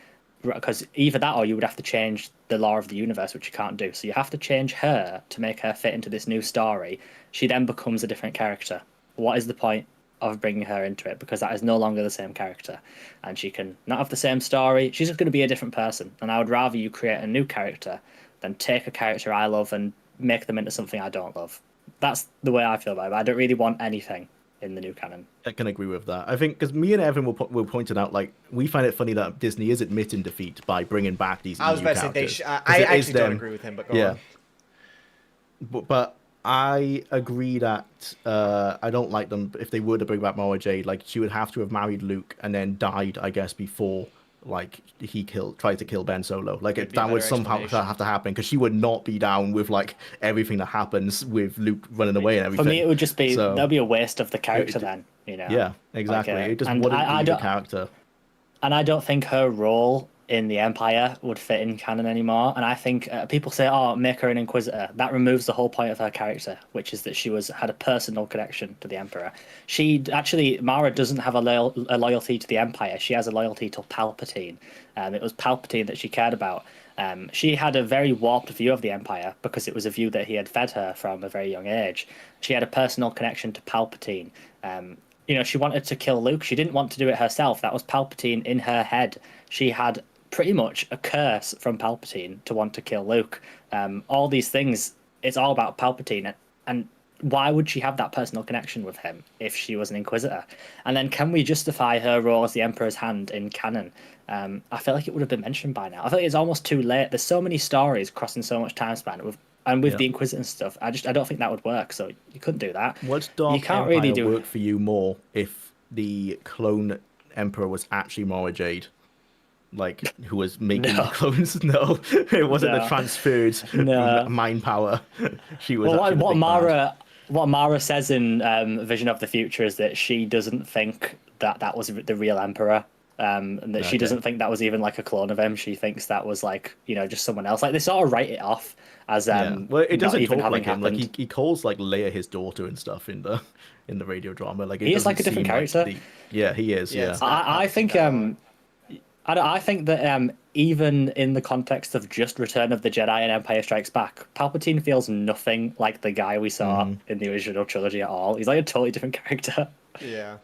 Because either that or you would have to change the law of the universe, which you can't do. So you have to change her to make her fit into this new story. She then becomes a different character. What is the point of bringing her into it? Because that is no longer the same character. And she can not have the same story. She's just going to be a different person. And I would rather you create a new character than take a character I love and make them into something I don't love. That's the way I feel about it. I don't really want anything in the new canon. I can agree with that. I think because me and Evan were pointing out, like, we find it funny that Disney is admitting defeat by bringing back these I was EU about to say characters. I actually don't agree with him, but go on. But I agree that I don't like them if they were to bring back Mara Jade. Like, she would have to have married Luke and then died, I guess, before like he tried to kill Ben Solo. Like that would somehow have to happen because she would not be down with like everything that happens with Luke running away and everything. For me, it would just be that'd be a waste of the character then. You know. Yeah, exactly. Like, it just wouldn't be the character. And I don't think her role in the Empire would fit in canon anymore. And I think people say, "Oh, make her an Inquisitor." That removes the whole point of her character, which is that she had a personal connection to the Emperor. Mara doesn't have a loyalty to the Empire. She has a loyalty to Palpatine. It was Palpatine that she cared about. She had a very warped view of the Empire because it was a view that he had fed her from a very young age. She had a personal connection to Palpatine. She wanted to kill Luke. She didn't want to do it herself. That was Palpatine in her head. She had pretty much a curse from Palpatine to want to kill Luke. All these things, it's all about Palpatine. And why would she have that personal connection with him if she was an Inquisitor? And then can we justify her role as the Emperor's hand in canon? I feel like it would have been mentioned by now. I feel like it's almost too late. There's so many stories crossing so much time span with the Inquisitor and stuff. I don't think that would work. So you couldn't do that. Would Dark Empire work for you more if the clone Emperor was actually Mara Jade? Like, who was making the clones? No, it wasn't the transferred mind power. She was. Well, what Mara says in Vision of the Future is that she doesn't think that was the real Emperor, and that she doesn't think that was even like a clone of him. She thinks that was like just someone else. Like they sort of write it off as well, it doesn't even talk like him. Happened. Like he calls like Leia his daughter and stuff in the radio drama. Like he is like a different character. Yeah, he is. Yeah, I think I think that even in the context of just Return of the Jedi and Empire Strikes Back, Palpatine feels nothing like the guy we saw in the original trilogy at all. He's like a totally different character. Yeah.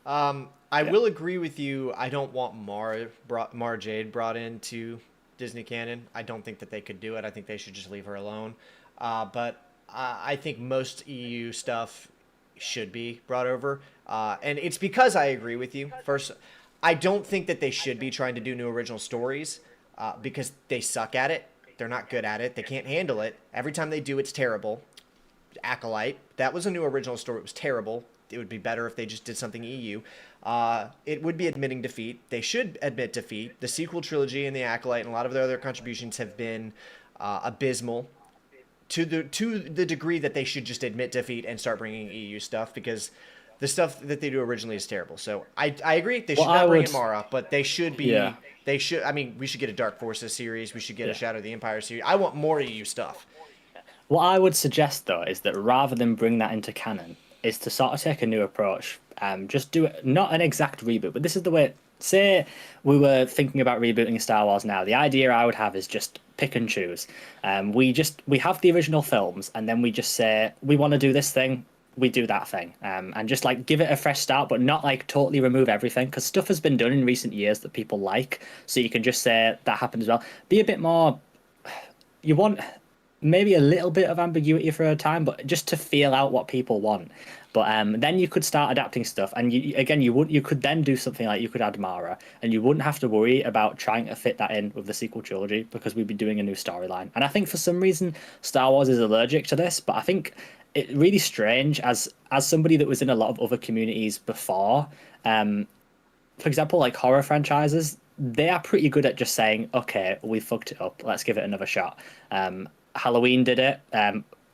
I will agree with you. I don't want Mara Jade brought into Disney canon. I don't think that they could do it. I think they should just leave her alone. But I think most EU stuff should be brought over. And it's because I agree with you. First, I don't think that they should be trying to do new original stories because they suck at it. They're not good at it. They can't handle it. Every time they do, it's terrible. Acolyte, that was a new original story. It was terrible. It would be better if they just did something EU. It would be admitting defeat. They should admit defeat. The sequel trilogy and the Acolyte and a lot of their other contributions have been abysmal to the degree that they should just admit defeat and start bringing EU stuff because the stuff that they do originally is terrible. So I agree. They should not bring in Mara, but they should be. Yeah. They should. I mean, we should get a Dark Forces series. We should get a Shadow of the Empire series. I want more EU stuff. What I would suggest though is that rather than bring that into canon, is to sort of take a new approach. Just do it, not an exact reboot, but this is the way. Say we were thinking about rebooting Star Wars now. The idea I would have is just pick and choose. We have the original films, and then we just say we want to do this thing. We do that thing, and just like give it a fresh start, but not like totally remove everything because stuff has been done in recent years that people like. So you can just say that happened as well. Be a bit more. You want maybe a little bit of ambiguity for a time, but just to feel out what people want. But then you could start adapting stuff, and you could then do something like you could add Mara, and you wouldn't have to worry about trying to fit that in with the sequel trilogy because we'd be doing a new storyline. And I think for some reason Star Wars is allergic to this, but I think it's really strange as somebody that was in a lot of other communities before. For example, like horror franchises, they are pretty good at just saying, "Okay, we fucked it up. Let's give it another shot." Halloween did it.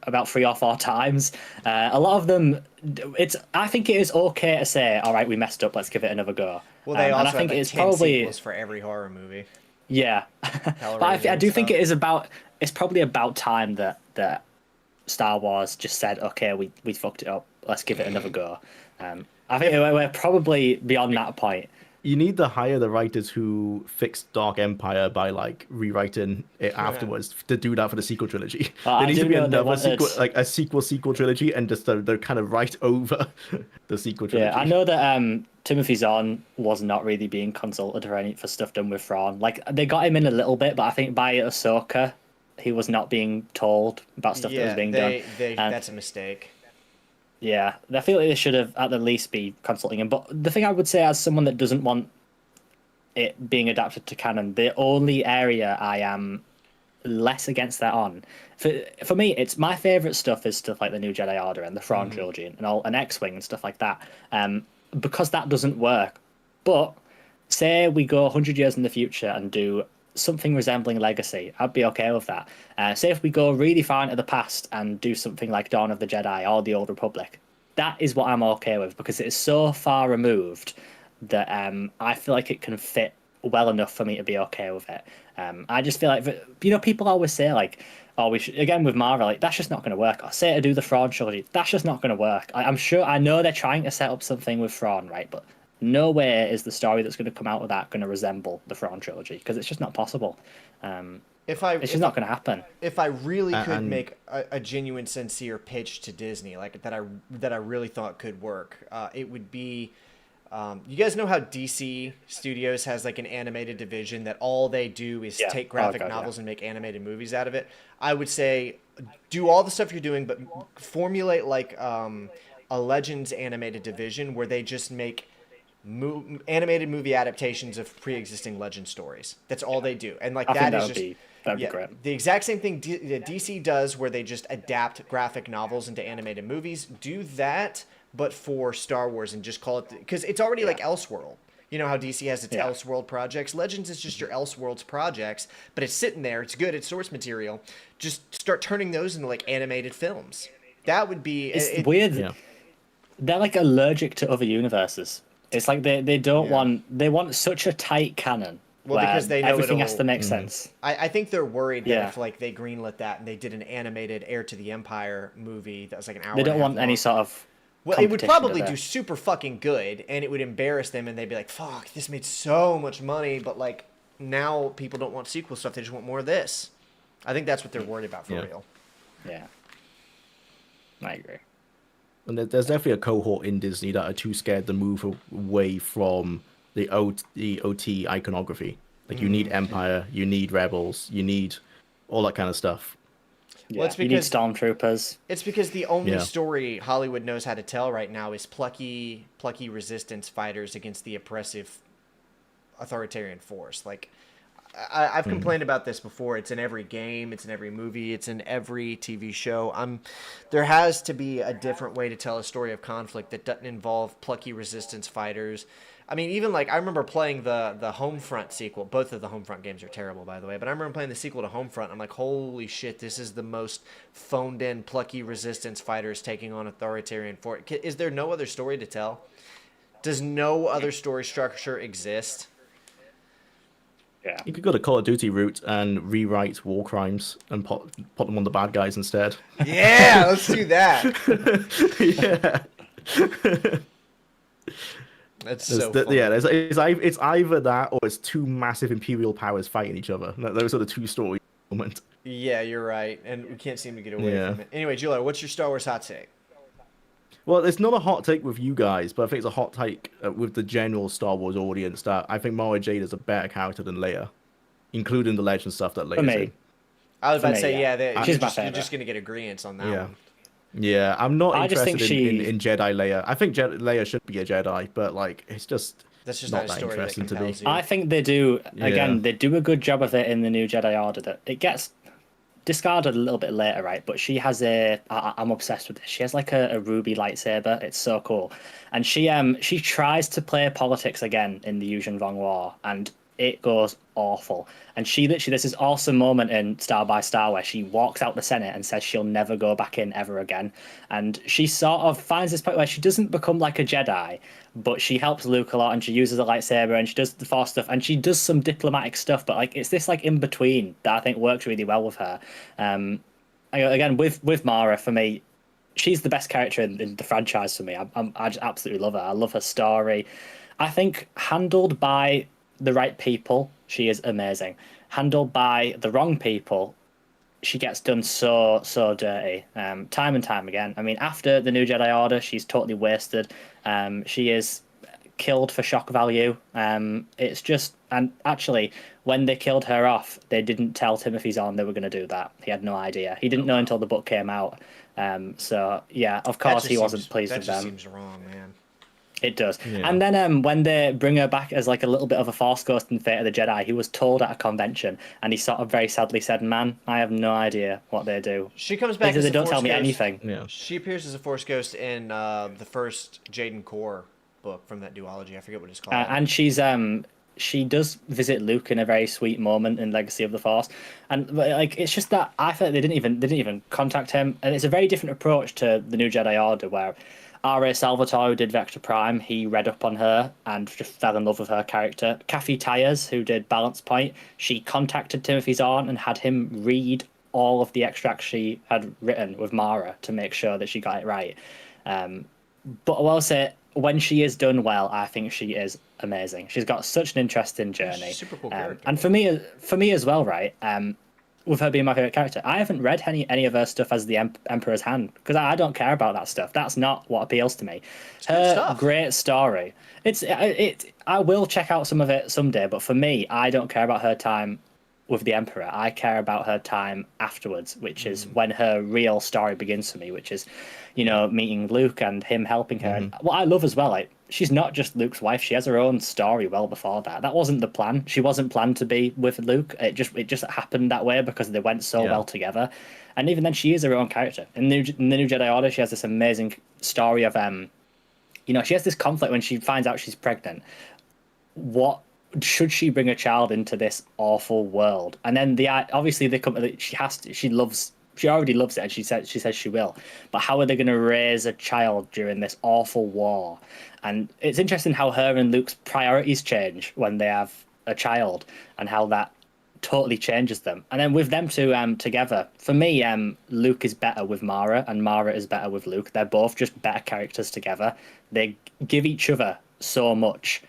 About 3 or 4 times. A lot of them, I think it is okay to say, all right, we messed up, let's give it another go. Well, they also have like 10 sequels for every horror movie. Yeah. But I do think it's probably about time that Star Wars just said, okay, we fucked it up, let's give it another go. I think we're probably beyond that point. You need to hire the writers who fixed Dark Empire by like rewriting it afterwards to do that for the sequel trilogy. Well, There I needs do to be know they another wanted- sequel, like a sequel trilogy, and just they're kind of right over the sequel trilogy. Yeah, I know that Timothy Zahn was not really being consulted for stuff done with Thrawn. Like they got him in a little bit, but I think by Ahsoka, he was not being told about stuff that was being done. That's a mistake. Yeah, I feel like they should have at the least be consulting him. But the thing I would say, as someone that doesn't want it being adapted to canon, the only area I am less against that on, for me, it's my favorite stuff is stuff like the New Jedi Order and the Thrawn trilogy and X-Wing and stuff like that. Because that doesn't work. But say we go 100 years in the future and do something resembling Legacy, I'd be okay with that. Say if we go really far into the past and do something like Dawn of the Jedi or the Old Republic, that is what I'm okay with, because it is so far removed that I feel like it can fit well enough for me to be okay with it. I just feel like, people always say like, oh, we should, again with Marvel, like that's just not going to work. Or say to do the Thrawn trilogy, that's just not going to work. I know they're trying to set up something with Thrawn, right? But nowhere is the story that's going to come out of that going to resemble the Thrawn trilogy, because it's just not possible. It's just not going to happen. If I really could make a genuine, sincere pitch to Disney, like that I really thought could work, it would be, you guys know how DC Studios has like an animated division that all they do is take graphic novels and make animated movies out of it. I would say do all the stuff you're doing, but formulate like a Legends animated division where they just make animated movie adaptations of pre-existing Legend stories. That's all they do, and like that'd be great. The exact same thing DC does, where they just adapt graphic novels into animated movies. Do that, but for Star Wars, and just call it, because it's already like Elseworld. You know how DC has its Elseworld projects. Legends is just your Elseworlds projects, but it's sitting there. It's good. It's source material. Just start turning those into like animated films. That would be. It's weird. Yeah. They're like allergic to other universes. It's like they don't want, they want such a tight canon. Well, because they know everything has to make sense. I think they're worried that if like they greenlit that and they did an animated Heir to the Empire movie that was like an hour, they don't want any sort of. Well, it would probably do super fucking good, and it would embarrass them, and they'd be like, "Fuck, this made so much money," but like now people don't want sequel stuff; they just want more of this. I think that's what they're worried about for real. Yeah, I agree. And there's definitely a cohort in Disney that are too scared to move away from the OT iconography. Like you need Empire, you need Rebels, you need all that kind of stuff. Yeah, well, it's because, you need stormtroopers. It's because the only story Hollywood knows how to tell right now is plucky resistance fighters against the oppressive authoritarian force. Like I've complained about this before. It's in every game. It's in every movie. It's in every TV show. There has to be a different way to tell a story of conflict that doesn't involve plucky resistance fighters. I mean, even like I remember playing the Homefront sequel. Both of the Homefront games are terrible, by the way. But I remember playing the sequel to Homefront. I'm like, holy shit, this is the most phoned in plucky resistance fighters taking on authoritarian force. Is there no other story to tell? Does no other story structure exist? Yeah. You could go the Call of Duty route and rewrite war crimes and put them on the bad guys instead. Yeah, let's do that. Yeah. That's so funny. It's either that or it's two massive imperial powers fighting each other. Those are the two stories at the moment. Yeah, you're right. And we can't seem to get away from it. Anyway, Julia, what's your Star Wars hot take? Well, it's not a hot take with you guys, but I think it's a hot take with the general Star Wars audience that I think Mara Jade is a better character than Leia, including the legend stuff that Leia's in. I was about to say, you're just going to get agreements on that one. Yeah, I'm not interested in Jedi Leia. I think Leia should be a Jedi, but like it's just that's just not that that interesting to me. I think they do. Again, they do a good job of it in the New Jedi Order. That it gets discarded a little bit later, right? But she has I'm obsessed with this. She has like a ruby lightsaber. It's so cool, and she tries to play politics again in the Yuuzhan Vong War, and it goes awful. And she literally, there's this awesome moment in Star by Star where she walks out the Senate and says she'll never go back in ever again. And she sort of finds this point where she doesn't become like a Jedi, but she helps Luke a lot, and she uses a lightsaber, and she does the Force stuff, and she does some diplomatic stuff. But like, it's this like in between that I think works really well with her. Again, with Mara, for me, she's the best character in the franchise for me. I just absolutely love her. I love her story. I think handled by the right people, she is amazing. Handled by the wrong people, she gets done so dirty, time and time again. I mean, after the New Jedi Order, she's totally wasted. She is killed for shock value. It's just, and actually, when they killed her off, they didn't tell Timothy Zahn they were going to do that. He had no idea. He didn't know until the book came out. So yeah, of course he wasn't pleased with them. That just seems wrong, man. It does. Yeah. And then when they bring her back as like a little bit of a Force ghost in Fate of the Jedi, he was told at a convention, and he sort of very sadly said, "Man, I have no idea what they do. She comes back as They a don't Force tell me ghost. anything." Yeah. She appears as a Force ghost in the first Jaden Core book from that duology. I forget what it's called. And she does visit Luke in a very sweet moment in Legacy of the Force, and like it's just that I felt they didn't even contact him, and it's a very different approach to the New Jedi Order where R.A. Salvatore, who did Vector Prime, he read up on her and just fell in love with her character. Kathy Tyers, who did Balance Point, she contacted Timothy Zahn and had him read all of the extracts she had written with Mara to make sure that she got it right. But I will say, when she is done well, I think she is amazing. She's got such an interesting journey. She's a super cool character. And for me as well, right? With her being my favorite character, I haven't read any of her stuff as the Emperor's Hand because I don't care about that stuff. That's not what appeals to me. Her great story. I will check out some of it someday, but for me, I don't care about her time with the Emperor. I care about her time afterwards, which is when her real story begins for me, which is, meeting Luke and him helping her. And what I love as well, like, she's not just Luke's wife. She has her own story well before that. That wasn't the plan. She wasn't planned to be with Luke. It just happened that way because they went so well together. And even then, she is her own character. In the New Jedi Order, she has this amazing story of, she has this conflict when she finds out she's pregnant. What should she bring a child into this awful world? And then obviously they come. She already loves it, and she says she will. But how are they going to raise a child during this awful war? And it's interesting how her and Luke's priorities change when they have a child, and how that totally changes them. And then with them two together, for me, Luke is better with Mara, and Mara is better with Luke. They're both just better characters together. They give each other so much.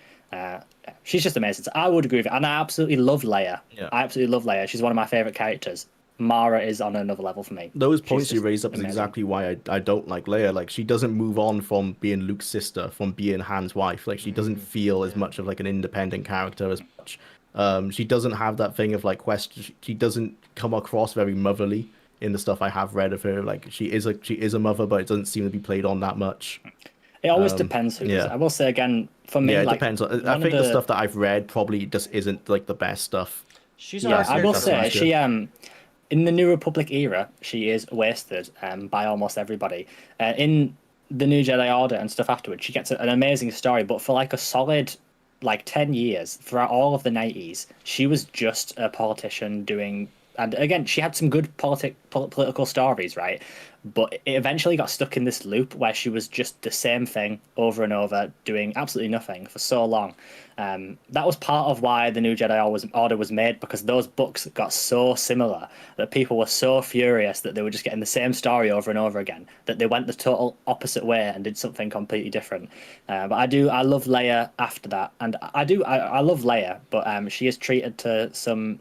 She's just amazing. So I would agree with it. And I absolutely love Leia. Yeah. I absolutely love Leia. She's one of my favorite characters. Mara is on another level for me. Those points you raised up is exactly why I don't like Leia. Like, she doesn't move on from being Luke's sister, from being Han's wife. Like, she doesn't feel as much of like an independent character as much. She doesn't have that thing of like quest. She doesn't come across very motherly in the stuff I have read of her. Like, she is a mother, but it doesn't seem to be played on that much. It always depends who does it. I will say again, for me, it depends. I think the stuff that I've read probably just isn't like the best stuff. I will say she in the New Republic era, she is wasted by almost everybody. In the New Jedi Order and stuff afterwards, she gets an amazing story, but for like a solid 10 years, throughout all of the 90s, she was just a politician doing. And again, she had some good political stories, right? But it eventually got stuck in this loop where she was just the same thing over and over, doing absolutely nothing for so long. That was part of why the New Jedi Order was made, because those books got so similar that people were so furious that they were just getting the same story over and over again, that they went the total opposite way and did something completely different. But I love Leia after that. And I love Leia, but she is treated to some,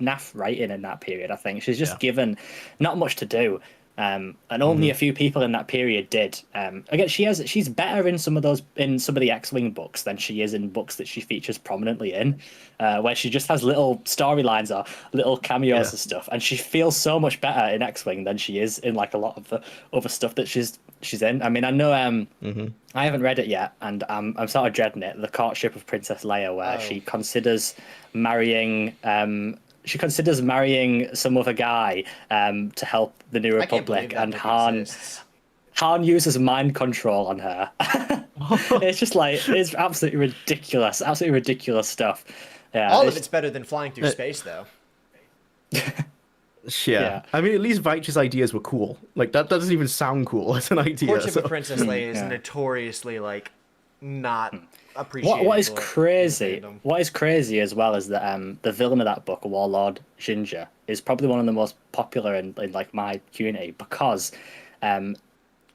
naff writing in that period. I think she's just given not much to do, and only a few people in that period did. Again, she's better in some of the X-Wing books than she is in books that she features prominently in, where she just has little storylines or little cameos and stuff, and she feels so much better in X-Wing than she is in like a lot of the other stuff that she's in. I mean, I know I haven't read it yet, and I'm sort of dreading it. The Courtship of Princess Leia, where she considers marrying. She considers marrying some other guy to help the New Republic, and Han uses mind control on her. It's just it's absolutely ridiculous stuff. Yeah, all of it's better than flying through space, though. Yeah. I mean, at least Veitch's ideas were cool. Like, that doesn't even sound cool as an idea. Courtship of Princess Leia is notoriously not appreciated. What is crazy as well is that the villain of that book, Warlord Ginger, is probably one of the most popular in my community, because Um,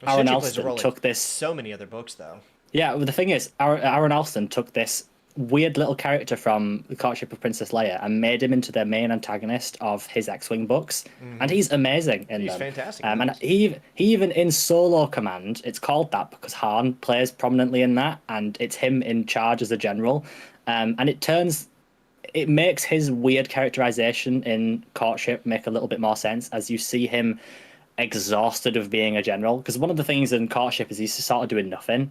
Well, Aaron Shinji plays a Alston role in took this. so many other books, though. Yeah, well, the thing is, Aaron Alston took this weird little character from The Courtship of Princess Leia and made him into the main antagonist of his X-Wing books, and he's amazing in He's them. fantastic. And he even in Solo Command, it's called that because Han plays prominently in that, and it's him in charge as a general, and it makes his weird characterization in Courtship make a little bit more sense as you see him exhausted of being a general. Because one of the things in Courtship is he's sort of doing nothing.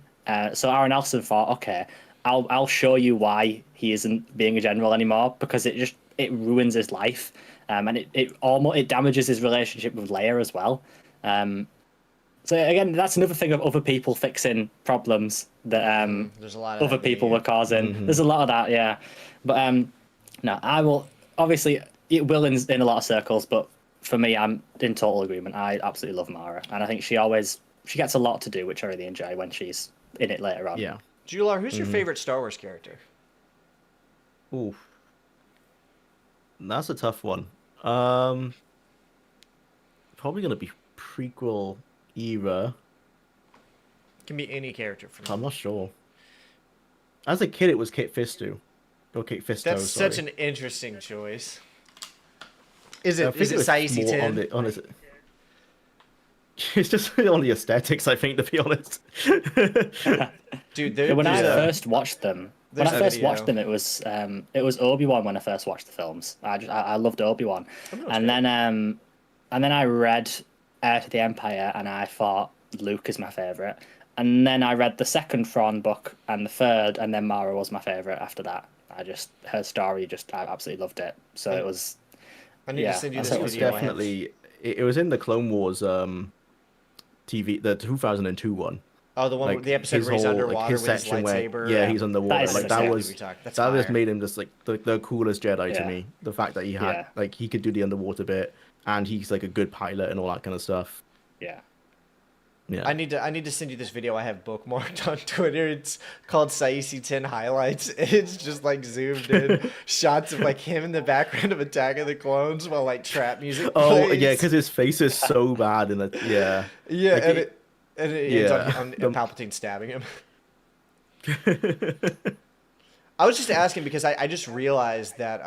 So Aaron Alston thought, okay, I'll show you why he isn't being a general anymore, because it ruins his life, and it damages his relationship with Leia as well. So again, that's another thing of other people fixing problems that There's a lot of other that people video. were causing. There's a lot of that, yeah. But no, I will obviously it will in a lot of circles, but for me, I'm in total agreement. I absolutely love Mara, and I think she gets a lot to do, which I really enjoy when she's in it later on. Yeah. Jular, who's your favorite Star Wars character? Ooh. That's a tough one. Probably gonna be prequel era. Can be any character from. I'm not sure. As a kid, it was Kit Fisto. Or Kit Fisto, That's sorry. such an interesting choice. Is it I think was Saisi more 10? on his... It's just on the aesthetics, I think, to be honest. Dude, When I there's a- first watched them, there's a video. it was Obi-Wan when I first watched the films. I loved Obi-Wan, and then I read Heir to the Empire, and I thought Luke is my favorite. And then I read the second Thrawn book and the third, and then Mara was my favorite after that. Her story, I absolutely loved it. So it was. I need yeah, to send you I this thought it It was video. was definitely... It was in the Clone Wars TV, the 2002 one. Oh, the one, Like the episode his where he's whole, underwater like, his with his section where, lightsaber. yeah, he's underwater. is Like sick. That's that just fire. made him just like the coolest Jedi to Yeah. me. The fact that he had Yeah. like he could do the underwater bit, and he's like a good pilot and all that kind of stuff. Yeah. Yeah, I need to send you this video I have bookmarked on Twitter. It's called Saisi 10 Highlights. It's just like zoomed in shots of like him in the background of Attack of the Clones while like trap music Oh plays. yeah, because his face is so bad in it. Yeah. Yeah, Like, and it ends yeah. on Palpatine stabbing him. I was just asking because I just realized that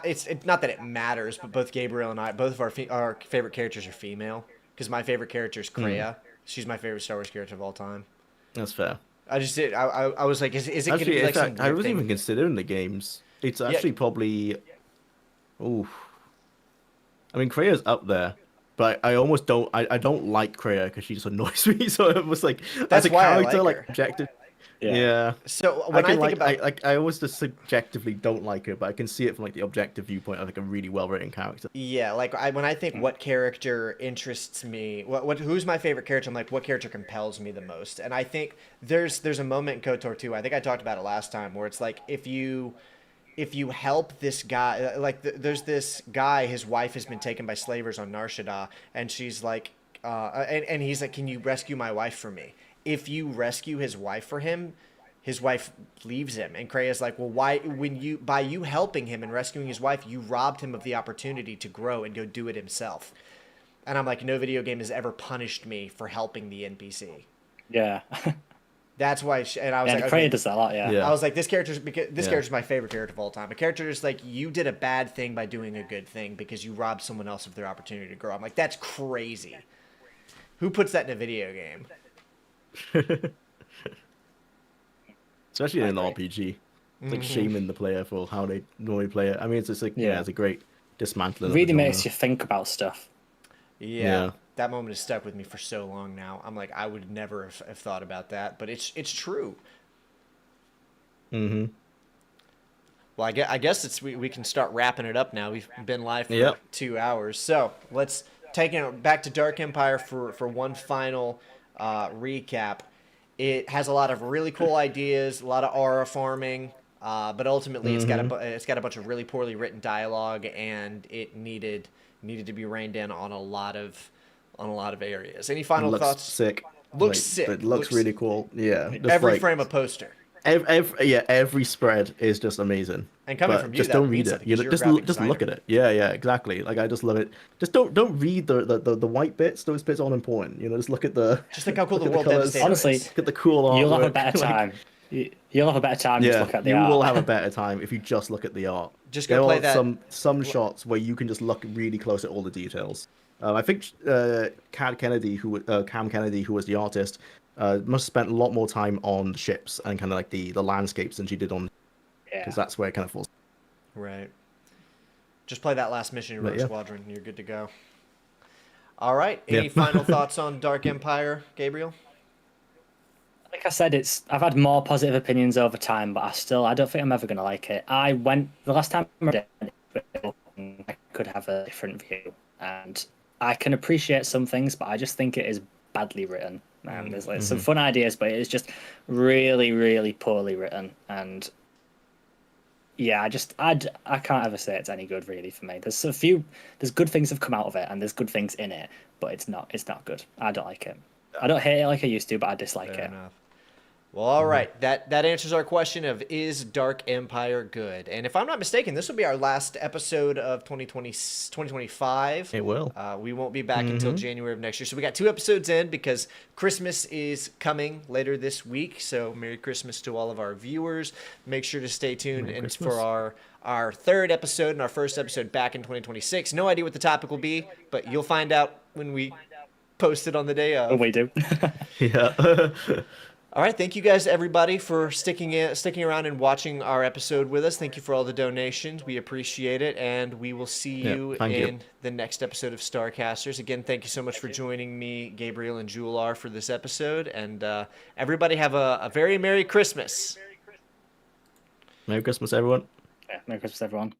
it's not that it matters, but both Gabriel and both of our favorite characters are female. Because my favorite character is Kreia. She's my favorite Star Wars character of all time. That's fair. I just did. I was like, is it going to Actually, be like in some fact, I weird wasn't thing? even considering the games. It's actually probably. Ooh. I mean, Kreia's up there, but I almost don't. I don't like Kreia because she just annoys me. So it was like That's as a why I character, like like her. objective. Yeah. Yeah. So when I can think about I always just subjectively don't like her, but I can see it from like the objective viewpoint of like a really well written character. yeah, like when I think what character interests me, who's my favorite character, I'm like, what character compels me the most? And I think there's a moment in KOTOR 2, I think I talked about it last time, where it's like if you help this guy, like there's this guy, his wife has been taken by slavers on Nar Shaddaa, and she's like, and he's like, can you rescue my wife for me? If you rescue his wife for him, his wife leaves him. And Kreia's like, well, why, by you helping him and rescuing his wife, you robbed him of the opportunity to grow and go do it himself. And I'm like, no video game has ever punished me for helping the NPC. Yeah. That's why, and I was And like, Kreia okay. does that a lot, yeah. Yeah. I was like, this Yeah. character's my favorite character of all time. A character is like, you did a bad thing by doing a good thing because you robbed someone else of their opportunity to grow. I'm like, that's crazy. Who puts that in a video game? Especially in an agree. RPG. It's like shaming the player for how they normally play it. I mean, it's just like, Yeah. it's a great dismantling. It of the really makes genre. you think about stuff. Yeah, Yeah. that moment has stuck with me for so long now. I'm like, I would never have thought about that, but it's true. Mm-hmm. Well, I guess we can start wrapping it up now. We've been live for Yep. 2 hours, so let's take it back to Dark Empire for one final recap. It has a lot of really cool ideas, a lot of aura farming, but ultimately it's got a bunch of really poorly written dialogue, and it needed to be reined in on a lot of areas. Any final Looks thoughts? sick. Looks Like, sick. It looks really cool. Yeah. Just Every like, frame a poster. every spread is just amazing. And coming But from you, just that don't read means it. something, You 'cause know, you're a graphic just look at designer. it. Yeah, exactly. Like I just love it. Just don't read the white bits. Those bits aren't important. You know, just look at the Just think how cool look the at the World colors. Devastator Honestly, is. Look at the cool artwork. you'll have a better like, time. You'll have a better time just yeah, look at the you art. will have a better time if you just look at the art. Just go There play are that. some shots where you can just look really close at all the details. I think Cam Kennedy, who was the artist, must have spent a lot more time on the ships and kind of like the landscapes than she did on, Yeah. because that's where it kind of falls. Right. Just play that last mission in But Rogue yeah. Squadron. You're good to go. All right. Yeah. Any final thoughts on Dark Empire, Gabriel? Like I said, I've had more positive opinions over time, but I don't think I'm ever gonna like it. The last time I read it, I could have a different view, and I can appreciate some things, but I just think it is badly written. There's like some fun ideas, but it's just really, really poorly written, and yeah, I can't ever say it's any good really for me. There's good things have come out of it, and there's good things in it, but it's not good. I don't like it. I don't hate it like I used to, but I dislike Fair it. enough. Well, all right. That answers our question of, is Dark Empire good? And if I'm not mistaken, this will be our last episode of 2025. It will. We won't be back until January of next year. So we got 2 episodes in because Christmas is coming later this week. So Merry Christmas to all of our viewers. Make sure to stay tuned Merry and Christmas. for our 3rd episode and our first episode back in 2026. No idea what the topic will be, but you'll find out when we post it on the day of. Oh, we do. Yeah. All right, thank you guys, everybody, for sticking around and watching our episode with us. Thank you for all the donations. We appreciate it, and we will see you thank you. in the next episode of Starcasters. Again, thank you so much for joining me, Gabriel and Jular, for this episode, and everybody have a very Merry Christmas. Merry Christmas, everyone. Yeah, Merry Christmas, everyone.